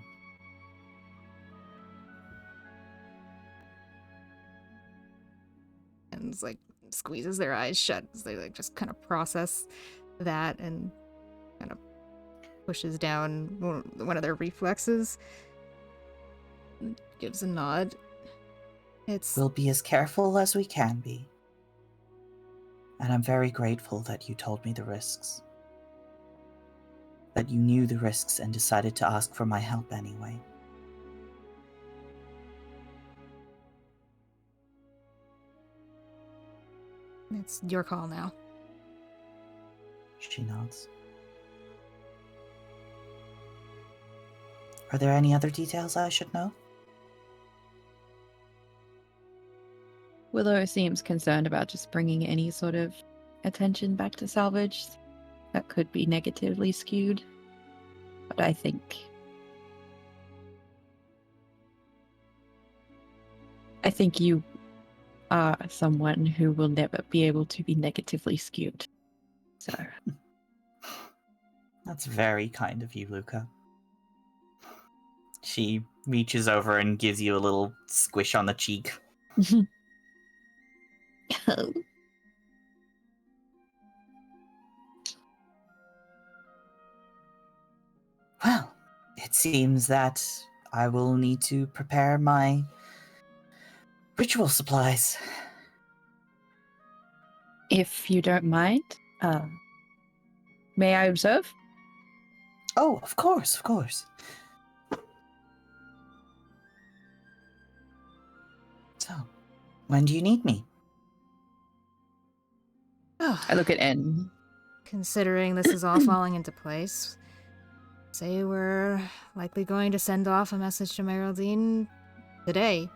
And like squeezes their eyes shut as they like just kind of process that and kind of pushes down one of their reflexes and gives a nod. we'll be as careful as we can be. And I'm very grateful that you told me the risks. That you knew the risks and decided to ask for my help anyway. It's your call now. She nods. Are there any other details I should know? Willow seems concerned about just bringing any sort of attention back to salvage that could be negatively skewed. But I think you are someone who will never be able to be negatively skewed. So That's very kind of you, Luca. She reaches over and gives you a little squish on the cheek. Well, it seems that I will need to prepare my ritual supplies. If you don't mind, may I observe? Oh, of course, of course. So, when do you need me? I look at N. Considering this is all falling into place, say we're likely going to send off a message to Meraldine today.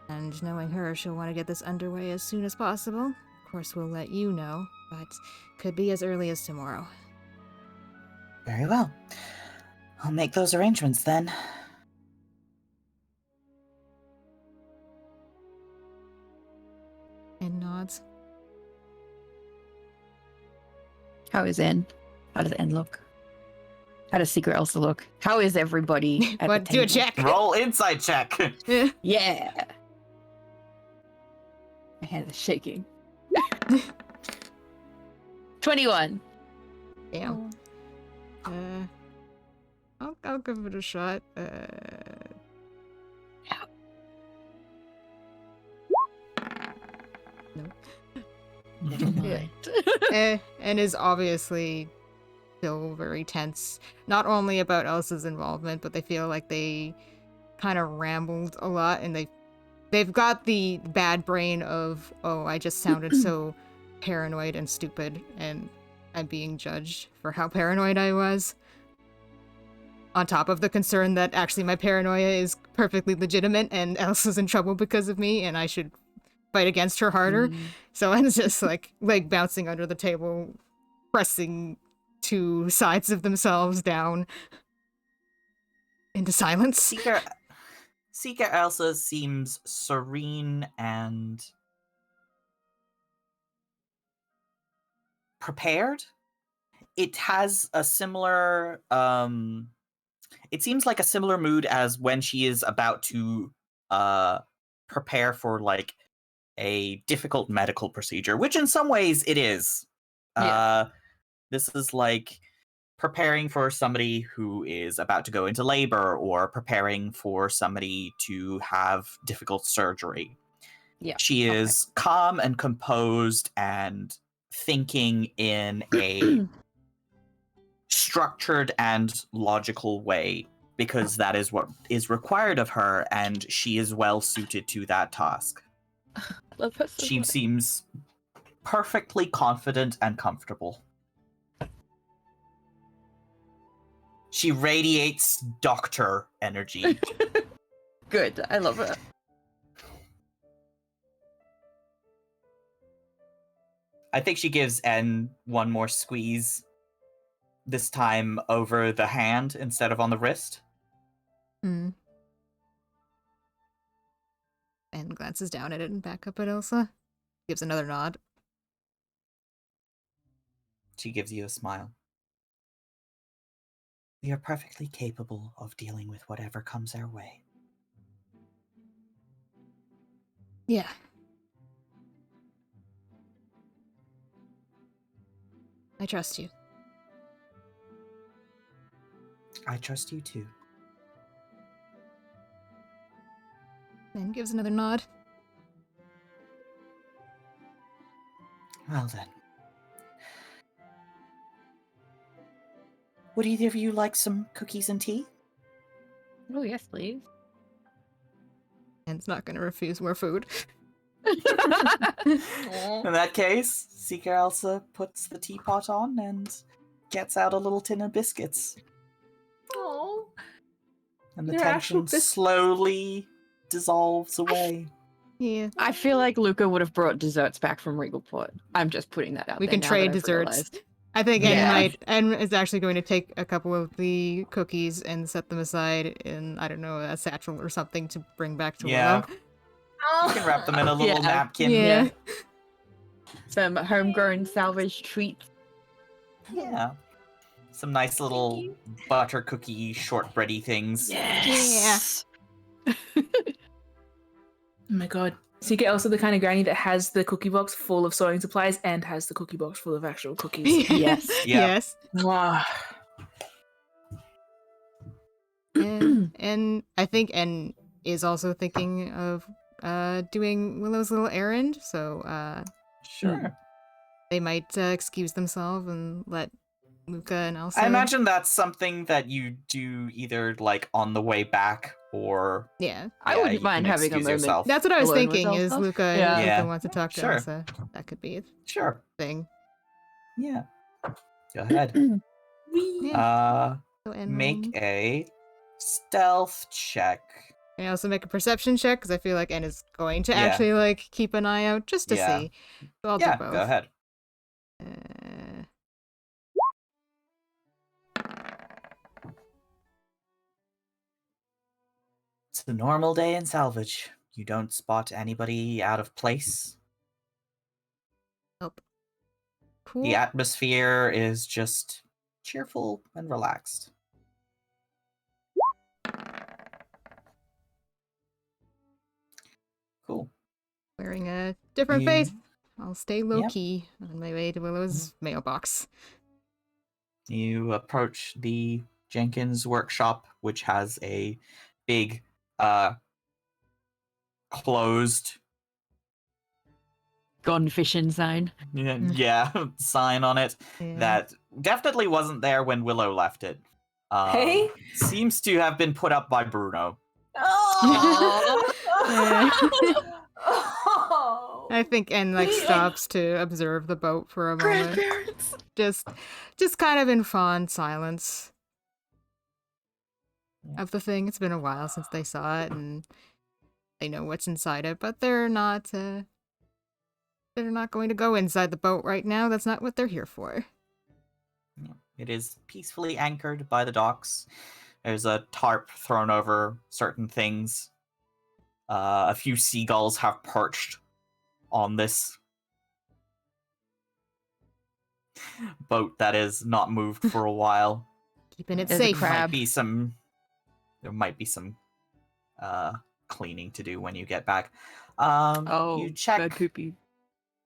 And knowing her, she'll want to get this underway as soon as possible. Of course, we'll let you know, but could be as early as tomorrow. Very well. I'll make those arrangements then. And nods. How is N? How does N look? How does Secret Elsa look? How is everybody at What? the Do a table? check. Roll insight check. Yeah. My hand is shaking. 21. Damn. I'll give it a shot. No. Never mind. And is obviously still very tense. Not only about Elsa's involvement, but they feel like they kind of rambled a lot, and they've got the bad brain of, oh, I just sounded so paranoid and stupid, and I'm being judged for how paranoid I was. On top of the concern that actually my paranoia is perfectly legitimate and Elsa's in trouble because of me, and I should fight against her harder. So it's just like bouncing under the table, pressing two sides of themselves down into silence. Seeker Elsa seems serene and prepared. It has a similar it seems like a similar mood as when she is about to prepare for like a difficult medical procedure, which in some ways it is. Yeah. This is like preparing for somebody who is about to go into labor or preparing for somebody to have difficult surgery. Yeah. She is calm and composed and thinking in a structured and logical way because that is what is required of her, and she is well suited to that task. Love her so She much. seems perfectly confident and comfortable. She radiates doctor energy. Good. I love her. I think she gives N one more squeeze, this time over the hand instead of on the wrist. Hmm. And glances down at it and back up at Elsa. Gives another nod. She gives you a smile. We are perfectly capable of dealing with whatever comes our way. Yeah. I trust you. I trust you too. And gives another nod. Well then. Would either of you like some cookies and tea? Oh, yes, please. And it's not going to refuse more food. In that case, Seeker Elsa puts the teapot on and gets out a little tin of biscuits. Oh. And the They're actual tension slowly dissolves away. Yeah. I feel like Luca would have brought desserts back from Regalport. I'm just putting that out We there can now trade that I've desserts. realized. I think Yeah. N is actually going to take a couple of the cookies and set them aside in, I don't know, a satchel or something to bring back to Yeah. Willow. You can wrap them in a little Yeah. napkin. Yeah. Some homegrown salvage treats. Yeah. Some nice little butter cookie shortbready things. Yes. Oh my god. So you get also the kind of granny that has the cookie box full of sewing supplies and has the cookie box full of actual cookies. Yes. Yeah. Yes. Wow. And I think N is also thinking of doing Willow's little errand, so Sure. they might excuse themselves and let Luca and Elsa. I imagine that's something that you do either like on the way back or Yeah. I you wouldn't mind can having a excuse moment. yourself. That's what I was Alone with thinking is Elsa? Luca Yeah. wants to talk to Sure. Elsa. That could be a Sure. thing. Yeah. Go ahead. Yeah. So N Make will- a stealth check. Can I also make a perception check? Because I feel like N is going to Yeah. actually like keep an eye out just to Yeah. see. So I'll Yeah, do both. go ahead. It's a normal day in salvage. You don't spot anybody out of place. Nope. Cool. The atmosphere is just cheerful and relaxed. Cool. Wearing a different You- face. I'll stay low Yep. key on my way to Willow's mailbox. You approach the Jenkins workshop, which has a big closed Gone fishing sign. sign on it Yeah. that definitely wasn't there when Willow left it. Hey? Seems to have been put up by Bruno. I think N like stops to observe the boat for a moment. Grandparents. Just kind of in fond silence Yeah. of the thing. It's been a while since they saw it and they know what's inside it, but they're not going to go inside the boat right now. That's not what they're here for. It is peacefully anchored by the docks. There's a tarp thrown over certain things. A few seagulls have perched on this boat that is not moved for a while. Keeping it There's a safe. crab. There might be some cleaning to do when you get back. You check. bird poopy.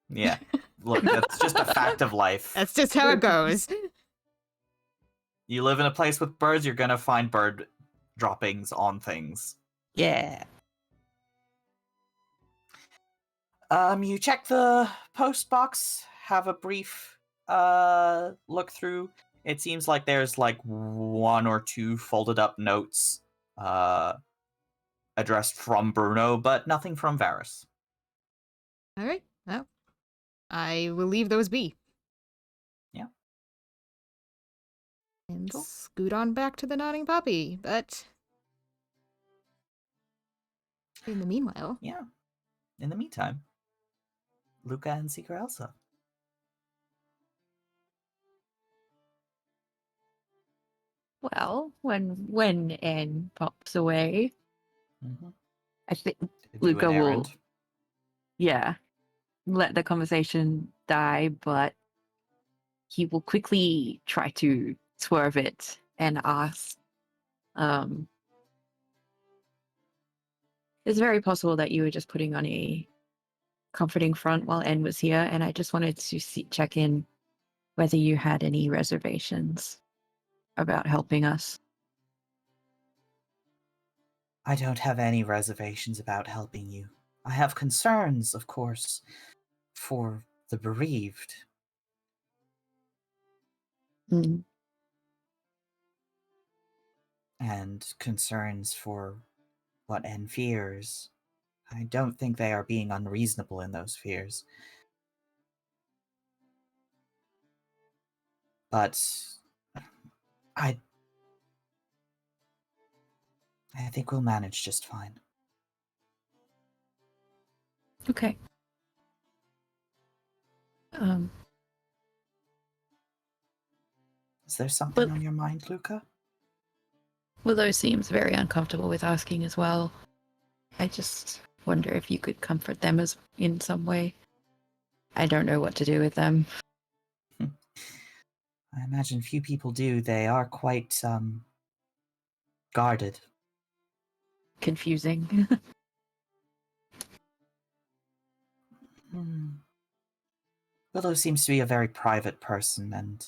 Yeah, look, that's just a fact of life. That's just how it goes. You live in a place with birds, you're gonna find bird droppings on things. Yeah. You check the post box, have a brief look through. It seems like there's like 1 or 2 folded up notes addressed from Bruno, but nothing from Varys. All right. Well, I will leave those be. Yeah. And Cool. scoot on back to the Nodding Poppy, but in the meanwhile... Yeah. In the meantime, Luca and Seeker Elsa. Well, when Anne pops away, Mm-hmm. I think Do Luca an will, errand. yeah, let the conversation die, but he will quickly try to swerve it and ask, it's very possible that you were just putting on a comforting front while Anne was here, and I just wanted to check in whether you had any reservations about helping us. I don't have any reservations about helping you. I have concerns, of course, for the bereaved. Mm. And concerns for what N fears. I don't think they are being unreasonable in those fears. But I think we'll manage just fine. Okay. Is there something But- on your mind, Luca? Willow seems very uncomfortable with asking as well. I just wonder if you could comfort them as in some way. I don't know what to do with them. I imagine few people do. They are quite, guarded. Confusing. Willow seems to be a very private person, and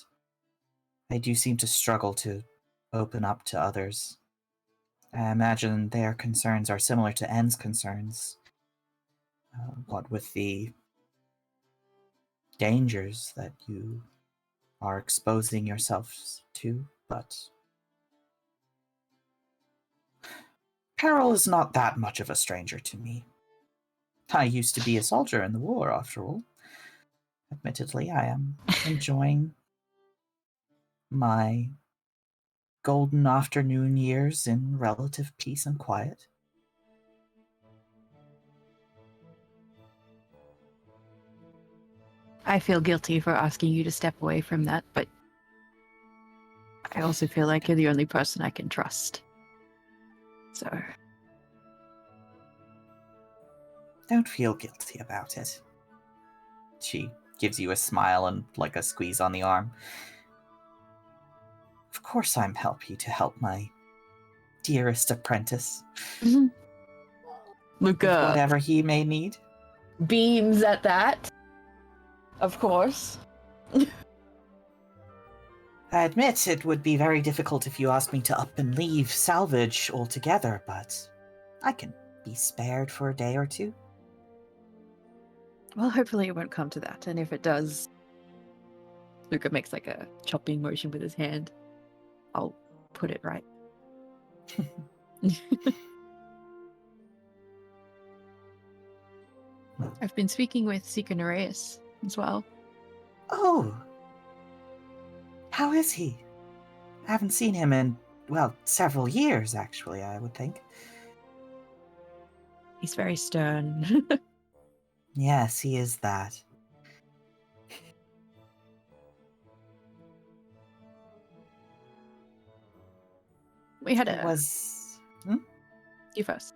they do seem to struggle to open up to others. I imagine their concerns are similar to N's concerns. What with the dangers that you are exposing yourselves to, but peril is not that much of a stranger to me. I used to be a soldier in the war, after all. Admittedly, I am enjoying my golden afternoon years in relative peace and quiet. I feel guilty for asking you to step away from that, but I also feel like you're the only person I can trust. So, Don't feel guilty about it. She gives you a smile and like a squeeze on the arm. Of course I'm happy to help my dearest apprentice. With Luca whatever he may need. beams at that. Of course. I admit it would be very difficult if you asked me to up and leave salvage altogether, but I can be spared for a day or two. Well, hopefully it won't come to that, and if it does, Luca makes like a chopping motion with his hand. I'll put it right. I've been speaking with Seeker Nereus as well. Oh! How is he? I haven't seen him in, well, several years, actually, I would think. He's very stern. Yes, he is that. We had It a... was... You first.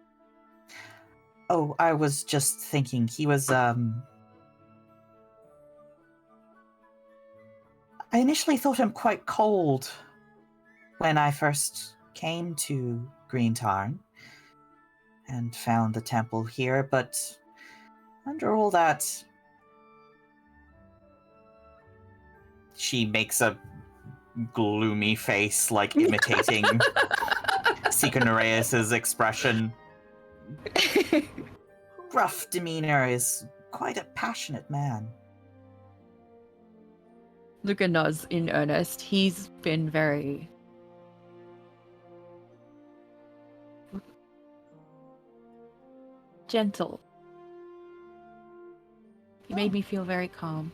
Oh, I was just thinking, he was, I initially thought him quite cold when I first came to Green Tarn. and found the temple here, but under all that... She makes a gloomy face, like imitating Seeker Nereus' expression. Rough demeanor is quite a passionate man. Luca nods in earnest. He's been very... gentle. He made me feel very calm.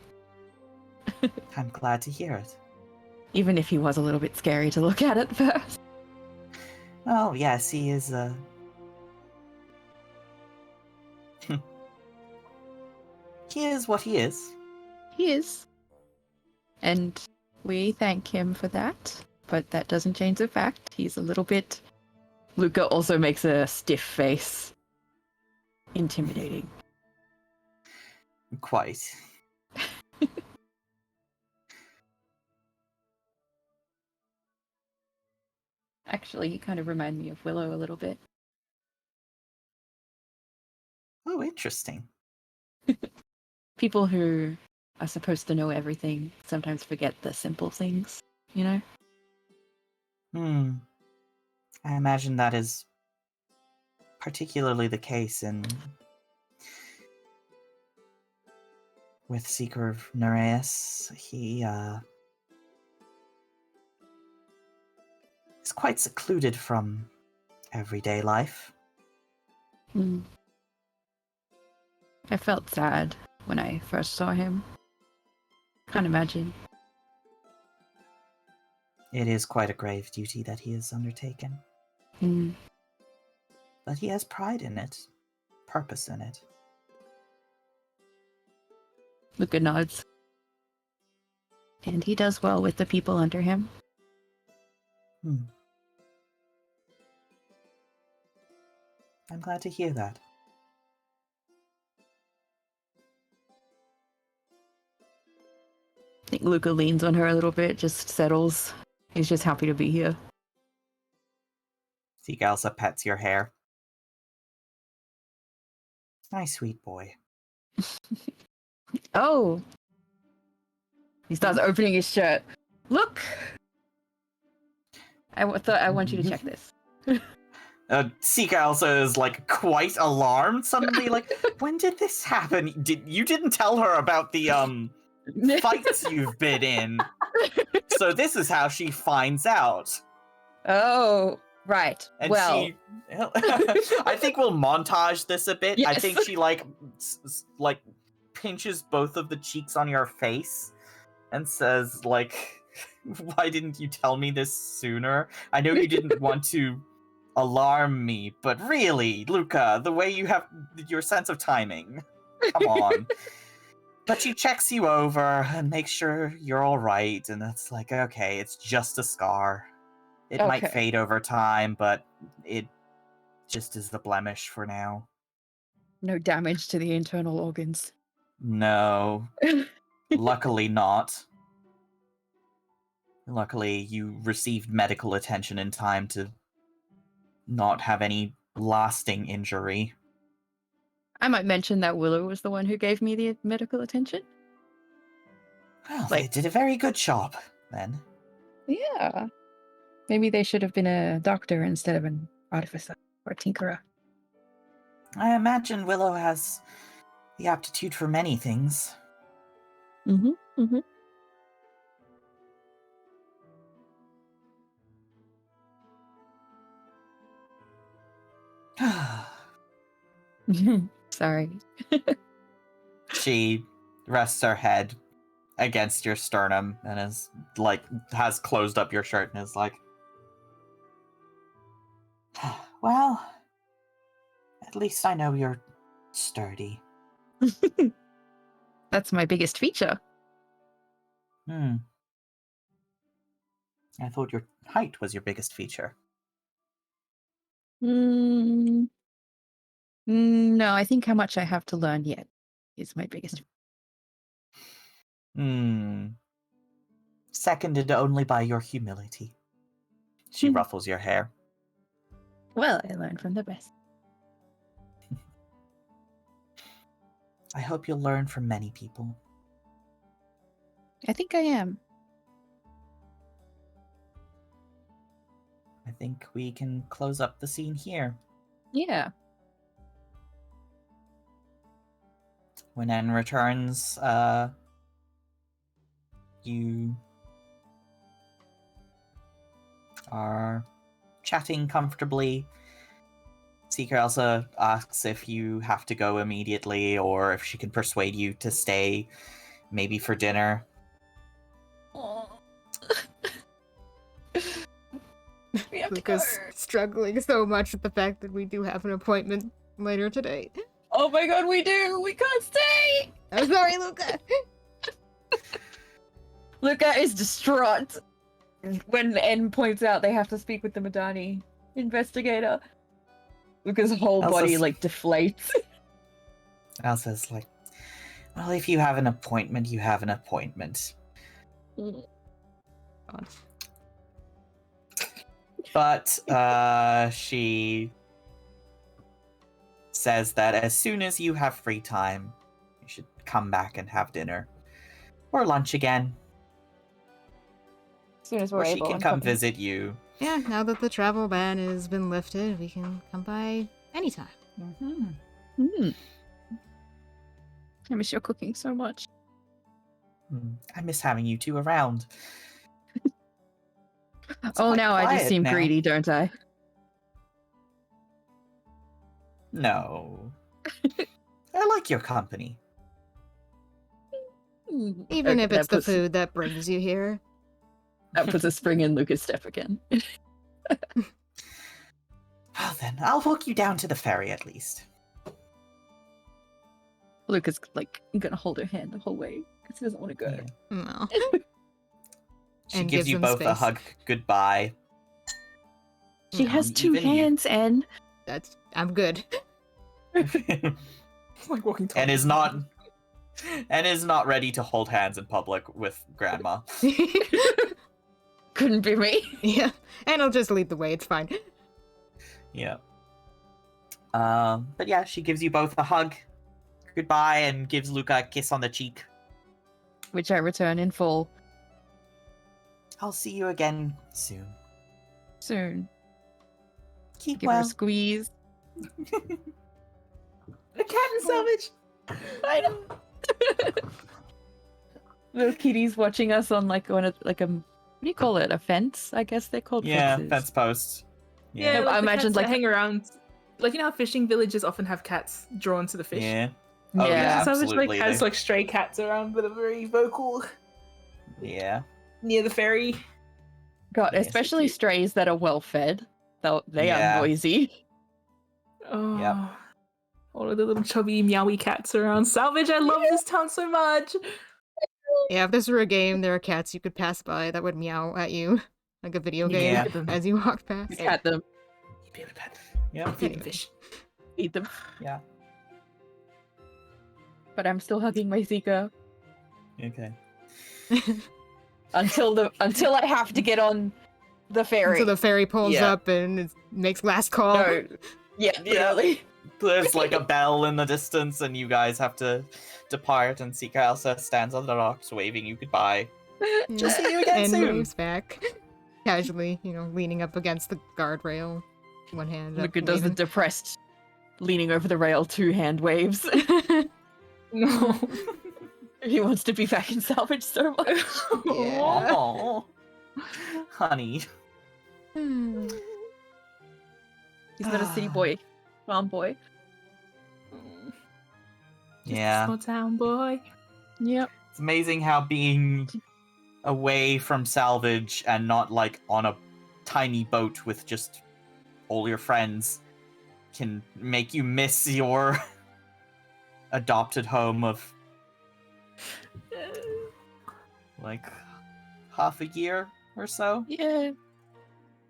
I'm glad to hear it. Even if he was a little bit scary to look at first. Oh, yes, he is, He is what he is. He is. And we thank him for that. But that doesn't change the fact he's a little bit... Luca also makes a stiff face. Intimidating. Quite. Actually, he kind of reminded me of Willow a little bit. Oh, interesting. People who are supposed to know everything sometimes forget the simple things, you know? I imagine that is particularly the case with Seeker of Nereus. He, is quite secluded from everyday life. I felt sad when I first saw him. Can't imagine. It is quite a grave duty that he has undertaken. But he has pride in it, purpose in it. Luca nods. And he does well with the people under him. I'm glad to hear that. I think Luca leans on her a little bit, just settles. He's just happy to be here. Sigalsa pets your hair. My sweet boy. Oh! He starts opening his shirt. Look! I thought I want you to check this. Sigalsa is like quite alarmed suddenly. Like, when did this happen? You didn't tell her about the fights you've been in. So this is how she finds out. Oh, right. And well, I think we'll montage this a bit. Yes. I think she like pinches both of the cheeks on your face and says like, "Why didn't you tell me this sooner? I know you didn't want to alarm me, but really, Luca, the way you have your sense of timing. Come on." But she checks you over and makes sure you're all right, and it's like, okay, it's just a scar. It might fade over time, but it just is the blemish for now. No damage to the internal organs. No. Luckily not. Luckily, you received medical attention in time to not have any lasting injury. I might mention that Willow was the one who gave me the medical attention. Well, they did a very good job, then. Yeah. Maybe they should have been a doctor instead of an artificer or a tinkerer. I imagine Willow has the aptitude for many things. Sorry. She rests her head against your sternum and is like, has closed up your shirt and is like, well, at least I know you're sturdy. That's my biggest feature. I thought your height was your biggest feature. No, I think how much I have to learn yet is my biggest. Seconded only by your humility. She ruffles your hair. Well, I learned from the best. I hope you'll learn from many people. I think I am. I think we can close up the scene here. Yeah. When Anne returns, you are chatting comfortably. Seeker Elsa asks if you have to go immediately or if she can persuade you to stay, maybe for dinner. Luca's struggling so much with the fact that we do have an appointment later today. Oh my god, we do! We can't stay! I'm sorry, Luca. Luca is distraught when N points out they have to speak with the Madani investigator. Luca's whole body, like, deflates. Elsa's like, well, if you have an appointment, you have an appointment. But she says that as soon as you have free time, you should come back and have dinner. Or lunch again. As soon as we're or she able. can come visit you. Yeah, now that the travel ban has been lifted, we can come by anytime. I miss your cooking so much. I miss having you two around. Oh, now I just seem now. greedy, don't I? No. I like your company. Even Okay, if it's the food that brings you here. That puts a spring in Luca's step again. Well then, I'll walk you down to the ferry at least. Luca's like gonna hold her hand the whole way because he doesn't want to go. Yeah. No. She And gives gives you them both a space. hug goodbye. She has two even you. hands, and I'm good. Like walking and is not ready to hold hands in public with grandma. couldn't be me. Yeah, and I'll just lead the way. It's fine. Yeah. But yeah, she gives you both a hug goodbye and gives Luca a kiss on the cheek. Which I return in full I'll see you again soon. soon. Keep Give her a well. squeeze. A cat and salvage. I know. Little kitties watching us on like one of what do you call it? A fence? I guess they're called Yeah, fences. fence posts. Yeah, No, like I the imagine, cats that like- hang around. Like, you know how fishing villages often have cats drawn to the fish? Yeah. Oh, Yeah. yeah, Salvage absolutely. like has like stray cats around that are very vocal Yeah. near the ferry. God, Yes, especially they do. strays that are well fed. They Yeah. are noisy. Oh. Yep. All of the little chubby meowy cats around. Salvage, I love this town so much. Yeah, if this were a game, there are cats you could pass by that would meow at you, like a video game, Yeah. as you walk past. Pet them, You'd be able to pet them. Yeah. Feed them Anyway. fish. eat them. Yeah. But I'm still hugging my Zika Okay. until I have to get on the ferry. So the ferry pulls Yeah. up and it makes last call. No. Yeah, literally. There's like a bell in the distance, and you guys have to depart. And Sika Elsa stands on the rocks, waving you goodbye. Yeah. See you again And soon. moves back, casually, leaning up against the guardrail, one hand up. Luca does the waving. depressed, leaning over the rail, 2 hand waves. No. He wants to be back in salvage so much. Yeah. Oh, honey. Hmm. He's not a city boy, farm boy. Just Yeah. a small town boy. Yep. It's amazing how being away from salvage and not like on a tiny boat with just all your friends can make you miss your adopted home of like half a year or so. Yeah.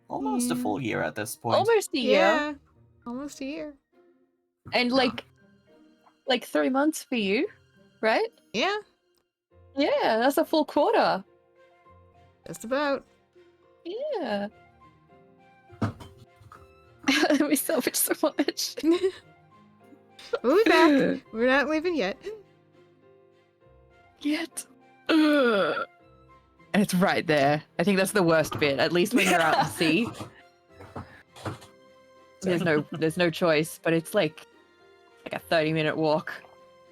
Almost a Yeah. full year at this point. Almost a year. Yeah, almost a year. And like 3 months for you, right? Yeah, Yeah, that's a full quarter. just about. Yeah. We salvage so much. We'll be back. We're not leaving yet. Yet. And it's right there. I think that's the worst bit. At least when you're out at sea, there's no choice. But it's like a 30-minute walk.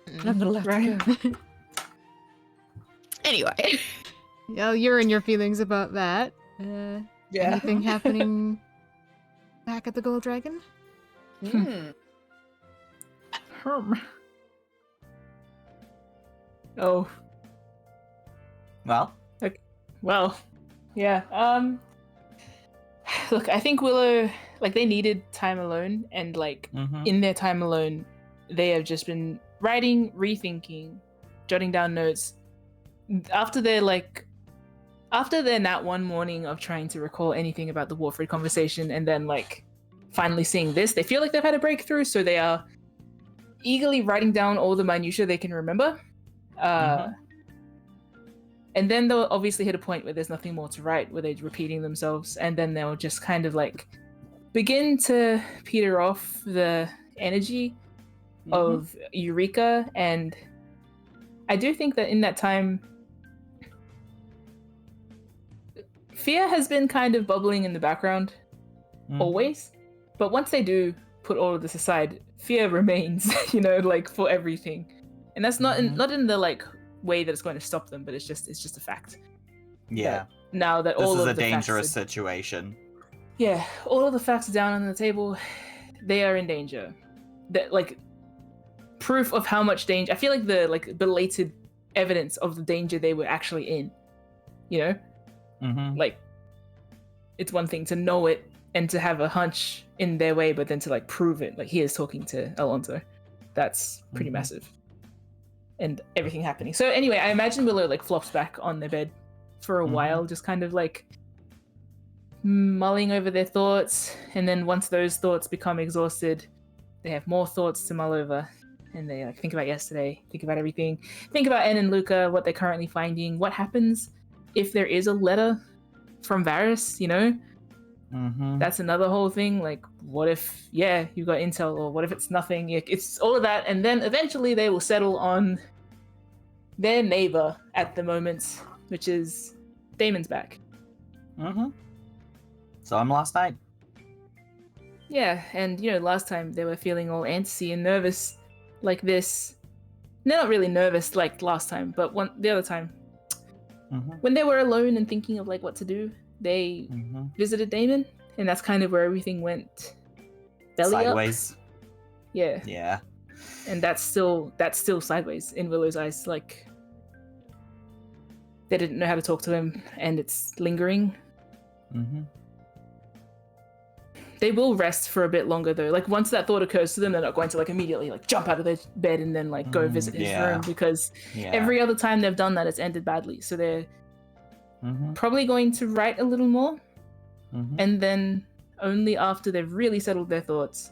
And I'm gonna have to go. Anyway. Yeah, you're in your feelings about that. Anything happening back at the Gold Dragon? Oh. Well? Okay. Well, yeah. Look, I think Willow, like, they needed time alone, and, like, in their time alone, they have just been writing, rethinking, jotting down notes. After that one morning of trying to recall anything about the Warford conversation, and then, like, finally seeing this, they feel like they've had a breakthrough, so they are eagerly writing down all the minutiae they can remember. And then they'll obviously hit a point where there's nothing more to write, where they're repeating themselves, and then they'll just kind of, like, begin to peter off the energy of Eureka. And I do think that in that time, fear has been kind of bubbling in the background, always. But once they do put all of this aside, fear remains, like, for everything. And that's not in the, like, way that it's going to stop them, but it's just a fact. Yeah. Now that this all is of a the dangerous facts situation. Yeah, all of the facts are down on the table. They are in danger. That, like, proof of how much danger. I feel like the, like, belated evidence of the danger they were actually in. Like, it's one thing to know it and to have a hunch in their way, but then to, like, prove it. Like, he is talking to Alonso. That's pretty massive. And everything happening. So anyway, I imagine Willow, like, flops back on their bed for a while, just kind of, like, mulling over their thoughts. And then once those thoughts become exhausted, they have more thoughts to mull over. And they, like, think about yesterday, think about everything. Think about En and Luca, what they're currently finding, what happens if there is a letter from Varys, That's another whole thing. Like, what if, you've got intel, or what if it's nothing? It's all of that. And then eventually they will settle on their neighbor at the moment, which is Damon's back. Saw him last night. Yeah, and, last time they were feeling all antsy and nervous like this. They're not really nervous like last time, but the other time, when they were alone and thinking of, like, what to do, they visited Damon, and that's kind of where everything went belly sideways. Up. Yeah. Yeah. And that's still sideways in Willow's eyes. Like, they didn't know how to talk to him, and it's lingering. They will rest for a bit longer, though. Like, once that thought occurs to them, they're not going to, like, immediately, like, jump out of their bed and then, like, go visit his room, because every other time they've done that, it's ended badly. So they're probably going to write a little more, and then only after they've really settled their thoughts,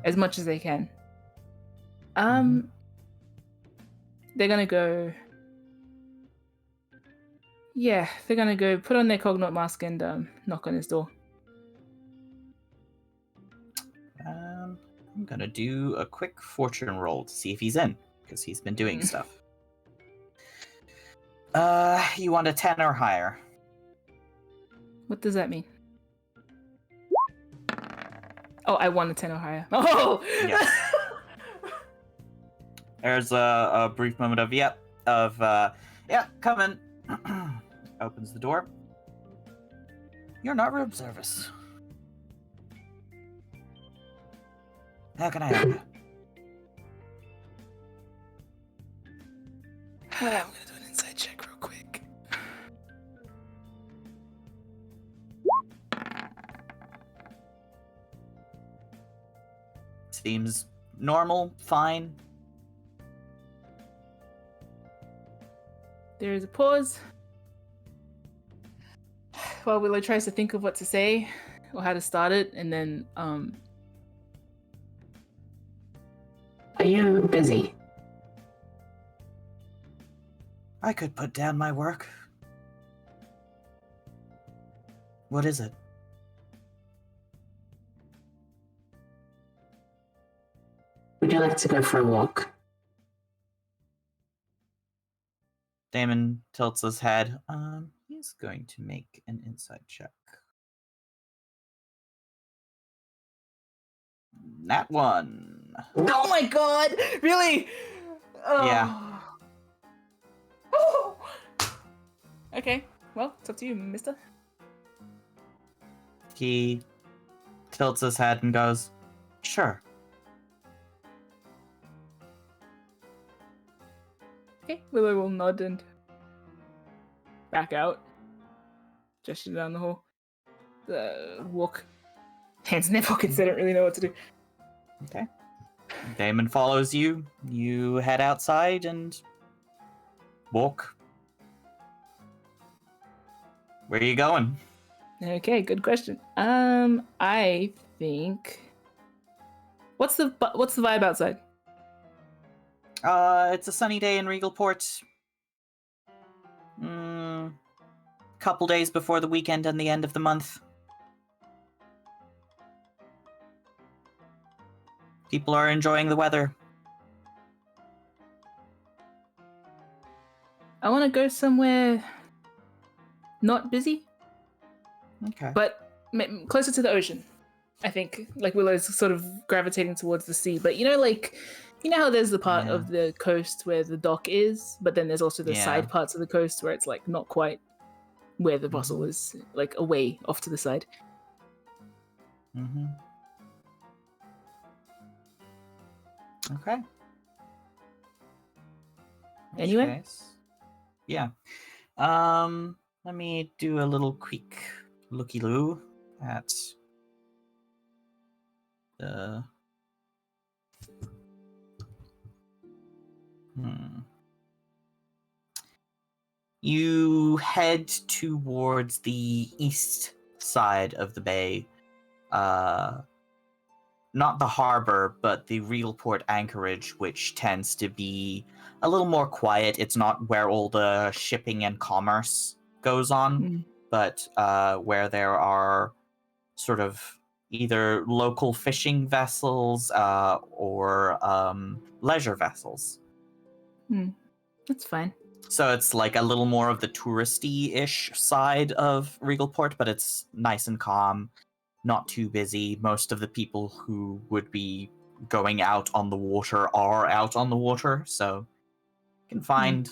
as much as they can, they're gonna go. Yeah, they're gonna go put on their Cognate mask and knock on his door. I'm gonna do a quick fortune roll to see if he's in, because he's been doing stuff. You want a 10 or higher? What does that mean? Oh, I want a 10 or higher. Oh! Yes. There's a brief moment of, come in. Opens the door. You're not room service. How can I help you? I'm gonna do an inside check real quick. Seems normal, fine. There is a pause while Willow tries to think of what to say or how to start it, and then Are you busy? I could put down my work. What is it? Would you like to go for a walk? Damon tilts his head. He's going to make an insight check. That one. Oh my god! Really? Oh. Yeah. Oh. Okay, well, it's up to you, mister. He tilts his head and goes, "Sure." Okay, Willow will nod and back out. Gesture down the hall. Walk. Hands in their pockets, they don't really know what to do. Okay. Damon follows you. You head outside and walk. Where are you going? Okay, good question. I think. What's the vibe outside? It's a sunny day in Regalport. Couple days before the weekend and the end of the month. People are enjoying the weather. I want to go somewhere not busy, Okay. but closer to the ocean. I think like Willow's sort of gravitating towards the sea, but you know how there's the part of the coast where the dock is, but then there's also the side parts of the coast where it's like not quite where the vessel is, like away off to the side. Mm-hmm. Okay. Anyway? Yeah. Let me do a little quick looky-loo at the... You head towards the east side of the bay. Not the harbor, but the Regalport anchorage, which tends to be a little more quiet. It's not where all the shipping and commerce goes on, but where there are sort of either local fishing vessels or leisure vessels. That's fine. So it's like a little more of the touristy-ish side of Regalport, but it's nice and calm, not too busy. Most of the people who would be going out on the water are out on the water, so you can find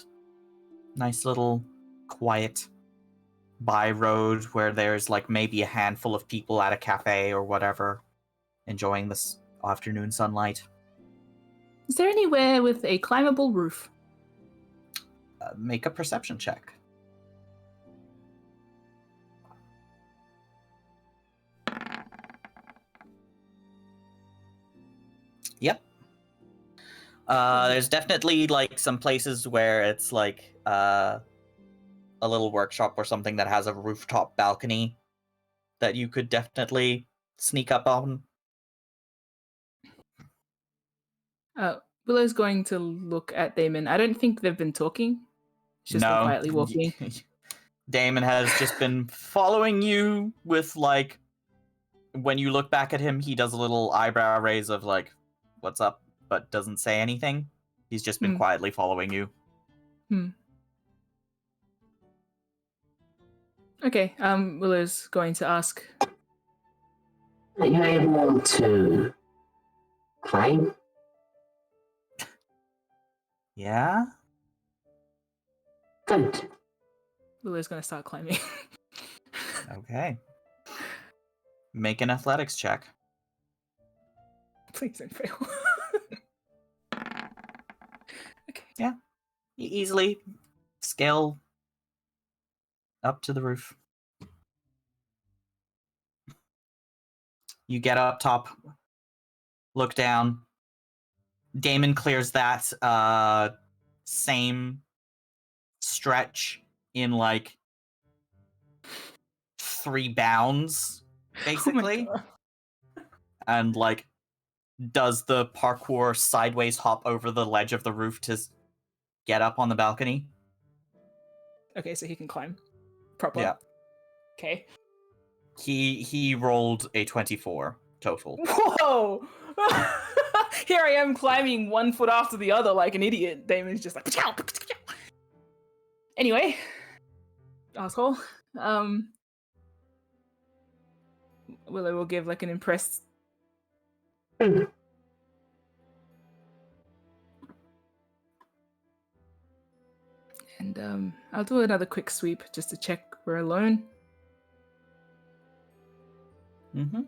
nice little quiet by road where there's like maybe a handful of people at a cafe or whatever, enjoying this afternoon sunlight. Is there anywhere with a climbable roof? Make a perception check. Yep. There's definitely like some places where it's like a little workshop or something that has a rooftop balcony that you could definitely sneak up on. Willow's going to look at Damon. I don't think they've been talking. She's just been quietly walking. Damon has just been following you with like, when you look back at him, he does a little eyebrow raise of like, what's up, but doesn't say anything. He's just been quietly following you. Okay, Willow's going to ask. Are you able to climb? Yeah? Good. Willow's going to start climbing. Okay. Make an athletics check. Please don't fail. Okay. Yeah. You easily scale up to the roof. You get up top, look down. Damon clears that same stretch in like 3 bounds, basically. Oh my God. And like does the parkour sideways hop over the ledge of the roof to get up on the balcony. Okay, so he can climb proper. Yeah. Okay. He rolled a 24 total. Whoa! Here I am climbing 1 foot after the other like an idiot. Damon's just like, "Pachow, pachow." Anyway, asshole. Willow will give like an impressed. And I'll do another quick sweep just to check we're alone. Mm-hmm.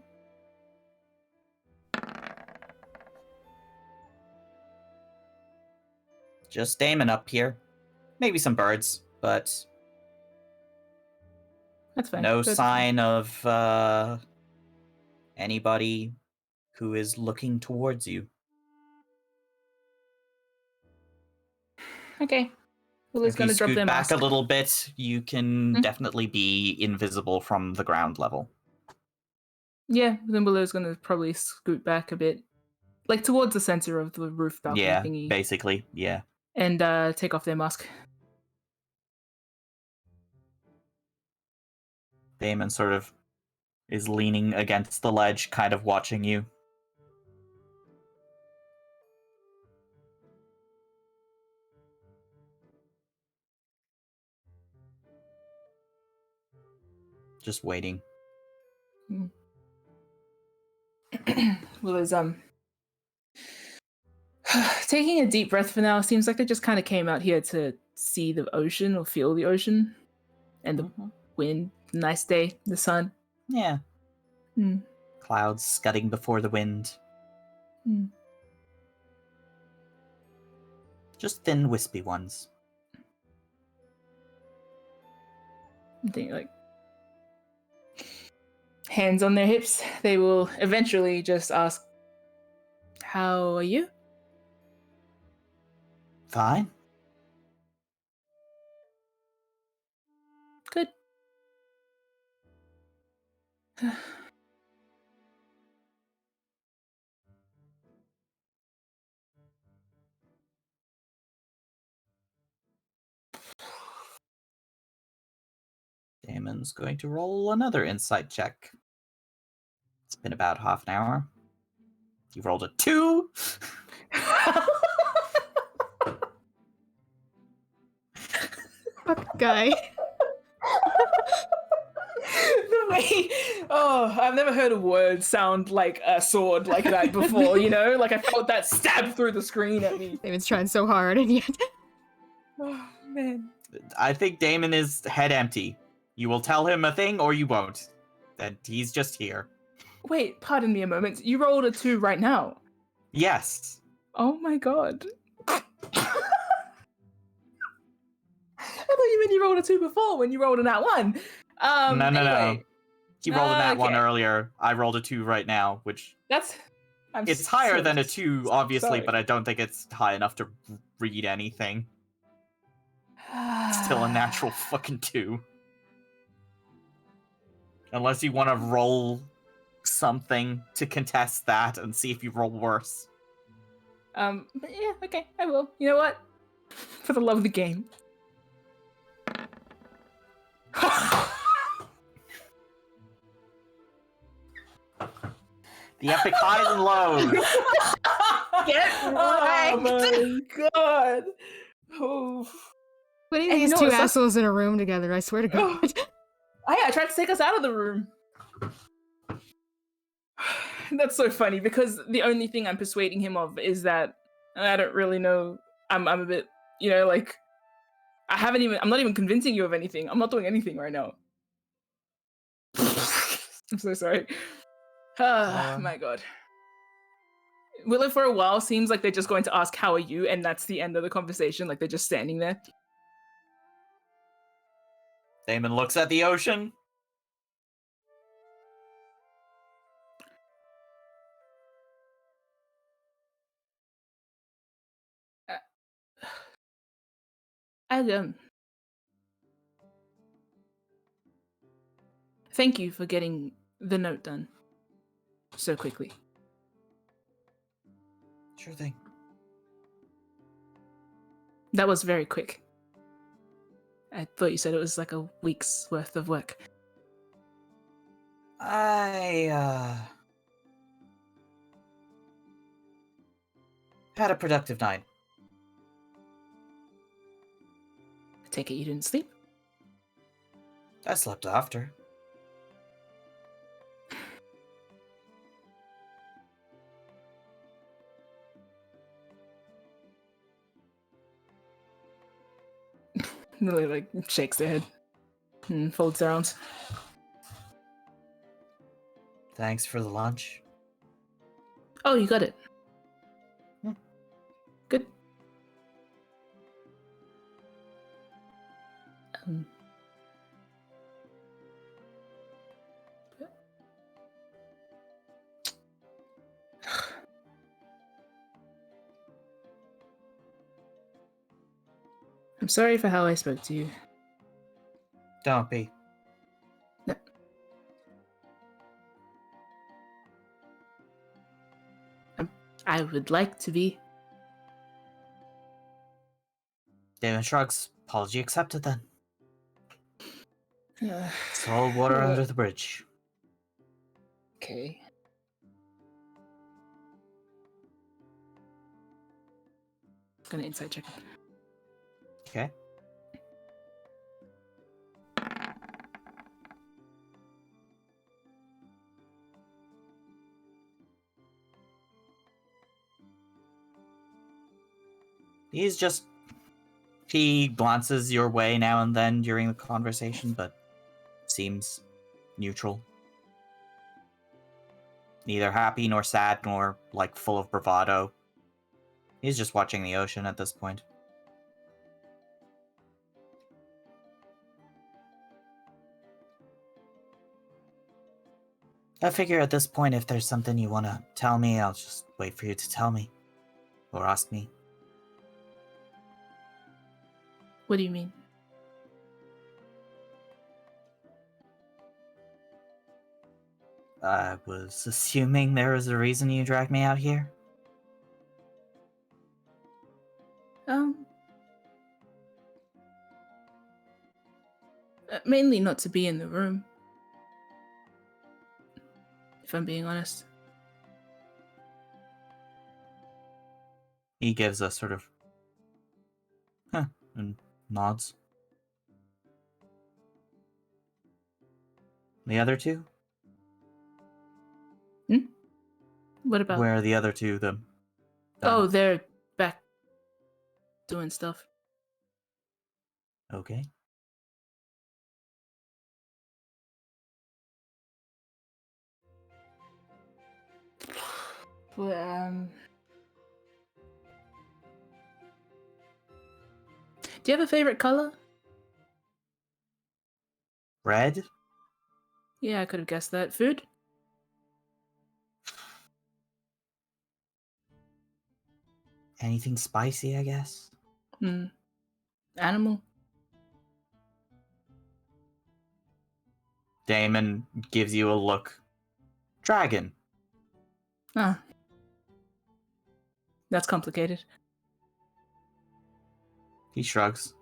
Just Damon up here. Maybe some birds, but That's fine. no That's sign of anybody who is looking towards you. Okay. Willow's If you gonna drop scoot their back mask. a little bit, you can definitely be invisible from the ground level. Yeah, then Willow's gonna probably scoot back a bit, like towards the center of the roof balcony Yeah, thingy, basically, yeah. and take off their mask. Damon sort of is leaning against the ledge, kind of watching you. Just waiting. Willow's taking a deep breath for now. Seems like they just kind of came out here to see the ocean or feel the ocean and the wind. Nice day, the sun. Yeah. Hmm. Clouds scudding before the wind. Hmm. Just thin, wispy ones. I think like hands on their hips. They will eventually just ask, "How are you?" Fine. Good. Damon's going to roll another insight check. It's been about half an hour. You rolled a 2. Fuck guy. The way, I've never heard a word sound like a sword like that before, you know? Like I felt that stab through the screen at me. Damon's trying so hard and yet. Oh, man. I think Damon is head empty. You will tell him a thing or you won't. And he's just here. Wait, pardon me a moment. You rolled a 2 right now. Yes. Oh my god. I thought you meant you rolled a 2 before when you rolled an at 1. No. Anyway. He rolled a nat 1 Okay. earlier. I rolled a 2 right now, which it's higher than a 2, obviously, sorry. but I don't think it's high enough to read anything. Still a natural fucking 2. Unless you want to roll something to contest that and see if you roll worse. But yeah, okay, I will. You know what? For the love of the game. The epic highs and lows. Get right. Oh my god. Oh. Putting And you these know two what sucks? assholes in a room together, I swear to God. I tried to take us out of the room. That's so funny because the only thing I'm persuading him of is that I don't really know. I'm a bit, you know, like I'm not even convincing you of anything. I'm not doing anything right now. I'm so sorry. My god. Willow for a while seems like they're just going to ask, "How are you?" And that's the end of the conversation. Like they're just standing there. Damon looks at the ocean. And thank you for getting the note done so quickly. Sure thing. That was very quick. I thought you said it was like a week's worth of work. Had a productive night. I take it you didn't sleep? I slept after. Lily, like, shakes their head and folds their arms. Thanks for the lunch. Oh, you got it. Hmm. Good. I'm sorry for how I spoke to you. Don't be. No. I would like to be. Damon shrugs. Apology accepted then. Uh, It's all water under the bridge. okay. Gonna insight check. Okay. He glances your way now and then during the conversation, but seems neutral. Neither happy nor sad nor, like, full of bravado. He's just watching the ocean at this point. I figure at this point, if there's something you want to tell me, I'll just wait for you to tell me. Or ask me. What do you mean? I was assuming there was a reason you dragged me out here. Mainly not to be in the room. If I'm being honest. He gives a sort of and nods. The other two? What about? Where are the other two? Oh, they're back doing stuff. Okay. But, do you have a favorite color? Red? Yeah, I could have guessed that. Food? Anything spicy, I guess? Animal? Damon gives you a look. Dragon. Ah. That's complicated. He shrugs.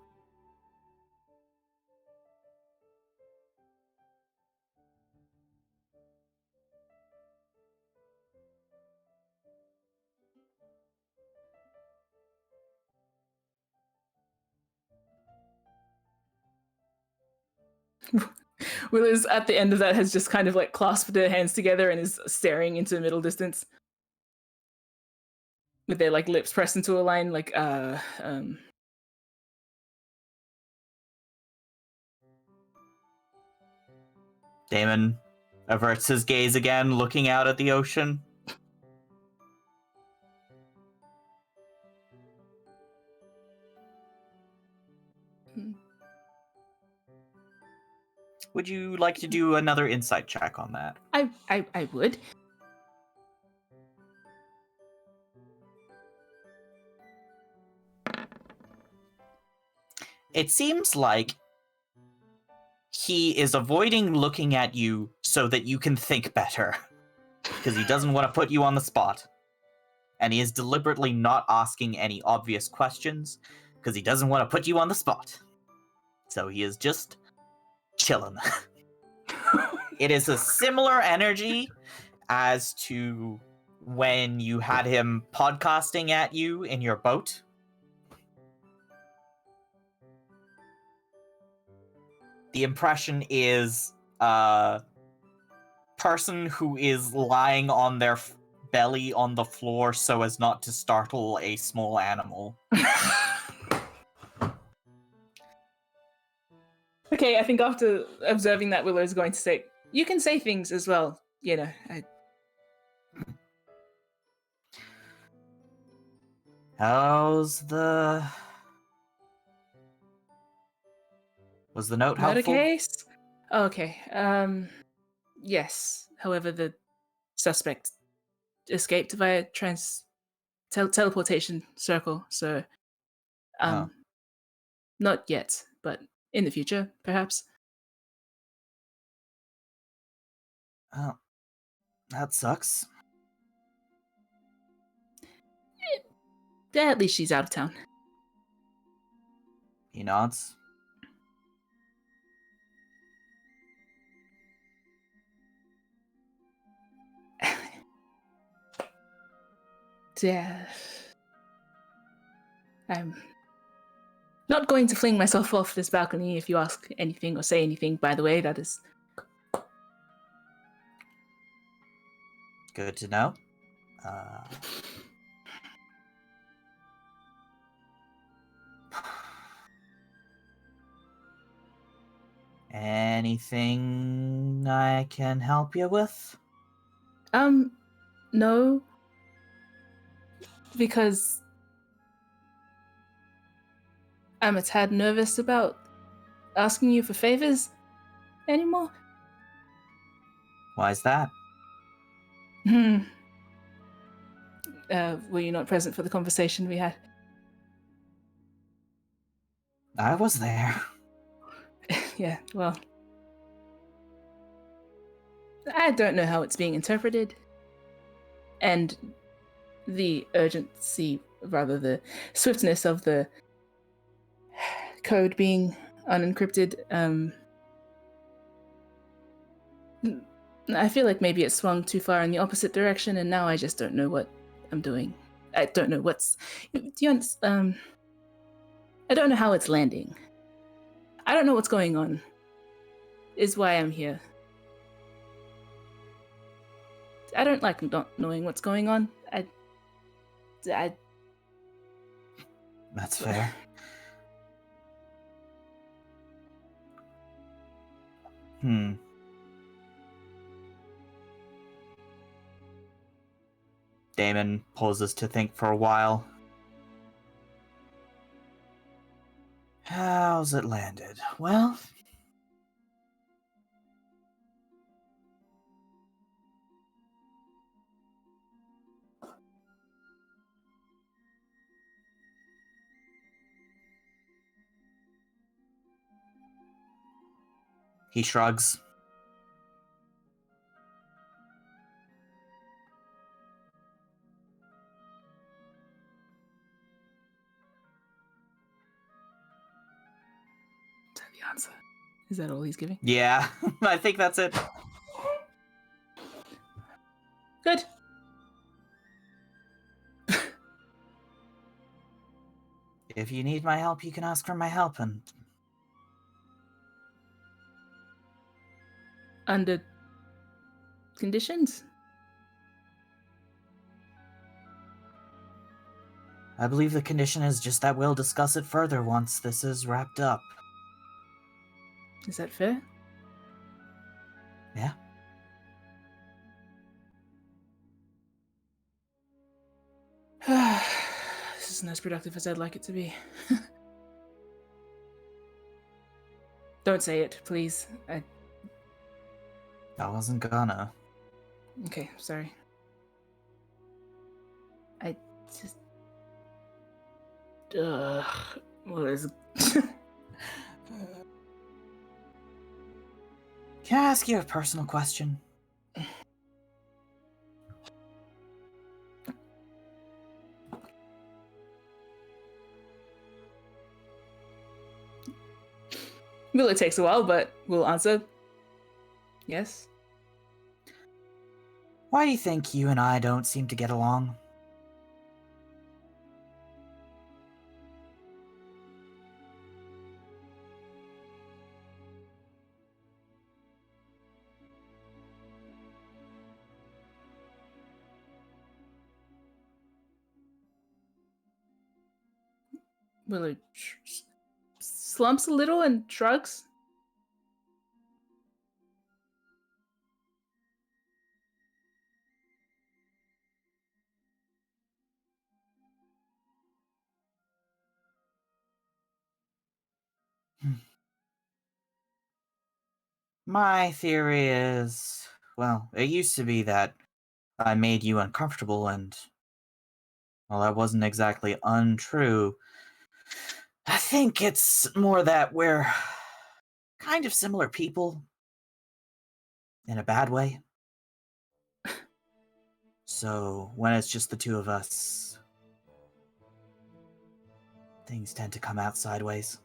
Willis, at the end of that, has just kind of like clasped her hands together and is staring into the middle distance. With their like lips pressed into a line, like, Damon averts his gaze again, looking out at the ocean. Would you like to do another insight check on that? I would. It seems like he is avoiding looking at you so that you can think better. Because he doesn't want to put you on the spot. And he is deliberately not asking any obvious questions because he doesn't want to put you on the spot. So he is just chilling. It is a similar energy as to when you had him podcasting at you in your boat. The impression is a person who is lying on their belly on the floor so as not to startle a small animal. Okay, I think after observing that, Willow's going to say, you can say things as well, you know. Was the note Murder helpful? case? Okay, yes. However, the suspect escaped via teleportation circle, so, not yet, but in the future, perhaps. Oh, that sucks. At least she's out of town. He nods. Yeah. I'm not going to fling myself off this balcony if you ask anything or say anything, by the way. That is... Good to know. Anything I can help you with? No. Because I'm a tad nervous about asking you for favors anymore. Why's that? Were you not present for the conversation we had? I was there. Yeah, well... I don't know how it's being interpreted. And the urgency, rather the swiftness of the code being unencrypted, I feel like maybe it swung too far in the opposite direction, and now I just don't know what I'm doing. I don't know what's... Do you understand? I don't know how it's landing. I don't know what's going on. Is why I'm here. I don't like not knowing what's going on. That's fair. Damon pauses to think for a while. How's it landed? Well... He shrugs. Is that the answer? Is that all he's giving? Yeah, I think that's it. Good. If you need my help, you can ask for my help, and... Under conditions? I believe the condition is just that we'll discuss it further once this is wrapped up. Is that fair? Yeah. This isn't as productive as I'd like it to be. Don't say it, please. I wasn't gonna. Okay, sorry. I just... What is... Can I ask you a personal question? Well, it takes a while, but we'll answer. Yes? Why do you think you and I don't seem to get along? Willow slumps a little and shrugs. My theory is, well, it used to be that I made you uncomfortable, and, well, that wasn't exactly untrue. I think it's more that we're kind of similar people in a bad way. So when it's just the two of us, things tend to come out sideways.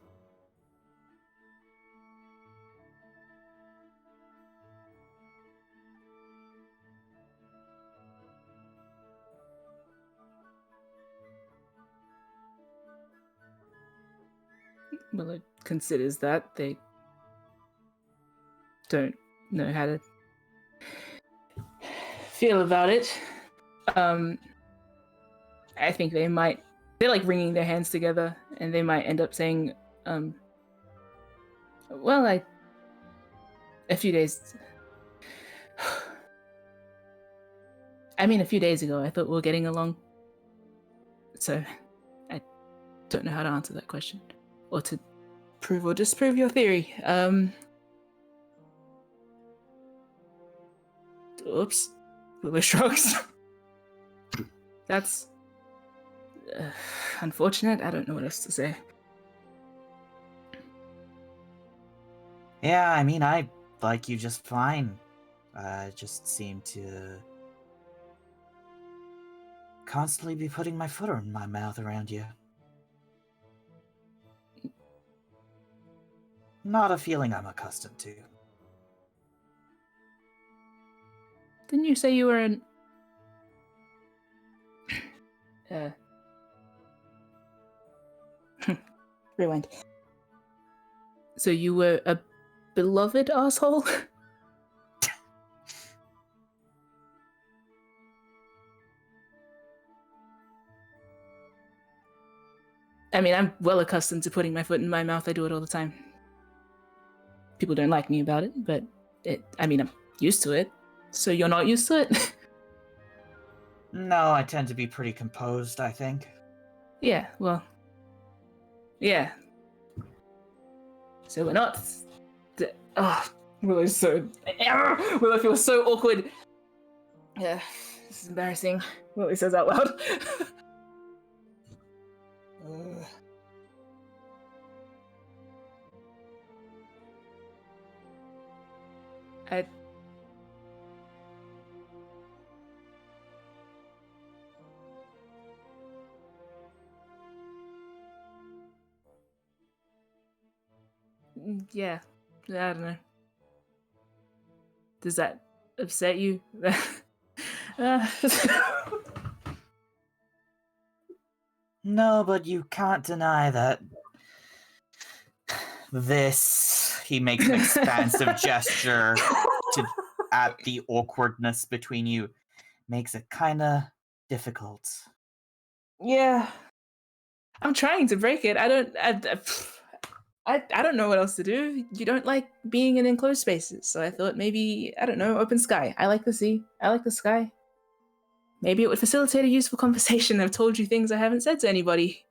Willow considers that. They don't know how to feel about it. I think they're like wringing their hands together, and they might end up saying, well, a few days ago, I thought we were getting along. So, I don't know how to answer that question, or to prove or disprove your theory. Oops. Willow shrugs. That's unfortunate. I don't know what else to say. Yeah, I mean, I like you just fine. I just seem to constantly be putting my foot in my mouth around you. Not a feeling I'm accustomed to. Didn't you say you were an... Rewind. So you were a beloved asshole? I mean, I'm well accustomed to putting my foot in my mouth. I do it all the time. People don't like me about it, but I'm used to it. So you're not used to it? No, I tend to be pretty composed, I think. Yeah, well... Yeah. So we're not... Willow's so... Willow feels so awkward. Yeah, this is embarrassing. Willow says out loud. I... Yeah, I don't know. Does that upset you? No, but you can't deny that this... He makes an expansive gesture at the awkwardness between you. Makes it kinda difficult. Yeah. I'm trying to break it. I don't know what else to do. You don't like being in enclosed spaces, so I thought maybe, I don't know, open sky. I like the sea. I like the sky. Maybe it would facilitate a useful conversation. I've told you things I haven't said to anybody.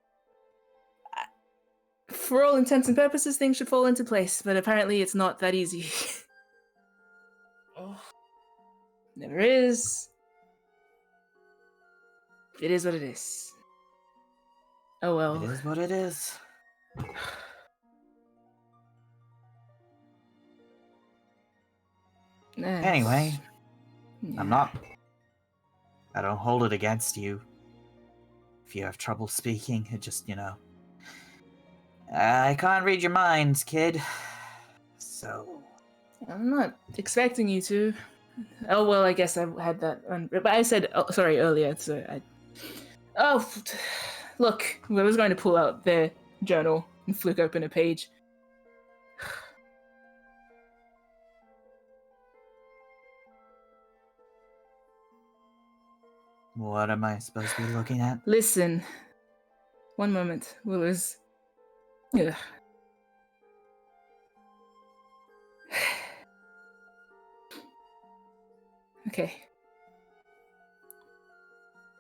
For all intents and purposes, things should fall into place, but apparently it's not that easy. Never is. It is what it is. Oh well. It is what it is. Anyway, yeah. I don't hold it against you. If you have trouble speaking, it just, I can't read your minds, kid. So... I'm not expecting you to. Oh, well, I guess I had that. But I said, sorry, earlier. So look, I was going to pull out their journal and flick open a page. What am I supposed to be looking at? Listen. One moment. Willer's... Ugh.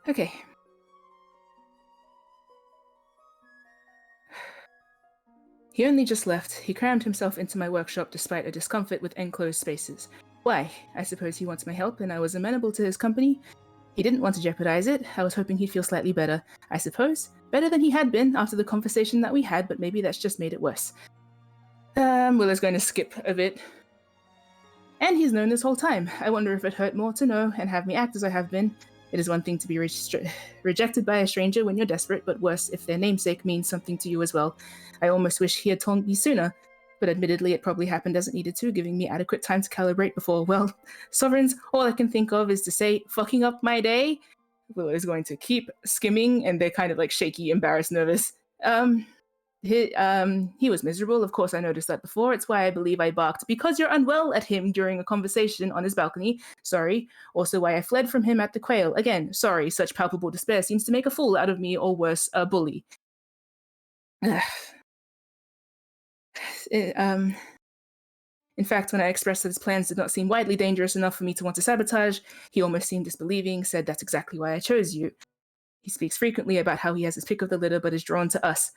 Okay. He only just left. He crammed himself into my workshop despite a discomfort with enclosed spaces. Why? I suppose he wants my help, and I was amenable to his company. He didn't want to jeopardize it. I was hoping he'd feel slightly better. I suppose. Better than he had been after the conversation that we had, but maybe that's just made it worse. Willer's going to skip a bit. And he's known this whole time. I wonder if it hurt more to know and have me act as I have been. It is one thing to be rejected by a stranger when you're desperate, but worse if their namesake means something to you as well. I almost wish he had told me sooner, but admittedly it probably happened as it needed to, giving me adequate time to calibrate before, well, Sovereigns, all I can think of is to say, fucking up my day. Willow is going to keep skimming, and they're kind of like shaky, embarrassed, nervous. He was miserable. Of course, I noticed that before. It's why I believe I barked because you're unwell at him during a conversation on his balcony. Sorry. Also why I fled from him at the quail. Again, sorry. Such palpable despair seems to make a fool out of me, or worse, a bully. In fact, when I expressed that his plans did not seem widely dangerous enough for me to want to sabotage, he almost seemed disbelieving, said that's exactly why I chose you. He speaks frequently about how he has his pick of the litter but is drawn to us.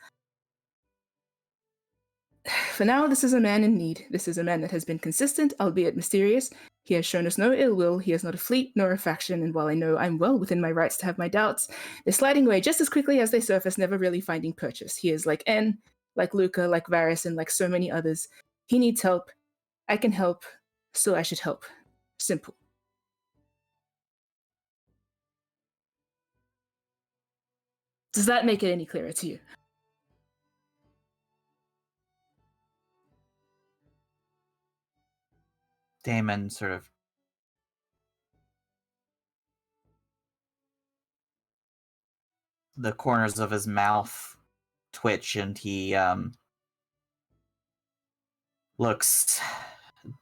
For now, this is a man in need. This is a man that has been consistent, albeit mysterious. He has shown us no ill will. He is not a fleet nor a faction, and while I know I'm well within my rights to have my doubts, they're sliding away just as quickly as they surface, never really finding purchase. He is like N, like Luca, like Varys, and like so many others. He needs help. I can help, so I should help. Simple. Does that make it any clearer to you? Damon sort of the corners of his mouth twitch, and he looks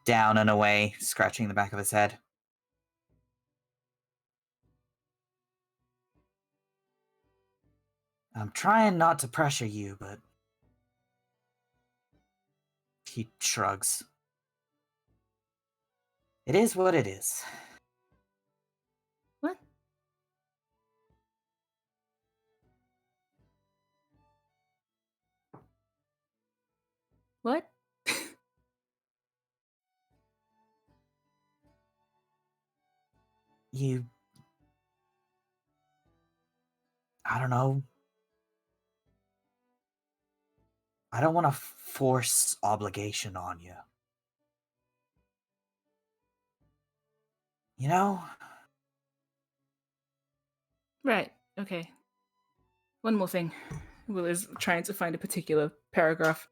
down and away, scratching the back of his head. I'm trying not to pressure you, but he shrugs. It is what it is. What? What? I don't know. I don't want to force obligation on you. You know? Right. Okay. One more thing. Will is trying to find a particular paragraph.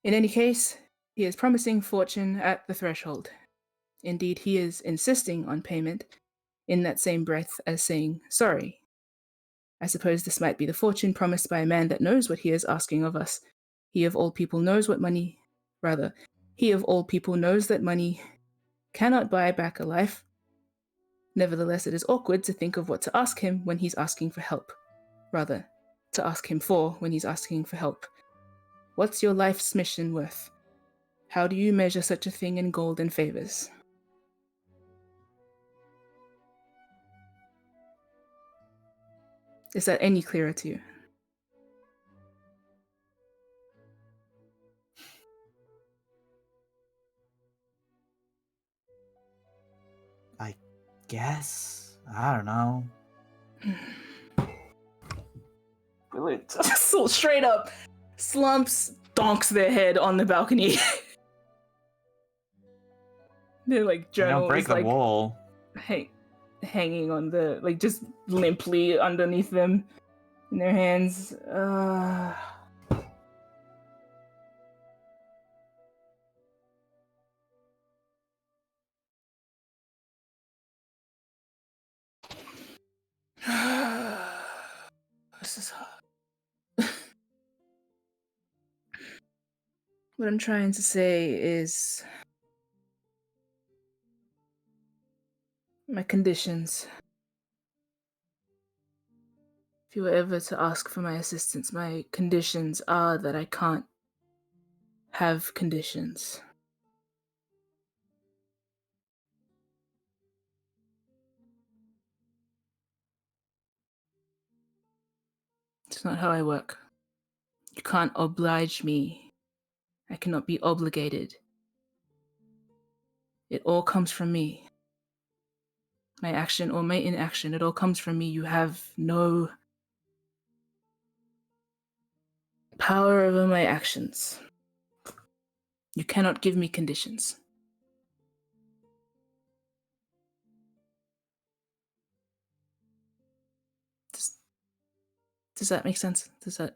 In any case, he is promising fortune at the threshold. Indeed, he is insisting on payment in that same breath as saying sorry. I suppose this might be the fortune promised by a man that knows what he is asking of us. He of all people knows that money cannot buy back a life. Nevertheless, it is awkward to think of what to ask him when he's asking for help. Rather, to ask him for when he's asking for help. What's your life's mission worth? How do you measure such a thing in gold and favors? Is that any clearer to you? I guess. I don't know. Really, so straight up slumps, donks their head on the balcony. They're like journal Don't break is the like wool. hanging on the like just limply underneath them in their hands. this is hard. What I'm trying to say is my conditions. If you were ever to ask for my assistance, my conditions are that I can't have conditions. It's not how I work. You can't oblige me. I cannot be obligated. It all comes from me. My action or my inaction, it all comes from me. You have no power over my actions. You cannot give me conditions. Does that make sense? Does that...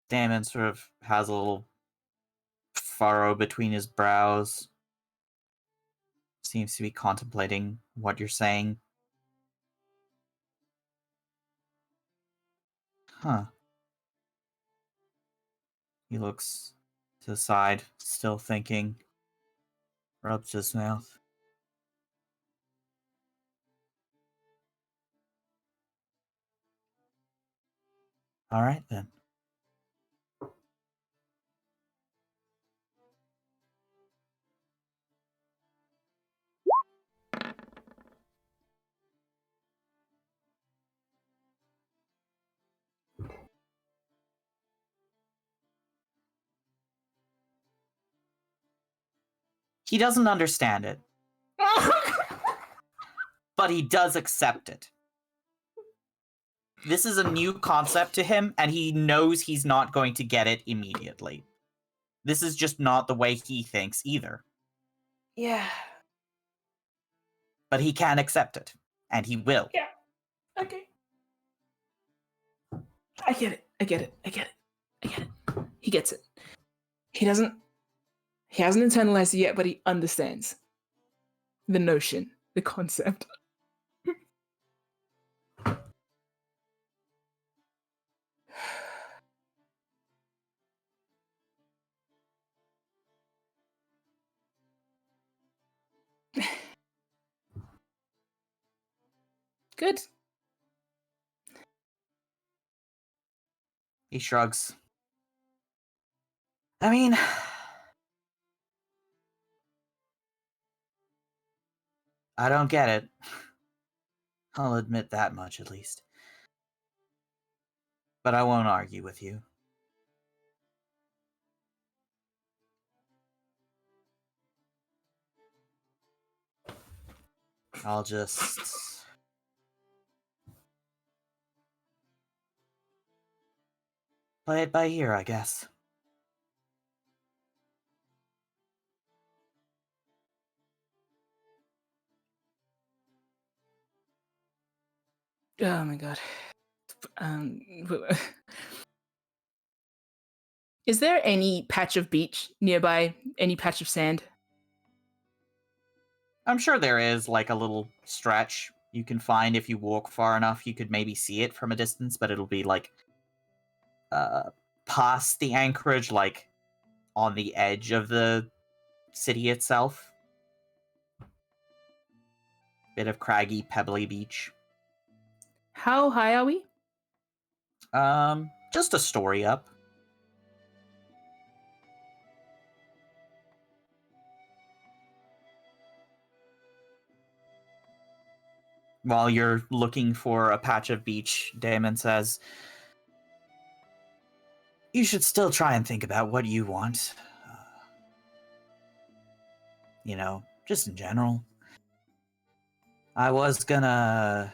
Damon sort of has a little furrow between his brows. Seems to be contemplating what you're saying. Huh. He looks to the side, still thinking. Rubs his mouth. All right, then. He doesn't understand it. But he does accept it. This is a new concept to him, and he knows he's not going to get it immediately. This is just not the way he thinks either. Yeah. But he can accept it, and he will. Yeah. Okay. I get it. I get it. I get it. I get it. He gets it. He hasn't internalized it yet, but he understands the notion, the concept. Good. He shrugs. I mean, I don't get it. I'll admit that much, at least. But I won't argue with you. I'll just... play it by ear, I guess. Oh my god. Is there any patch of beach nearby? Any patch of sand? I'm sure there is, like, a little stretch you can find if you walk far enough. You could maybe see it from a distance, but it'll be, like, past the anchorage, like, on the edge of the city itself. Bit of craggy, pebbly beach. How high are we? Just a story up. While you're looking for a patch of beach, Damon says, you should still try and think about what you want. You know, just in general. I was gonna...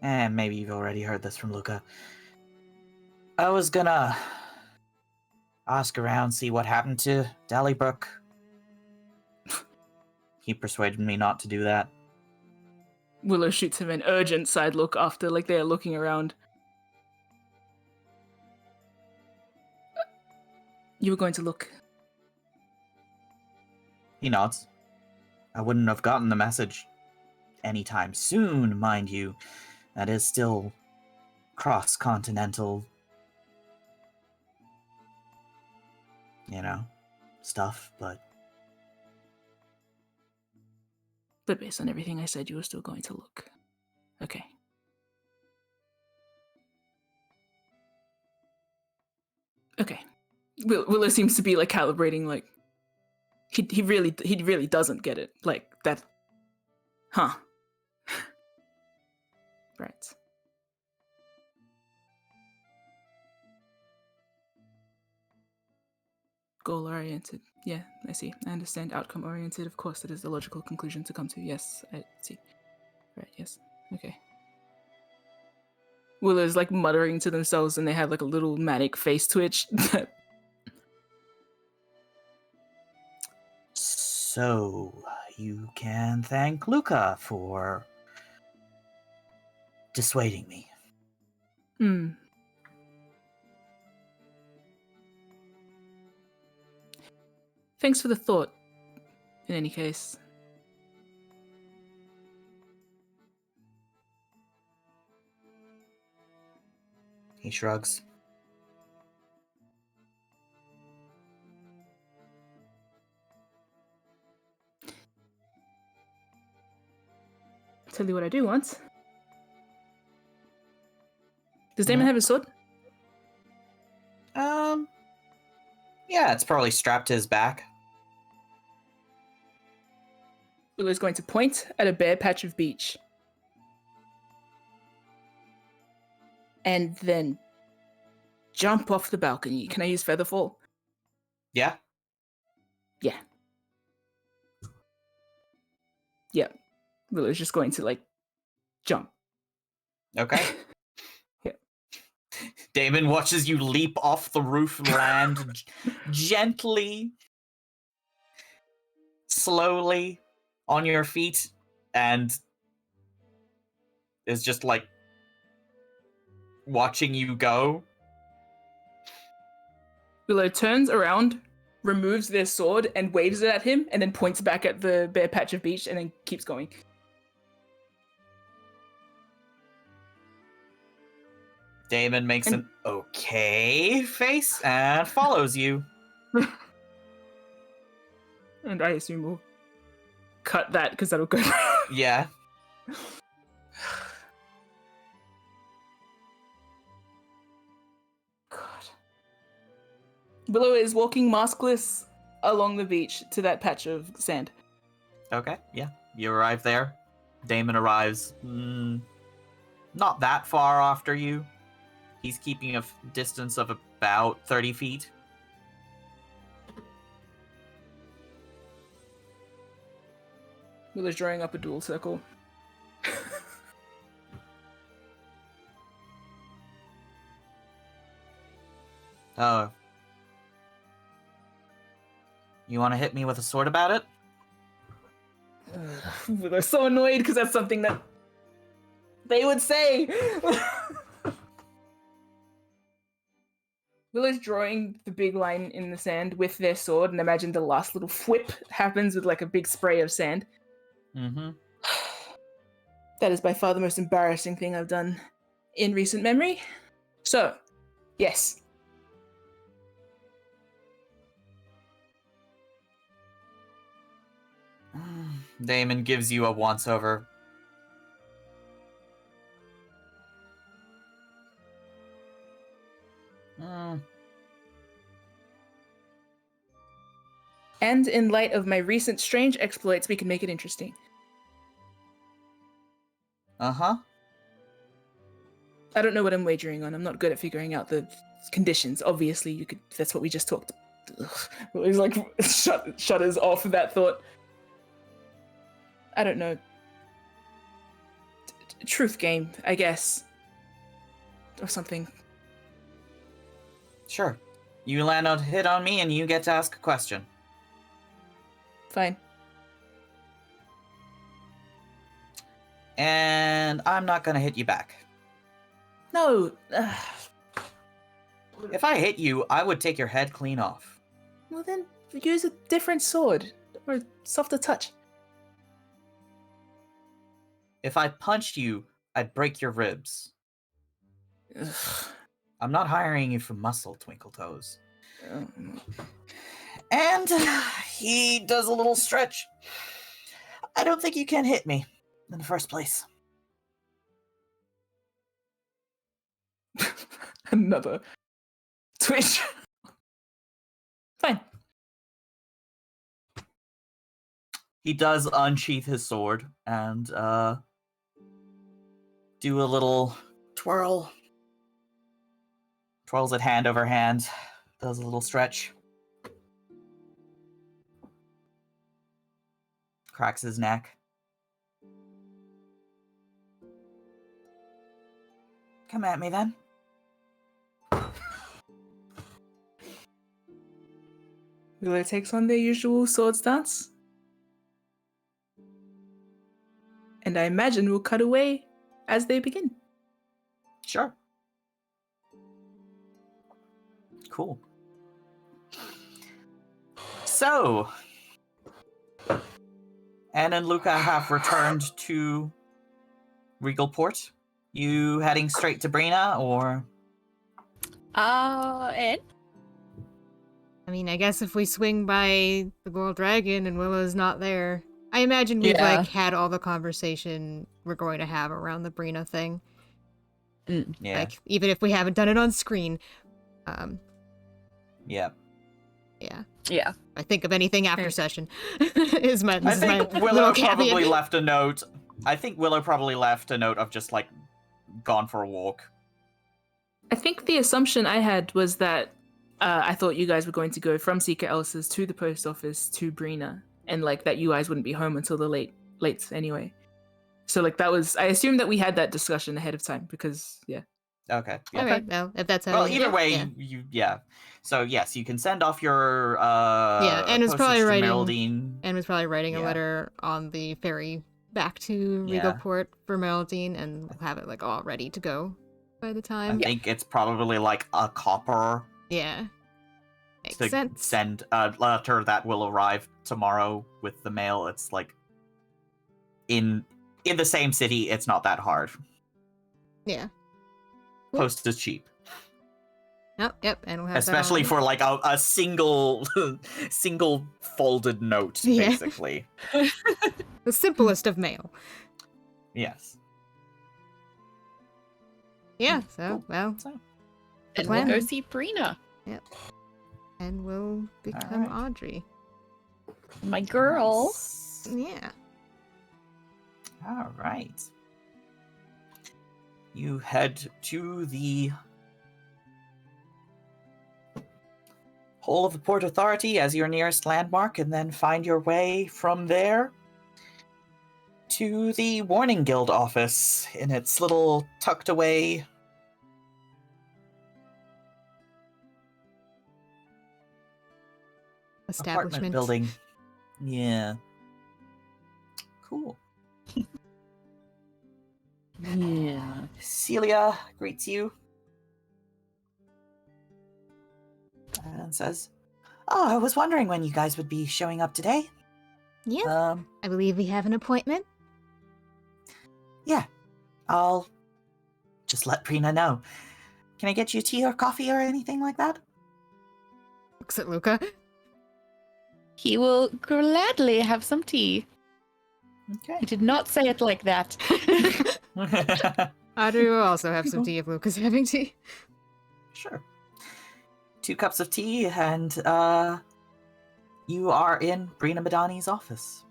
And maybe you've already heard this from Luca. I was gonna ask around, see what happened to Dallybrook. He persuaded me not to do that. Willow shoots him an urgent side look after, like, they're looking around. You were going to look. He nods. I wouldn't have gotten the message anytime soon, mind you. That is still cross-continental, stuff, but... But based on everything I said, you were still going to look. Okay. Okay. Willow seems to be like calibrating, like he really doesn't get it. Like that. Huh. Right. Goal oriented. Yeah, I see. I understand. Outcome oriented. Of course, that is the logical conclusion to come to. Yes, I see. Right, yes. Okay. Willow's like muttering to themselves and they have like a little manic face twitch. So, you can thank Luca for dissuading me. Hmm. Thanks for the thought, in any case. He shrugs. Tell you what I do want. Does Damon have a sword? Yeah, it's probably strapped to his back. Willow's going to point at a bare patch of beach. And then jump off the balcony. Can I use Featherfall? Yeah? Yeah. Yep. Willow's just going to, like, jump. Okay. Yeah. Damon watches you leap off the roof, land gently, slowly on your feet, and is just, like, watching you go. Willow turns around, removes their sword, and waves it at him, and then points back at the bare patch of beach, and then keeps going. Damon makes an okay face and follows you. And I assume we'll cut that, because that'll go. Yeah. God. Willow is walking maskless along the beach to that patch of sand. Okay, yeah. You arrive there. Damon arrives not that far after you. He's keeping a distance of about 30 feet. Willow's drawing up a dual circle. Oh. You want to hit me with a sword about it? Willow's so annoyed because that's something that they would say. Willow's drawing the big line in the sand with their sword, and imagine the last little whip happens with like a big spray of sand. Mm-hmm. That is by far the most embarrassing thing I've done in recent memory. So, yes. Damon gives you a once-over. And in light of my recent strange exploits, we can make it interesting. Uh-huh. I don't know what I'm wagering on. I'm not good at figuring out the conditions. Obviously, you could. That's what we just talked. He's like shudders off of that thought. I don't know. Truth game, I guess, or something. Sure. You land on hit on me, and you get to ask a question. Fine. And I'm not gonna hit you back. No. If I hit you, I would take your head clean off. Well then, use a different sword. or a softer touch. If I punched you, I'd break your ribs. Ugh. I'm not hiring you for muscle, Twinkle Toes. Um, And he does a little stretch. I don't think you can hit me in the first place. Another twitch. Fine. He does unsheath his sword and do a little twirl. Twirls it hand over hand. Does a little stretch. Cracks his neck. Come at me then. Willow takes on their usual sword stance. And I imagine we'll cut away as they begin. Sure. Cool. So, Anne and Luca have returned to Regalport. You heading straight to Brina, or? And? I mean, I guess if we swing by the Gold Dragon and Willow's not there, I imagine we've Yeah. like had all the conversation we're going to have around the Brina thing. Yeah. Like, even if we haven't done it on screen. Yeah. Yeah. Yeah. I think of anything after Okay. session. is my, I this is my think Willow little probably caveat. left a note. I think Willow probably left a note of just like gone for a walk. I think the assumption I had was that I thought you guys were going to go from Secret Elsa's to the post office to Brina, and like that you guys wouldn't be home until the late anyway. So like that was, I assumed that we had that discussion ahead of time because yeah. Okay. Yeah. Okay, well, if that's how Well, you- either way, yeah. yeah. So yes, you can send off your and it's probably postage to writing- Geraldine. And was probably writing a Yeah. letter on the ferry back to Yeah. Regalport for Meldine, and we'll have it like all ready to go by the I time. think it's probably like a copper Yeah. Makes to sense. send a letter that will arrive tomorrow with the mail. It's like in the same city. It's not that hard. Yeah. Cool. Post is cheap, Yep, and we'll have especially that all for like a single single folded note, Yeah. basically. the simplest of mail. Yes. Yeah, so, Cool. well, So, And plan. we'll go see Brina, and we'll become Alright. Audrey. my girl. nice. Yeah. All right. You head to the Hole of the Port Authority as your nearest landmark, and then find your way from there to the Warning Guild office in its little tucked away apartment Establishment. building. Yeah. Cool. Yeah. Celia greets you and says, "Oh, I was wondering when you guys would be showing up today. Yeah, I believe we have an appointment. Yeah, I'll just let Prina know. Can I get you tea or coffee or anything like that?" Looks at Luca. He will gladly have some tea. Okay. I did not say it like that. Audrey will also have some tea if Luca's having tea. Sure. 2 cups of tea, and you are in Brina Madani's office.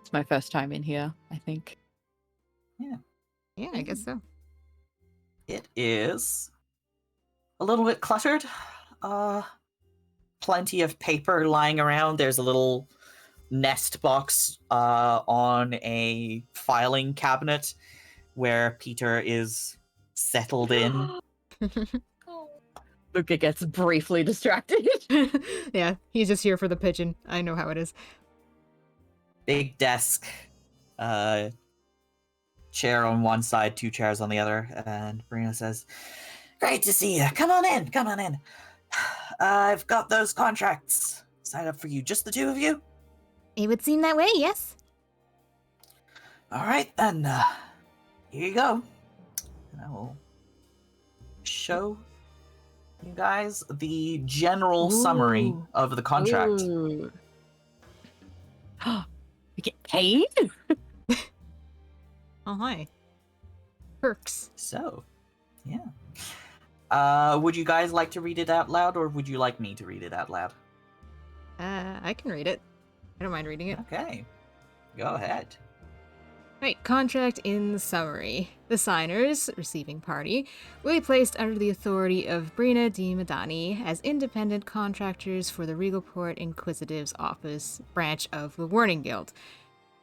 It's my first time in here, I think. Yeah, I guess so. It is a little bit cluttered. Plenty of paper lying around. There's a little nest box on a filing cabinet where Peter is settled in. Luca gets briefly distracted. Yeah, he's just here for the pigeon. I know how it is. Big desk, chair on one side, 2 chairs on the other, and Brina says, "Great to see you. Come on in, come on in. I've got those contracts sign up for you, just the two of you? It would seem that way, yes. All right, then. Here you go. And I will show you guys the general summary of the contract. Ooh. We get paid? Oh, hi. Perks. So, yeah. Would you guys like to read it out loud, or would you like me to read it out loud? I can read it. I don't mind reading it. Okay. Go ahead. Right, contract in summary. The signers, receiving party, will be placed under the authority of Brina di Madani as independent contractors for the Regalport Inquisitive's Office branch of the Warning Guild.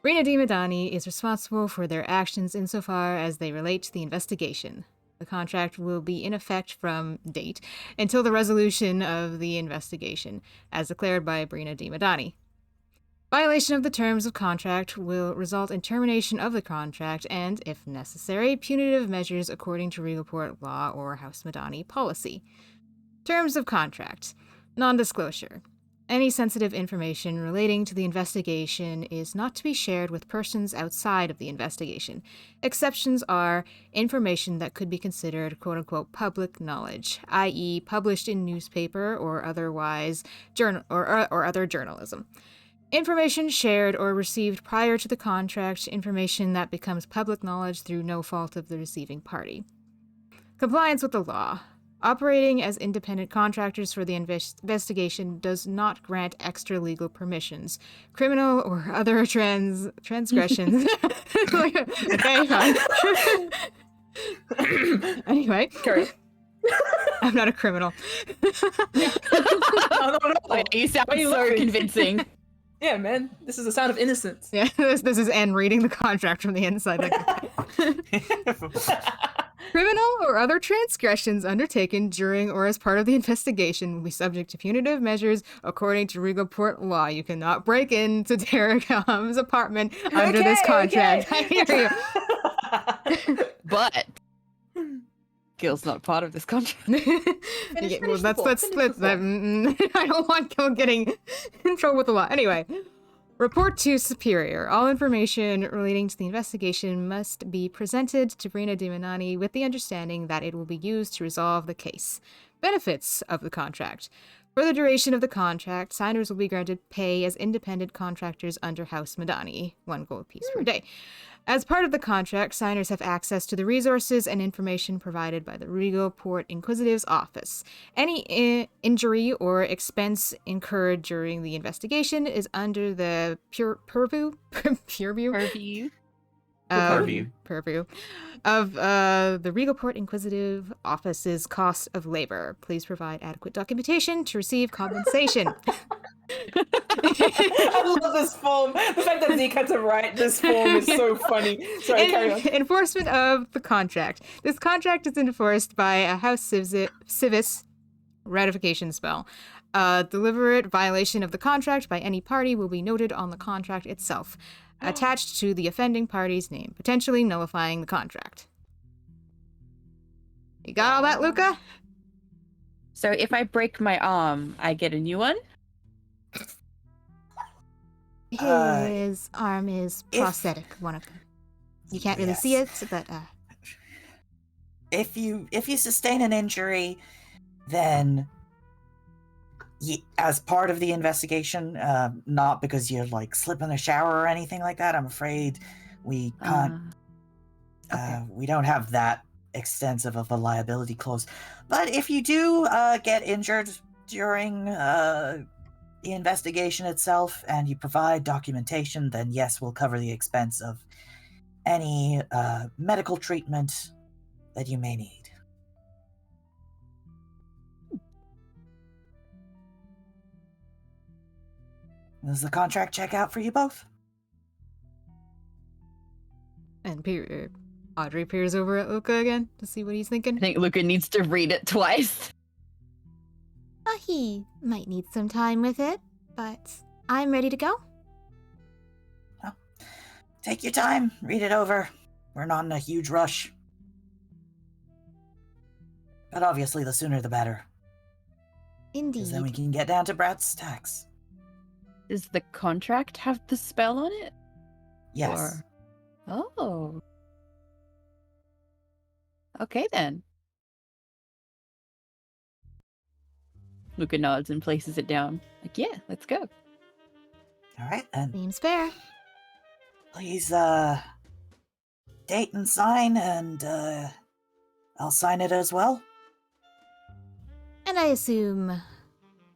Brina di Madani is responsible for their actions insofar as they relate to the investigation. The contract will be in effect from date until the resolution of the investigation, as declared by Brina di Madani. Violation of the terms of contract will result in termination of the contract and, if necessary, punitive measures according to Regalport law or House Madani policy. Terms of contract. Non-disclosure. Any sensitive information relating to the investigation is not to be shared with persons outside of the investigation. Exceptions are information that could be considered quote-unquote public knowledge, i.e. published in newspaper or otherwise or other journalism. Information shared or received prior to the contract, information that becomes public knowledge through no fault of the receiving party. Compliance with the law. Operating as independent contractors for the investigation does not grant extra legal permissions. Criminal or other transgressions. Okay, fine. Anyway. Carry. I'm not a criminal. No. You sound Why are you so laughing? convincing. Yeah, man. This is the sound of innocence. Yeah, this is Anne reading the contract from the inside. Like, criminal or other transgressions undertaken during or as part of the investigation will be subject to punitive measures according to Regalport law. You cannot break into Derekham's apartment under this contract. I hear you. But Gil's not part of this contract. Yeah, well, let's split that. I don't want Gil getting in trouble with the law. Anyway. Report to Superior. All information relating to the investigation must be presented to Brina di Madani with the understanding that it will be used to resolve the case. Benefits of the contract. For the duration of the contract, signers will be granted pay as independent contractors under House Madani, 1 gold piece per day. As part of the contract, signers have access to the resources and information provided by the Regalport Inquisitive's Office. Any injury or expense incurred during the investigation is under the purview of the Regalport Inquisitive Office's cost of labor. Please provide adequate documentation to receive compensation. I love this form. The fact that Zeke had to write this form is so funny. Sorry, carry on. Enforcement of the contract. This contract is enforced by a House Civis ratification spell. Deliberate violation of the contract by any party will be noted on the contract itself, attached to the offending party's name, potentially nullifying the contract. You got all that, Luca? So if I break my arm, I get a new one? His arm is prosthetic, one of them. You can't really see it, but If you sustain an injury, then as part of the investigation, not because you like slip in the shower or anything like that, I'm afraid we can't. Okay. We don't have that extensive of a liability clause. But if you do get injured during the investigation itself and you provide documentation, then yes, we'll cover the expense of any medical treatment that you may need. Does the contract check out for you both? and Audrey peers over at Luca again to see what he's thinking. I think Luca needs to read it twice. He might need some time with it, but I'm ready to go. Well, take your time, read it over. We're not in a huge rush. But obviously the sooner the better. Indeed. Because then we can get down to brass tacks. Does the contract have the spell on it? Yes. Oh. Okay then. Luca nods and places it down. Like, yeah, let's go. All right, then. Seems fair. Please, date and sign, and, I'll sign it as well. And I assume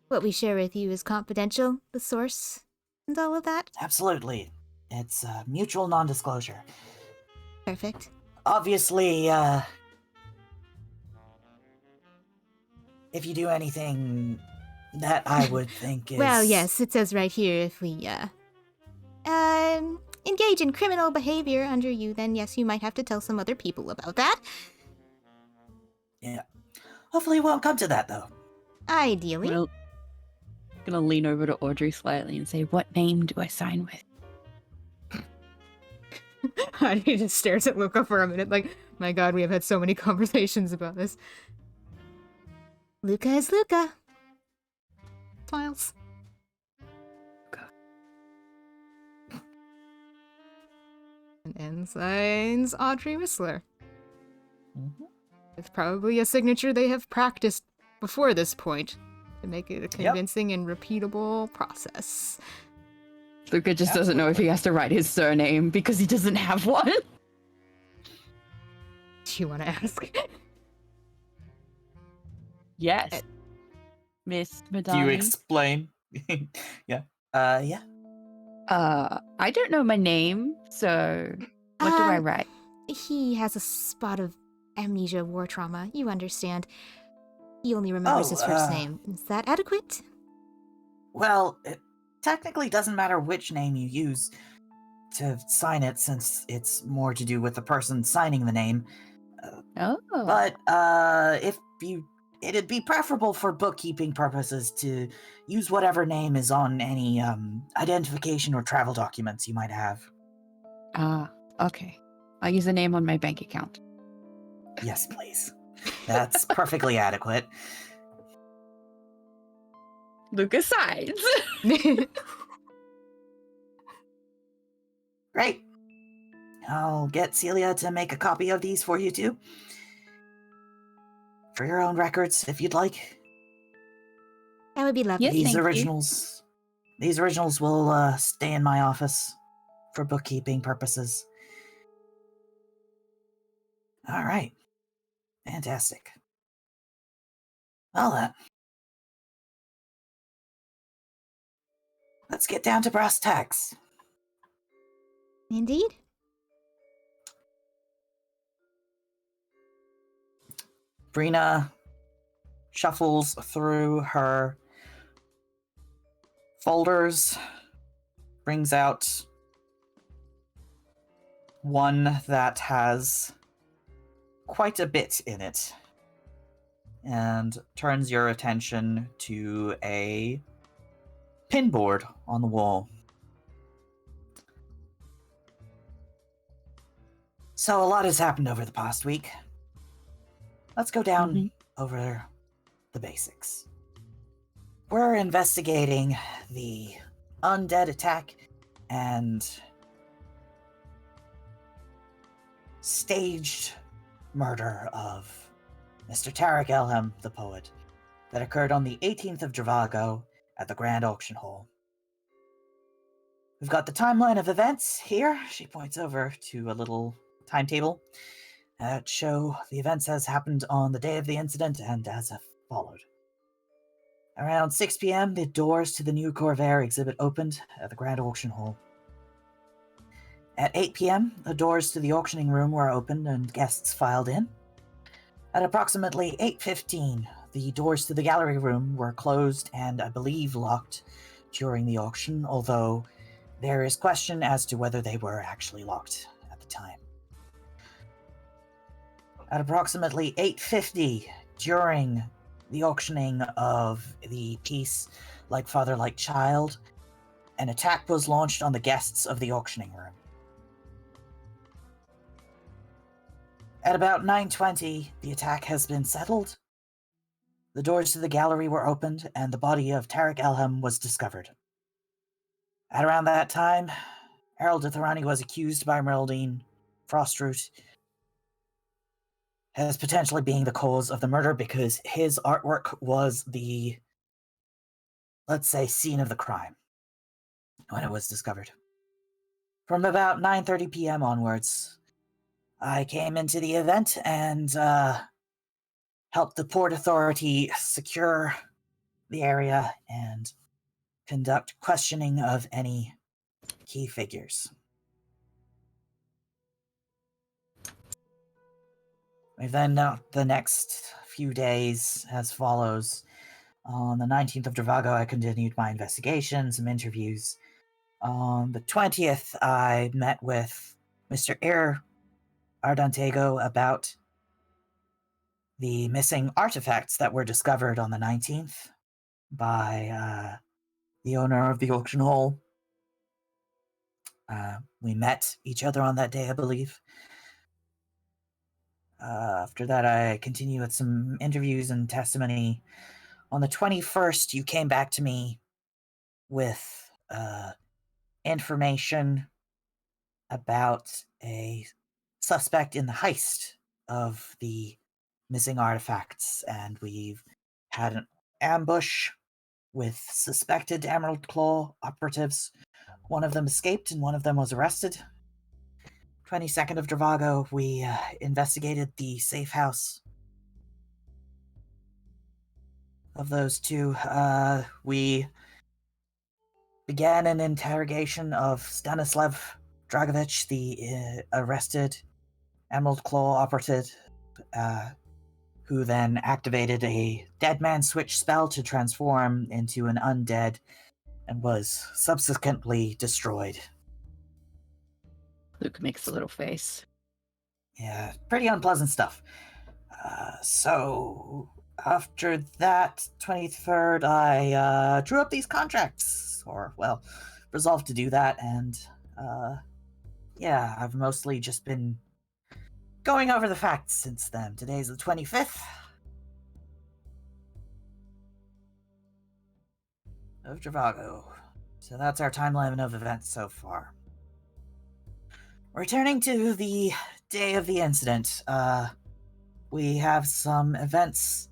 what we share with you is confidential, the source, and all of that? Absolutely. It's, mutual non-disclosure. Perfect. Obviously, if you do anything that I would think is... Well, yes, it says right here if we, engage in criminal behavior under you, then yes, you might have to tell some other people about that. Yeah. Hopefully it won't come to that, though. Ideally. I'm gonna lean over to Audrey slightly and say, what name do I sign with? He just stares at Luca for a minute like, my god, we have had so many conversations about this. Luca is Luca. Smiles. And ensigns Audrey Whistler. Mm-hmm. It's probably a signature they have practiced before this point to make it a convincing and repeatable process. Luca just doesn't know if he has to write his surname because he doesn't have one. Do you want to ask? Yes. Miss Madani. Do you explain? Yeah. Yeah. I don't know my name, so what do I write? He has a spot of amnesia, war trauma. You understand. He only remembers his first name. Is that adequate? Well, it technically doesn't matter which name you use to sign it, since it's more to do with the person signing the name. But it'd be preferable for bookkeeping purposes to use whatever name is on any identification or travel documents you might have. Okay. I'll use the name on my bank account. Yes, please. That's perfectly adequate. Luca signs. Great. I'll get Celia to make a copy of these for you too. For your own records, if you'd like. That would be lovely. Yes, These thank originals will stay in my office for bookkeeping purposes. All right. Fantastic. Well then. Let's get down to brass tacks. Indeed. Brina shuffles through her folders, brings out one that has quite a bit in it, and turns your attention to a pinboard on the wall. So a lot has happened over the past week. Let's go down over the basics. We're investigating the undead attack and staged murder of Mr. Tarek Elham, the poet, that occurred on the 18th of Dravago at the Grand Auction Hall. We've got the timeline of events here. She points over to a little timetable that show the events as happened on the day of the incident and as followed. Around 6 p.m., the doors to the new Corvair exhibit opened at the Grand Auction Hall. At 8 p.m., the doors to the auctioning room were opened and guests filed in. At approximately 8:15, the doors to the gallery room were closed and, I believe, locked during the auction, although there is question as to whether they were actually locked at the time. At approximately 8:50, during the auctioning of the piece Like Father, Like Child, an attack was launched on the guests of the auctioning room. At about 9:20, the attack has been settled. The doors to the gallery were opened, and the body of Tarek Elham was discovered. At around that time, Harold Itharani was accused by Meraldine Frostroot as potentially being the cause of the murder because his artwork was the, let's say, scene of the crime when it was discovered. From about 9:30 p.m. onwards, I came into the event and helped the Port Authority secure the area and conduct questioning of any key figures. We then the next few days as follows. On the 19th of Dravago, I continued my investigation, some interviews. On the 20th, I met with Mr. Air Ardantego about the missing artifacts that were discovered on the 19th by the owner of the auction hall. We met each other on that day, I believe. After that, I continued with some interviews and testimony. On the 21st, you came back to me with information about a suspect in the heist of the missing artifacts, and we've had an ambush with suspected Emerald Claw operatives. One of them escaped and one of them was arrested. 22nd of Dravago, we investigated the safe house of those two. We began an interrogation of Stanislav Dragovich, the arrested Emerald Claw operative, who then activated a dead man switch spell to transform into an undead and was subsequently destroyed. Luke makes a little face. Yeah, pretty unpleasant stuff. So after that 23rd, I drew up these contracts, or, well, resolved to do that, and yeah, I've mostly just been going over the facts since then. Today's the 25th of Dravago. So that's our timeline of events so far. Returning to the day of the incident, we have some events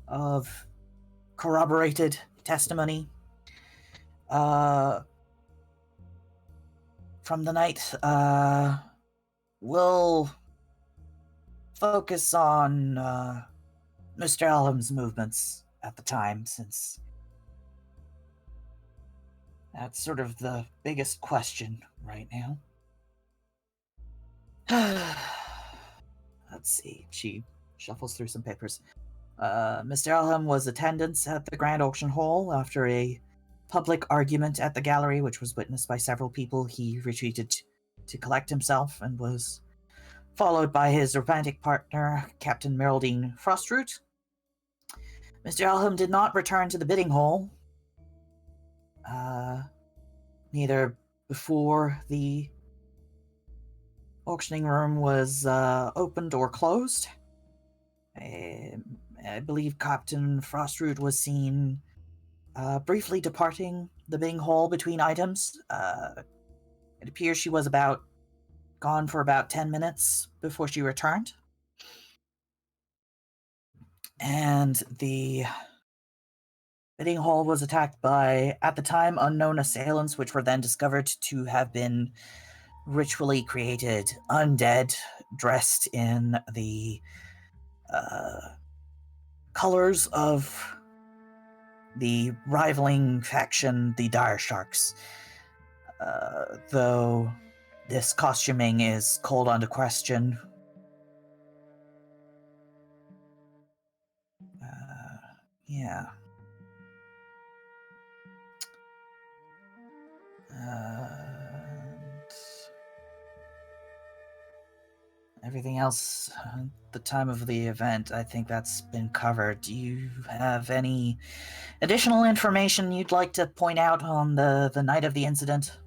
of corroborated testimony. From the night, we'll focus on Mr. Elham's movements at the time, since that's sort of the biggest question right now. Let's see. She shuffles through some papers. Mr. Elham was attendance at the Grand Auction Hall. After a public argument at the gallery, which was witnessed by several people, he retreated to collect himself and was followed by his romantic partner, Captain Meraldine Frostroot. Mr. Elham did not return to the bidding hall, neither before the auctioning room was opened or closed. I believe Captain Frostroot was seen briefly departing the bidding hall between items. It appears she was gone for about 10 minutes before she returned. And the bidding hall was attacked by, at the time, unknown assailants, which were then discovered to have been ritually created undead dressed in the colors of the rivaling faction, the Dire Sharks. Though this costuming is called into question. Yeah. Everything else at the time of the event, I think that's been covered. Do you have any additional information you'd like to point out on the night of the incident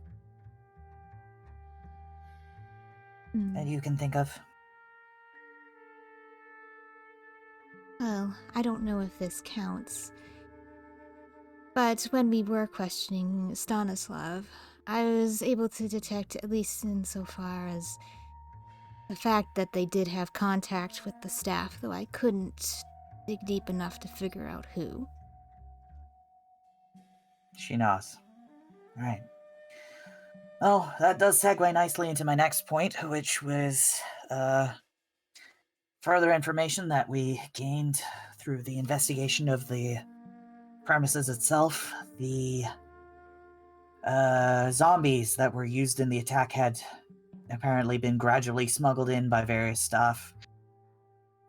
that you can think of? Well, I don't know if this counts. But when we were questioning Stanislav, I was able to detect, at least insofar as the fact that they did have contact with the staff, though I couldn't dig deep enough to figure out who. She nods. Right. Well, that does segue nicely into my next point, which was further information that we gained through the investigation of the premises itself. The zombies that were used in the attack had apparently been gradually smuggled in by various staff.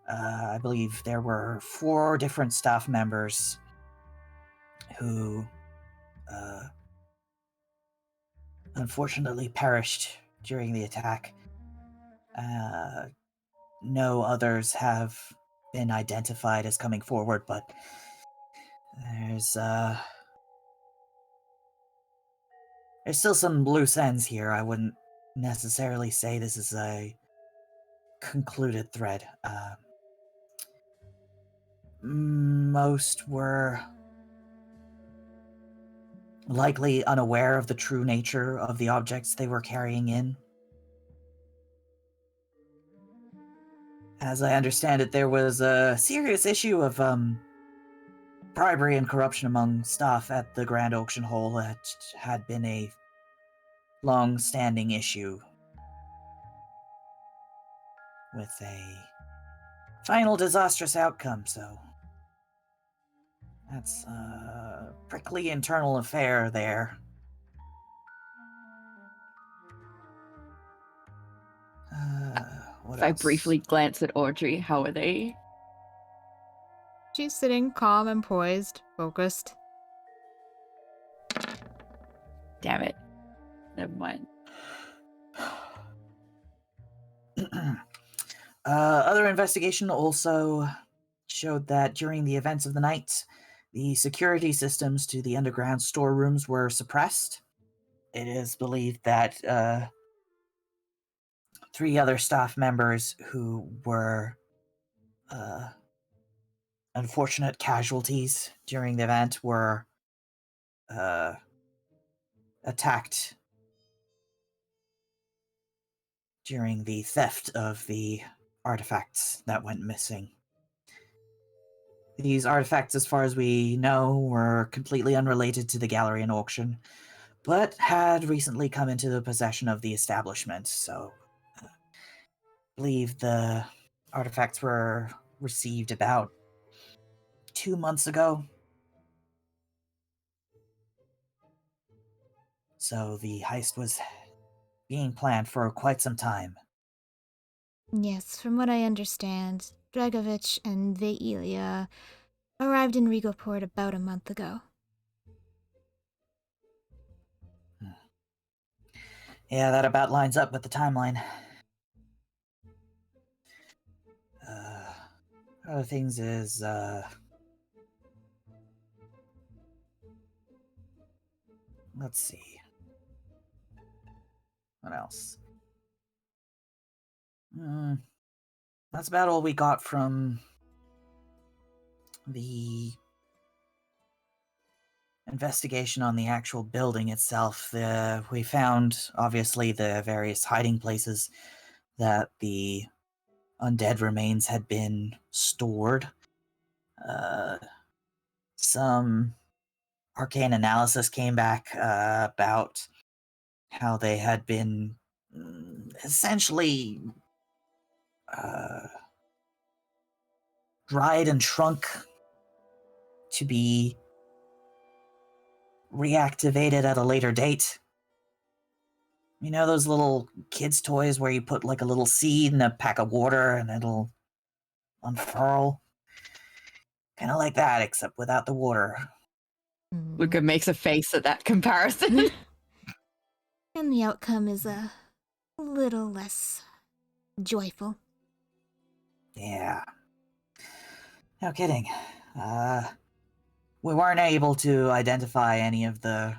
I believe there were 4 different staff members who unfortunately perished during the attack. No others have been identified as coming forward, but there's still some loose ends here. I wouldn't necessarily say this is a concluded thread. Most were likely unaware of the true nature of the objects they were carrying in. As I understand it, there was a serious issue of bribery and corruption among staff at the Grand Auction Hall that had been a long-standing issue, with a final disastrous outcome, so that's a prickly internal affair there. What If I else? briefly glance at Audrey, how are they? She's sitting calm and poised, focused. Damn it. Never mind. Other investigation also showed that during the events of the night, the security systems to the underground storerooms were suppressed. It is believed that 3 other staff members who were unfortunate casualties during the event were attacked during the theft of the artifacts that went missing. These artifacts, as far as we know, were completely unrelated to the gallery and auction, but had recently come into the possession of the establishment, so I believe the artifacts were received about 2 months ago. So the heist was being planned for quite some time. Yes, from what I understand, Dragovich and Veilia arrived in Rigoport about a month ago. Yeah, that about lines up with the timeline. Other things is, let's see. What else? That's about all we got from the investigation on the actual building itself. We found, obviously, the various hiding places that the undead remains had been stored. Some arcane analysis came back about how they had been essentially dried and shrunk to be reactivated at a later date. You know those little kids' toys where you put like a little seed in a pack of water and it'll unfurl? Kind of like that, except without the water. Luca makes a face at that comparison. And the outcome is a little less joyful. Yeah. No kidding. We weren't able to identify any of the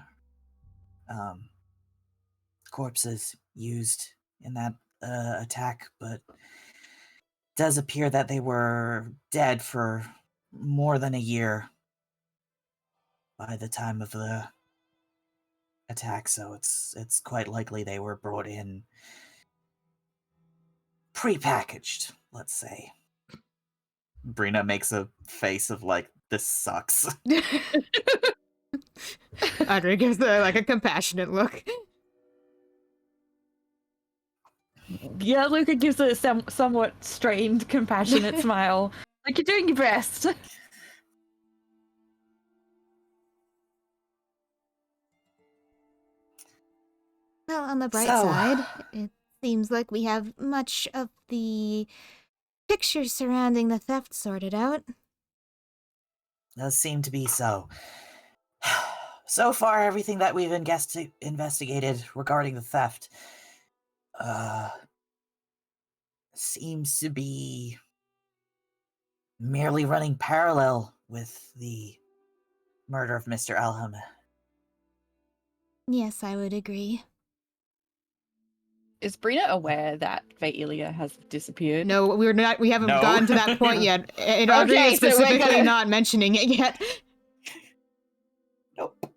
corpses used in that attack, but it does appear that they were dead for more than a year. by the time of the attack, so it's quite likely they were brought in prepackaged, let's say. Brina makes a face of like, this sucks. Audrey gives a compassionate look. Yeah, Luca gives a somewhat strained, compassionate smile. Like, you're doing your best. Well, on the bright So- side, it seems like we have much of the pictures surrounding the theft sorted out. Does seem to be so. So far, everything that we've investigated regarding the theft seems to be merely running parallel with the murder of Mr. Elham. Yes, I would agree. Is Brina aware that Vaelia has disappeared? No, we're not. We haven't No. gotten to that point yet, and Audrey Okay, is so we're specifically gonna- not mentioning it yet. Nope.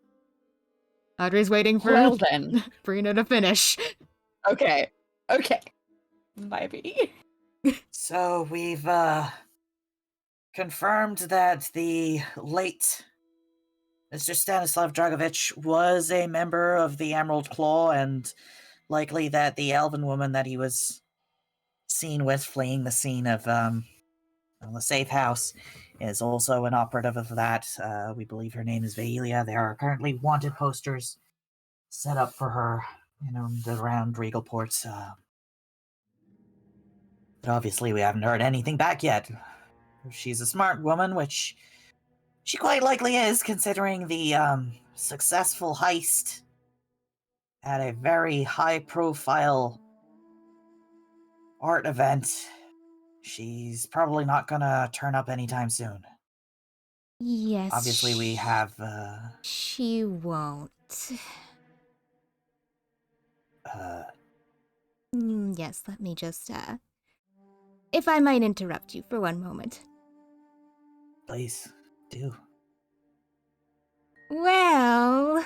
Audrey's waiting for Well then. Brina to finish. Okay. Maybe. So we've confirmed that the late Mr. Stanislav Dragovich was a member of the Emerald Claw, and likely that the elven woman that he was seen with fleeing the scene of the safe house is also an operative of that. We believe her name is Vaelia. There are currently wanted posters set up for her, around Regalport. But obviously we haven't heard anything back yet. She's a smart woman, which she quite likely is, considering the successful heist at a very high-profile art event. She's probably not gonna turn up anytime soon. Yes. Obviously, we have, She won't. Yes, let me just, if I might interrupt you for one moment. please, do. Well,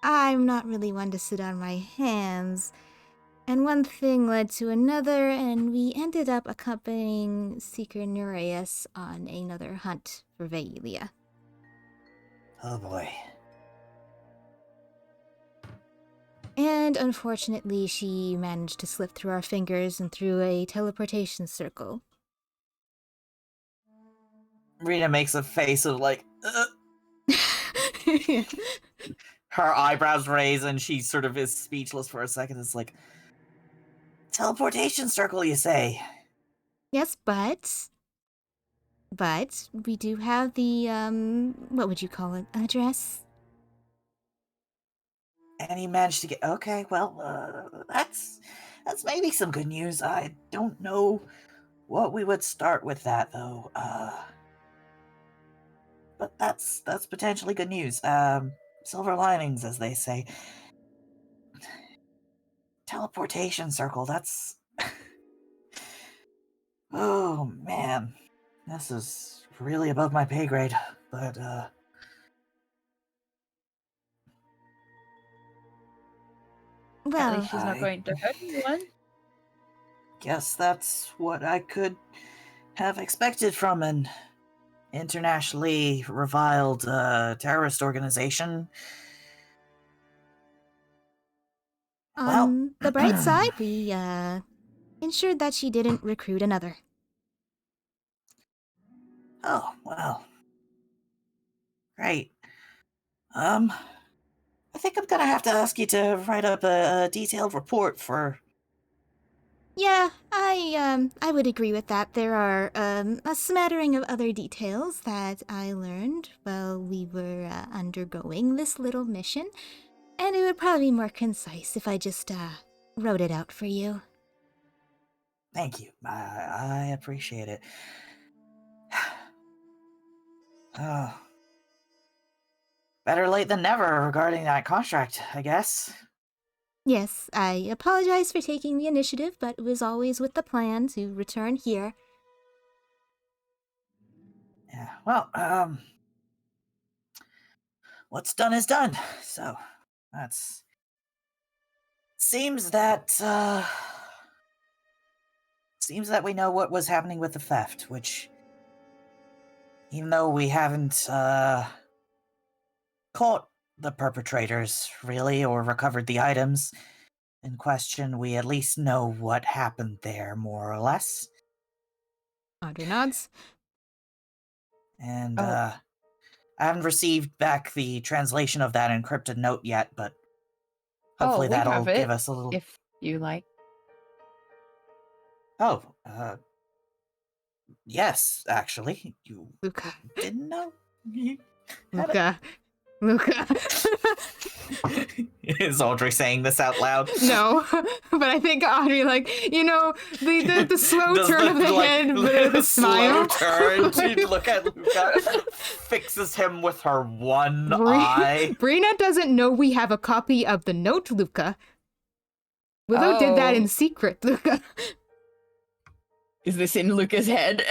I'm not really one to sit on my hands. And one thing led to another, and we ended up accompanying Seeker Nereus on another hunt for Vaelia. Oh boy. And unfortunately, she managed to slip through our fingers and through a teleportation circle. Rita makes a face of like, her eyebrows raise and she sort of is speechless for a second. It's like, Teleportation circle, you say? Yes, but we do have the, what would you call it, address? And he managed to get... Okay, well, that's maybe some good news. I don't know what we would start with that, though. But that's potentially good news. Silver linings, as they say. Teleportation circle, that's... Oh, man. This is really above my pay grade, but, At Well, least she's not going to hurt anyone. guess that's what I could have expected from an internationally reviled terrorist organization. on the bright side, we, ensured that she didn't recruit another. Oh, well. Great. I think I'm gonna have to ask you to write up a detailed report for... Yeah, I would agree with that. There are, a smattering of other details that I learned while we were, undergoing this little mission, and it would probably be more concise if I just, wrote it out for you. Thank you. I appreciate it. Oh. Better late than never regarding that contract, I guess. Yes, I apologize for taking the initiative, but it was always with the plan to return here. Yeah, well, what's done is done. So that's seems that we know what was happening with the theft, which, even though we haven't caught the perpetrators really or recovered the items in question, we at least know what happened there, more or less. Audrey nods. And I haven't received back the translation of that encrypted note yet, but hopefully we that'll have it, give us a little. if you like. Oh, yes, actually. You Luca. didn't know? You had Luca. Luca. Is Audrey saying this out loud? No, but I think Audrey, like, you know, the slow Does turn of the head, but the smile. Slow turn to look at Luca, fixes him with her one eye. Brina doesn't know we have a copy of the note, Luca. Willow did that in secret, Luca. Is this in Luca's head?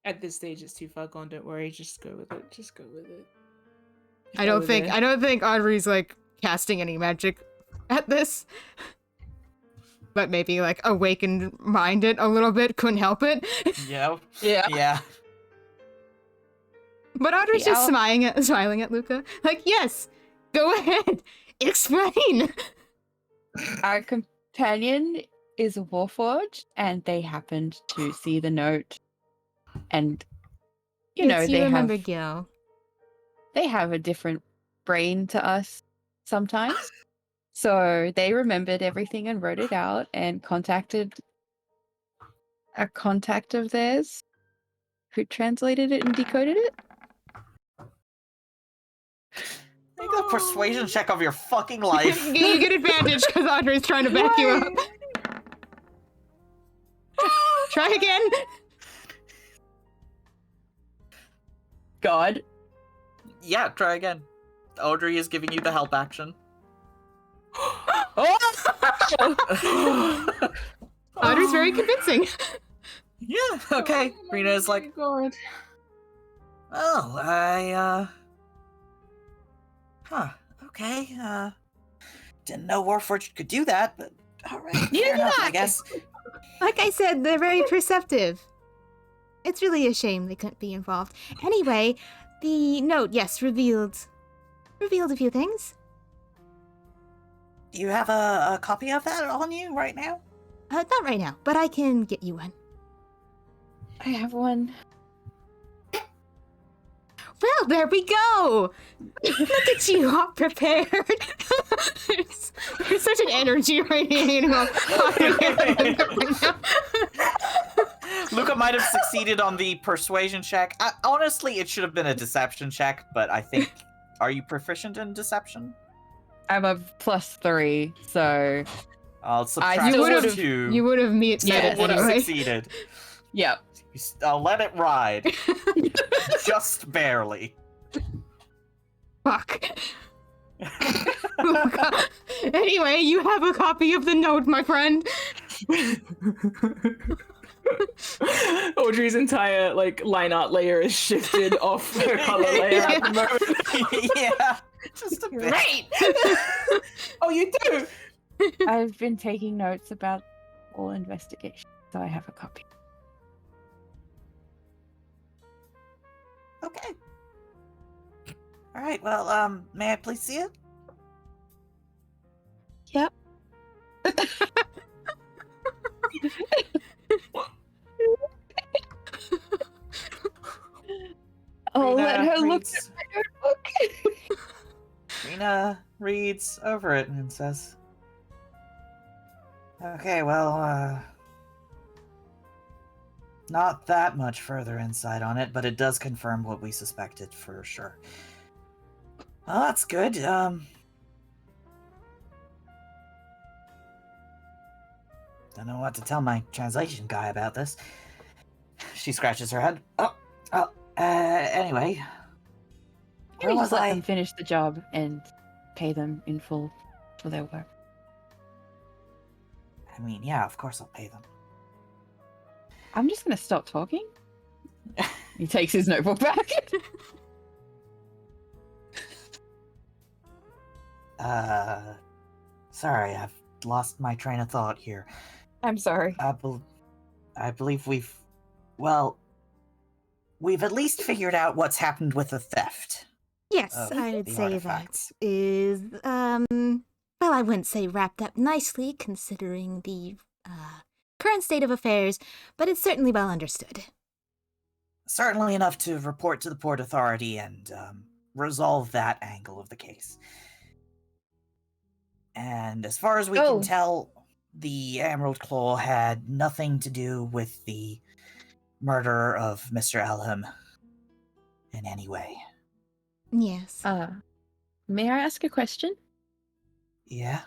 At this stage, it's too far gone. Don't worry. Just go with it. Just go with it. If I don't were think there- Audrey's like casting any magic at this. But maybe like awakened minded a little bit, couldn't help it. Yeah. Yeah. Yeah. But Audrey's The just smiling at Luca. Like, yes, go ahead, explain. Our companion is a Warforged, and they happened to see the note. And, you know, You remember Gil. they have a different brain to us sometimes. So they remembered everything and wrote it out and contacted a contact of theirs who translated it and decoded it. Make a persuasion check of your fucking life. You get advantage because Audrey's trying to back you up. Try again. God. Yeah, try again. Audrey is giving you the help action. Audrey's very convincing. Yeah, okay. Rena is like, God. Oh, okay, didn't know Warforged could do that, but alright, fair enough, I guess. Like I said, they're very perceptive. It's really a shame they couldn't be involved. Anyway, the note, yes, revealed a few things. Do you have a copy of that on you right now? Not right now, but I can get you one. I have one. Well, there we go. Look at you, all prepared. There's such an energy right now. Luca might have succeeded on the persuasion check. Honestly, it should have been a deception check, but I think... Are you proficient in deception? I'm a +3, so I'll subtract you would've- 2. You would have met Yeah, it would have anyway. succeeded. yeah. I'll let it ride. Just barely. Fuck. Anyway, you have a copy of the note, my friend. Audrey's entire line art layer is shifted off her color layer at the moment. Yeah, just a bit. Right. Oh, you do? I've been taking notes about all investigations, so I have a copy. Okay. Alright, well, may I please see it? Yep. I'll let her look at my notebook. Rena reads over it and says, okay, well, not that much further insight on it, but it does confirm what we suspected for sure. Well, that's good. Don't know what to tell my translation guy about this. She scratches her head. Anyway. Maybe Where just was let I? them finish the job and pay them in full for their work. I mean, yeah, of course I'll pay them. I'm just gonna stop talking. He takes his notebook back. Sorry, I've lost my train of thought here. I'm sorry. I believe we've at least figured out what's happened with the theft. Yes, of I would the say artifacts. that is, well, I wouldn't say wrapped up nicely considering the current state of affairs, but it's certainly well understood. Certainly enough to report to the Port Authority and resolve that angle of the case. And as far as we can tell, the Emerald Claw had nothing to do with the murder of Mr. Elham in any way. Yes. May I ask a question? Yeah?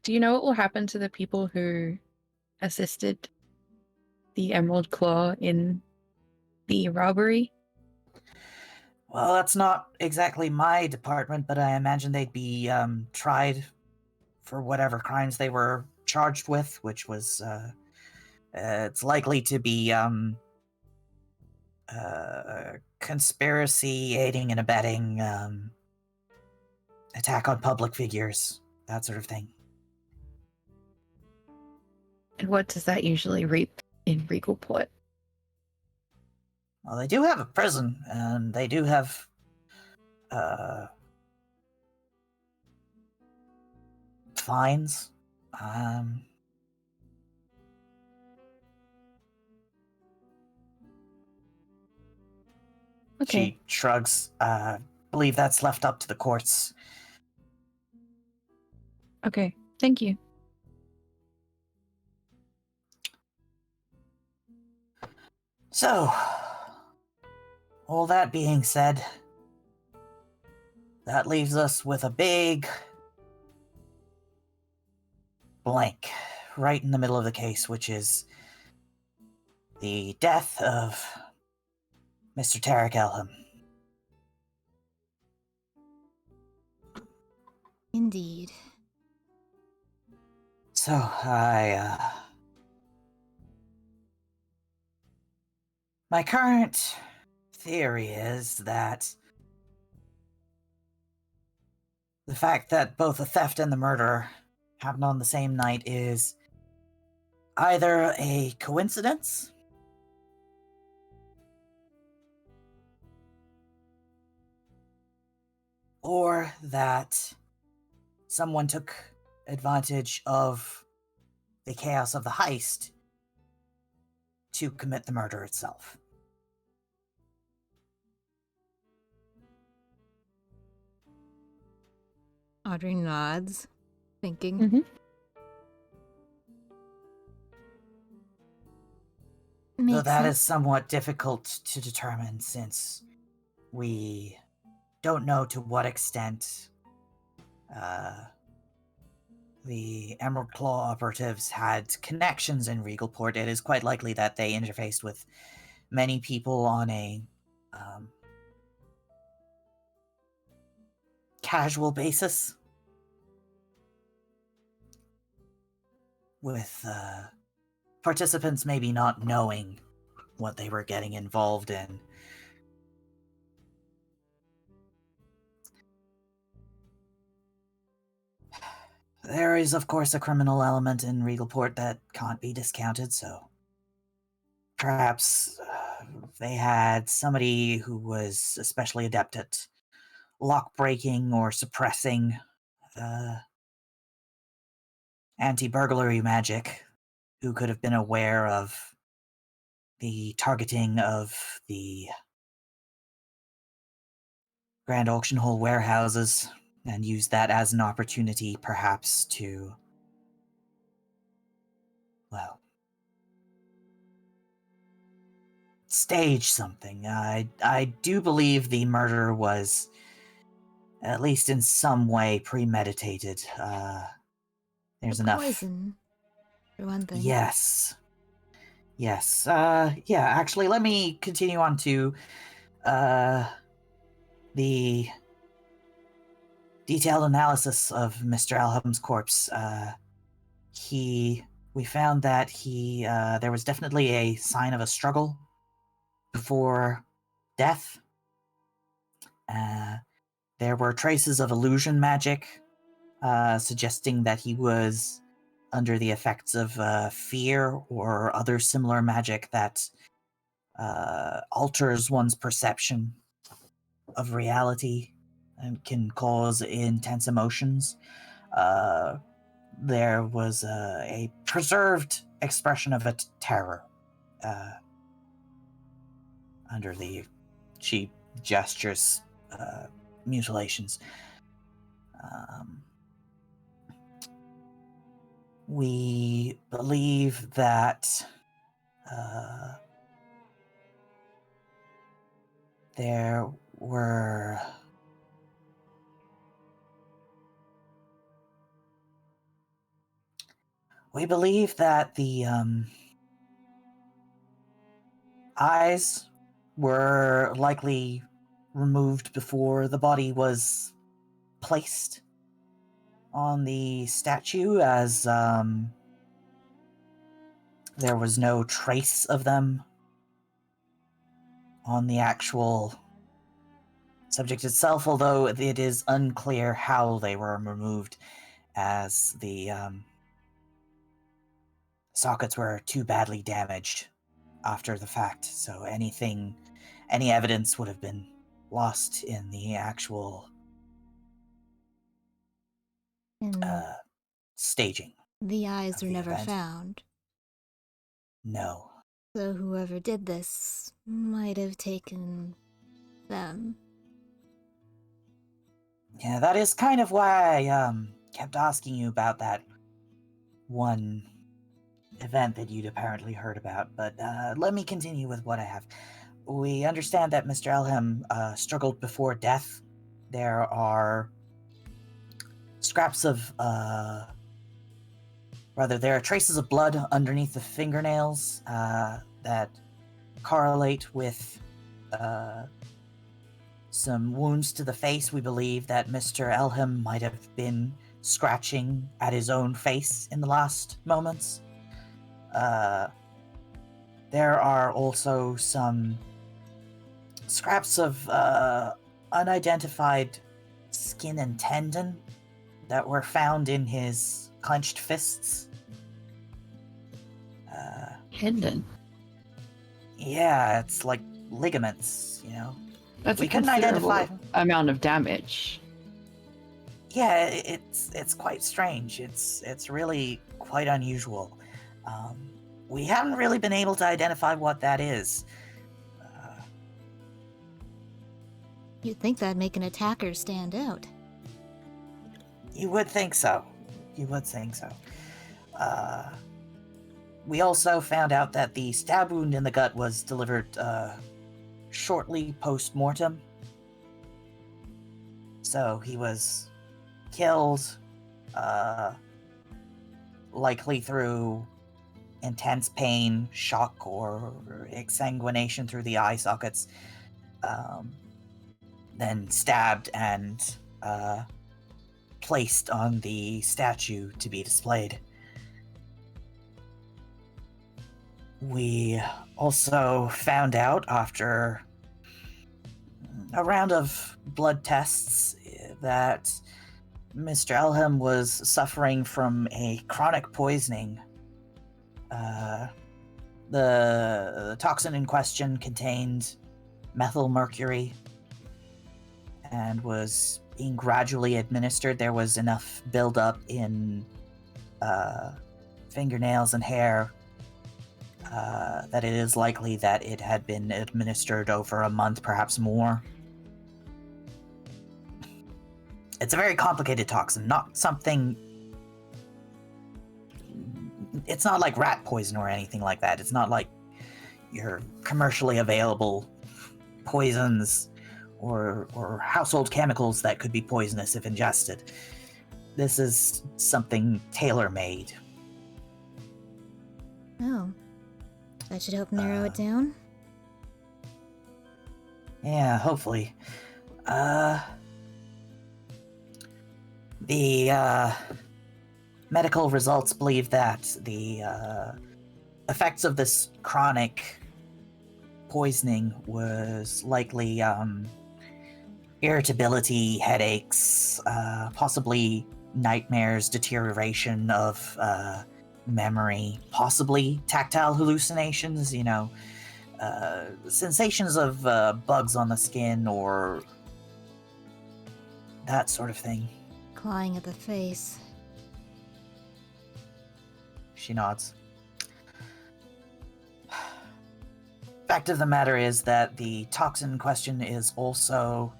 Do you know what will happen to the people who assisted the Emerald Claw in the robbery? Well, that's not exactly my department, but I imagine they'd be tried for whatever crimes they were charged with, which was, it's likely to be conspiracy, aiding and abetting, attack on public figures, that sort of thing. And what does that usually reap in Regalport? Well, they do have a prison, and they do have, fines. Okay. She shrugs. Believe that's left up to the courts. Okay, thank you. So, all that being said, that leaves us with a big blank right in the middle of the case, which is the death of Mr. Tarek Elham. Indeed. So, my current theory is that the fact that both the theft and the murder happened on the same night is either a coincidence or that someone took advantage of the chaos of the heist to commit the murder itself. Audrey nods, thinking. Mm-hmm. Though that Makes is somewhat difficult to determine since we don't know to what extent the Emerald Claw operatives had connections in Regalport. It is quite likely that they interfaced with many people on a casual basis, with participants maybe not knowing what they were getting involved in. There is, of course, a criminal element in Regalport that can't be discounted, so perhaps they had somebody who was especially adept at lock breaking or suppressing anti-burglary magic, who could have been aware of the targeting of the Grand Auction Hall warehouses and used that as an opportunity, perhaps, to, well, stage something. I do believe the murder was, at least in some way, premeditated. There's enough. Poison, for one thing. Yes. Yes. Yeah, actually, let me continue on to the detailed analysis of Mr. Elham's corpse. We found that there was definitely a sign of a struggle before death. There were traces of illusion magic, suggesting that he was under the effects of fear or other similar magic that alters one's perception of reality and can cause intense emotions. There was a preserved expression of a terror under the... She gestures mutilations. We believe that there were... We believe that the eyes were likely removed before the body was placed on the statue, as there was no trace of them on the actual subject itself, although it is unclear how they were removed, as the sockets were too badly damaged after the fact, so any evidence would have been lost in the actual staging. The eyes were never event. found. No. So whoever did this might have taken them. Yeah, that is kind of why I kept asking you about that one event that you'd apparently heard about, but let me continue with what I have. We understand that Mr. Elham struggled before death. There are scraps of... there are traces of blood underneath the fingernails that correlate with some wounds to the face. We believe that Mr. Elham might have been scratching at his own face in the last moments. There are also some scraps of unidentified skin and tendon that were found in his clenched fists. Tendon? Yeah, it's like ligaments, you know. That's We a couldn't identify... amount of damage. Yeah, it's quite strange. It's really quite unusual. We haven't really been able to identify what that is. You'd think that'd make an attacker stand out. You would think so. You would think so. We also found out that the stab wound in the gut was delivered shortly post-mortem. So he was killed, likely through intense pain, shock, or exsanguination through the eye sockets, then stabbed and placed on the statue to be displayed. We also found out after a round of blood tests that Mr. Elham was suffering from a chronic poisoning. The toxin in question contained methyl mercury and was being gradually administered. There was enough buildup in fingernails and hair that it is likely that it had been administered over a month, perhaps more. It's a very complicated toxin, not something... It's not like rat poison or anything like that. It's not like your commercially available poisons or household chemicals that could be poisonous if ingested. This is something tailor-made. Oh. That should help narrow it down. Yeah, hopefully. The medical results believe that the effects of this chronic poisoning was likely irritability, headaches, possibly nightmares, deterioration of memory, possibly tactile hallucinations, sensations of bugs on the skin or that sort of thing. Clawing at the face. She nods. Fact of the matter is that the toxin in question is also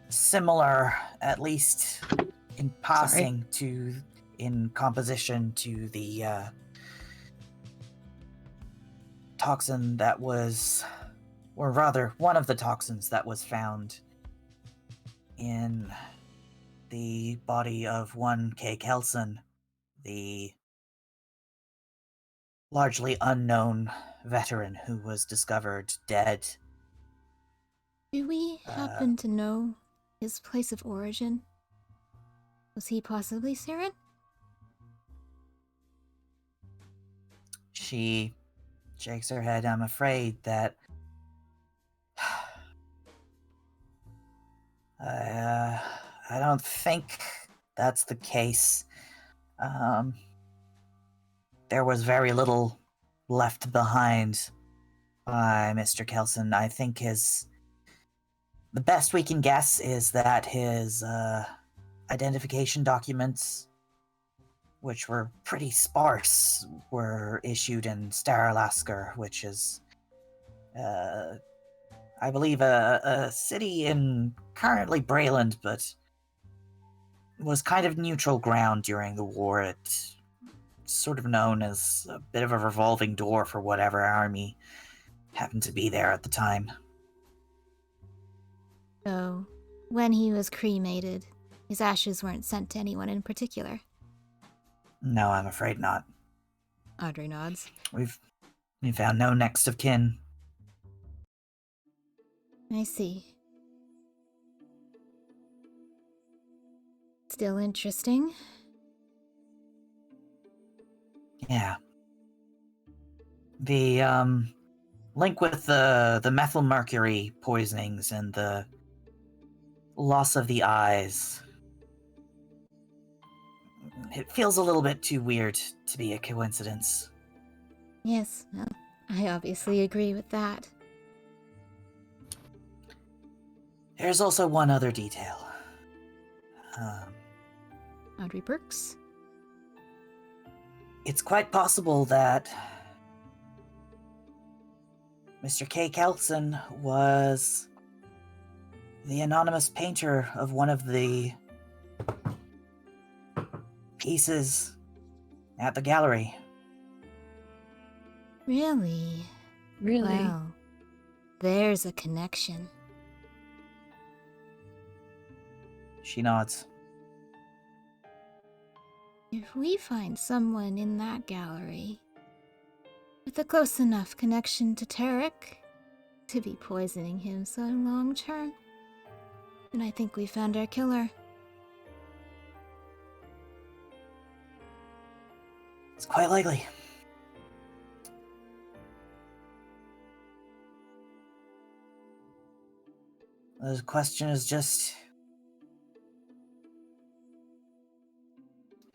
similar, at least in passing, in composition to the toxin that was, or rather, one of the toxins that was found in the body of one K. Kelson, the largely unknown veteran who was discovered dead. Do we happen to know his place of origin? Was he possibly Saren? She shakes her head. I'm afraid that I don't think that's the case. There was very little left behind by Mr. Kelson. I think the best we can guess is that his identification documents, which were pretty sparse, were issued in Staralasker, which is, I believe, a city in currently Brayland, but was kind of neutral ground during the war. It's sort of known as a bit of a revolving door for whatever army happened to be there at the time. So, when he was cremated, his ashes weren't sent to anyone in particular? No, I'm afraid not. Audrey nods. We found no next of kin. I see. Still interesting. Yeah. The link with the methylmercury poisonings and the loss of the eyes. It feels a little bit too weird to be a coincidence. Yes, well, I obviously agree with that. There's also one other detail. Audrey Brooks? It's quite possible that Mr. K. Kelson was the anonymous painter of one of the pieces at the gallery. Really? Really? Well, there's a connection. She nods. If we find someone in that gallery with a close enough connection to Tarek to be poisoning him so long term, then I think we found our killer. It's quite likely. The question is just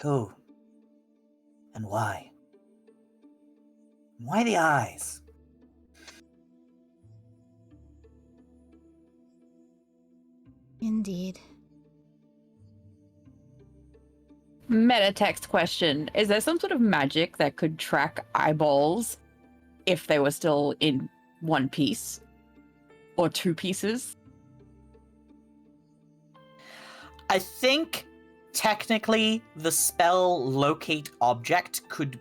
who and why? Why the eyes? Indeed. Metatext question. Is there some sort of magic that could track eyeballs if they were still in one piece? Or two pieces? I think technically the spell locate object could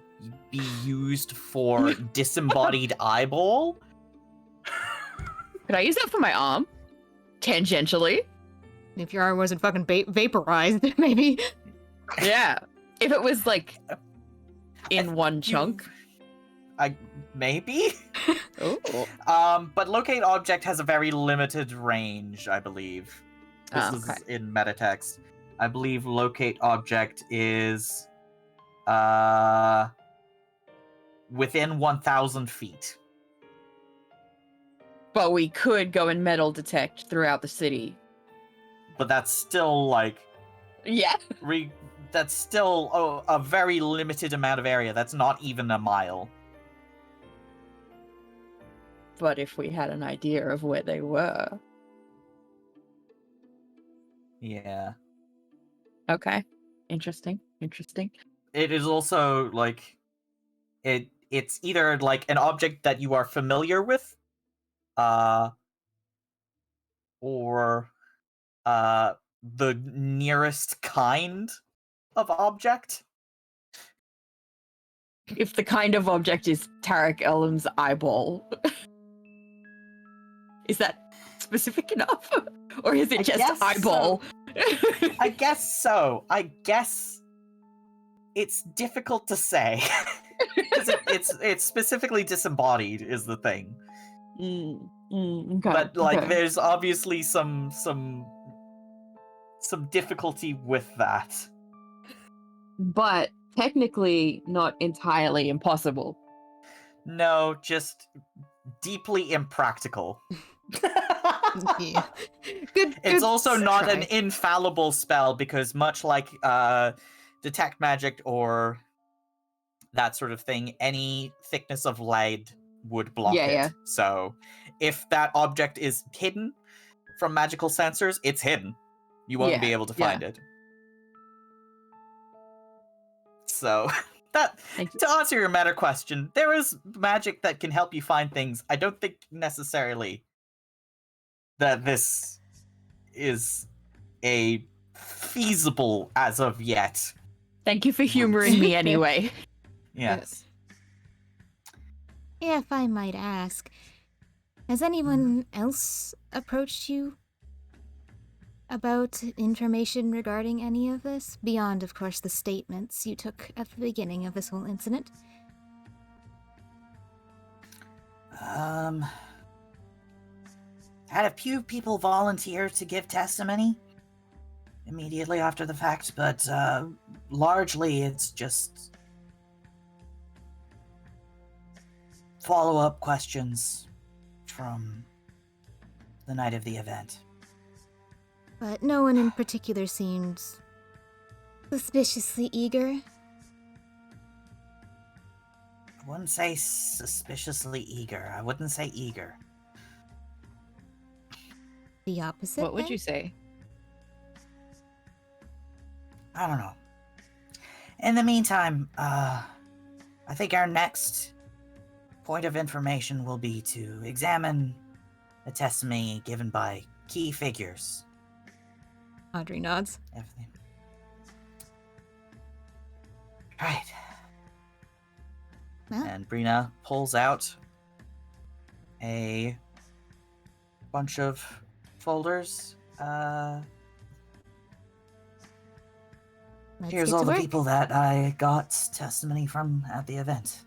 be used for disembodied eyeball. Could I use that for my arm? Tangentially? If your arm wasn't fucking vaporized, maybe. Yeah. If it was like in one chunk. Maybe? Oh. But locate object has a very limited range, I believe. This is in metatext. I believe locate object is within 1,000 feet. But we could go and metal detect throughout the city. But that's still, like... Yeah. That's still a very limited amount of area. That's not even a mile. But if we had an idea of where they were... Yeah. Okay. Interesting. It is also, like... It's either, like, an object that you are familiar with, or the nearest kind of object. If the kind of object is Tarek Elam's eyeball, is that specific enough? Or is it I just guess eyeball? So. I guess so. I guess it's difficult to say. Because it's specifically disembodied is the thing. Okay, but like okay. there's obviously some difficulty with that. But technically not entirely impossible. No, just deeply impractical. Yeah. Good. It's also not try. an infallible spell because much like detect magic or that sort of thing, any thickness of lead would block it. Yeah. So if that object is hidden from magical sensors, it's hidden. You won't be able to find it. So that to answer your meta question, there is magic that can help you find things. I don't think necessarily that this is a feasible as of yet. Thank you for humoring me anyway. Yes. If I might ask, has anyone else approached you about information regarding any of this? Beyond, of course, the statements you took at the beginning of this whole incident. Had a few people volunteer to give testimony immediately after the fact, but largely it's just follow-up questions from the night of the event. But no one in particular seems suspiciously eager. I wouldn't say suspiciously eager. I wouldn't say eager. The opposite. What would you say? I don't know. In the meantime, I think our next point of information will be to examine the testimony given by key figures. Audrey nods. Everything. Right. Well, And Brina pulls out a bunch of folders. let's Here's get all to the work. people that I got testimony from at the event.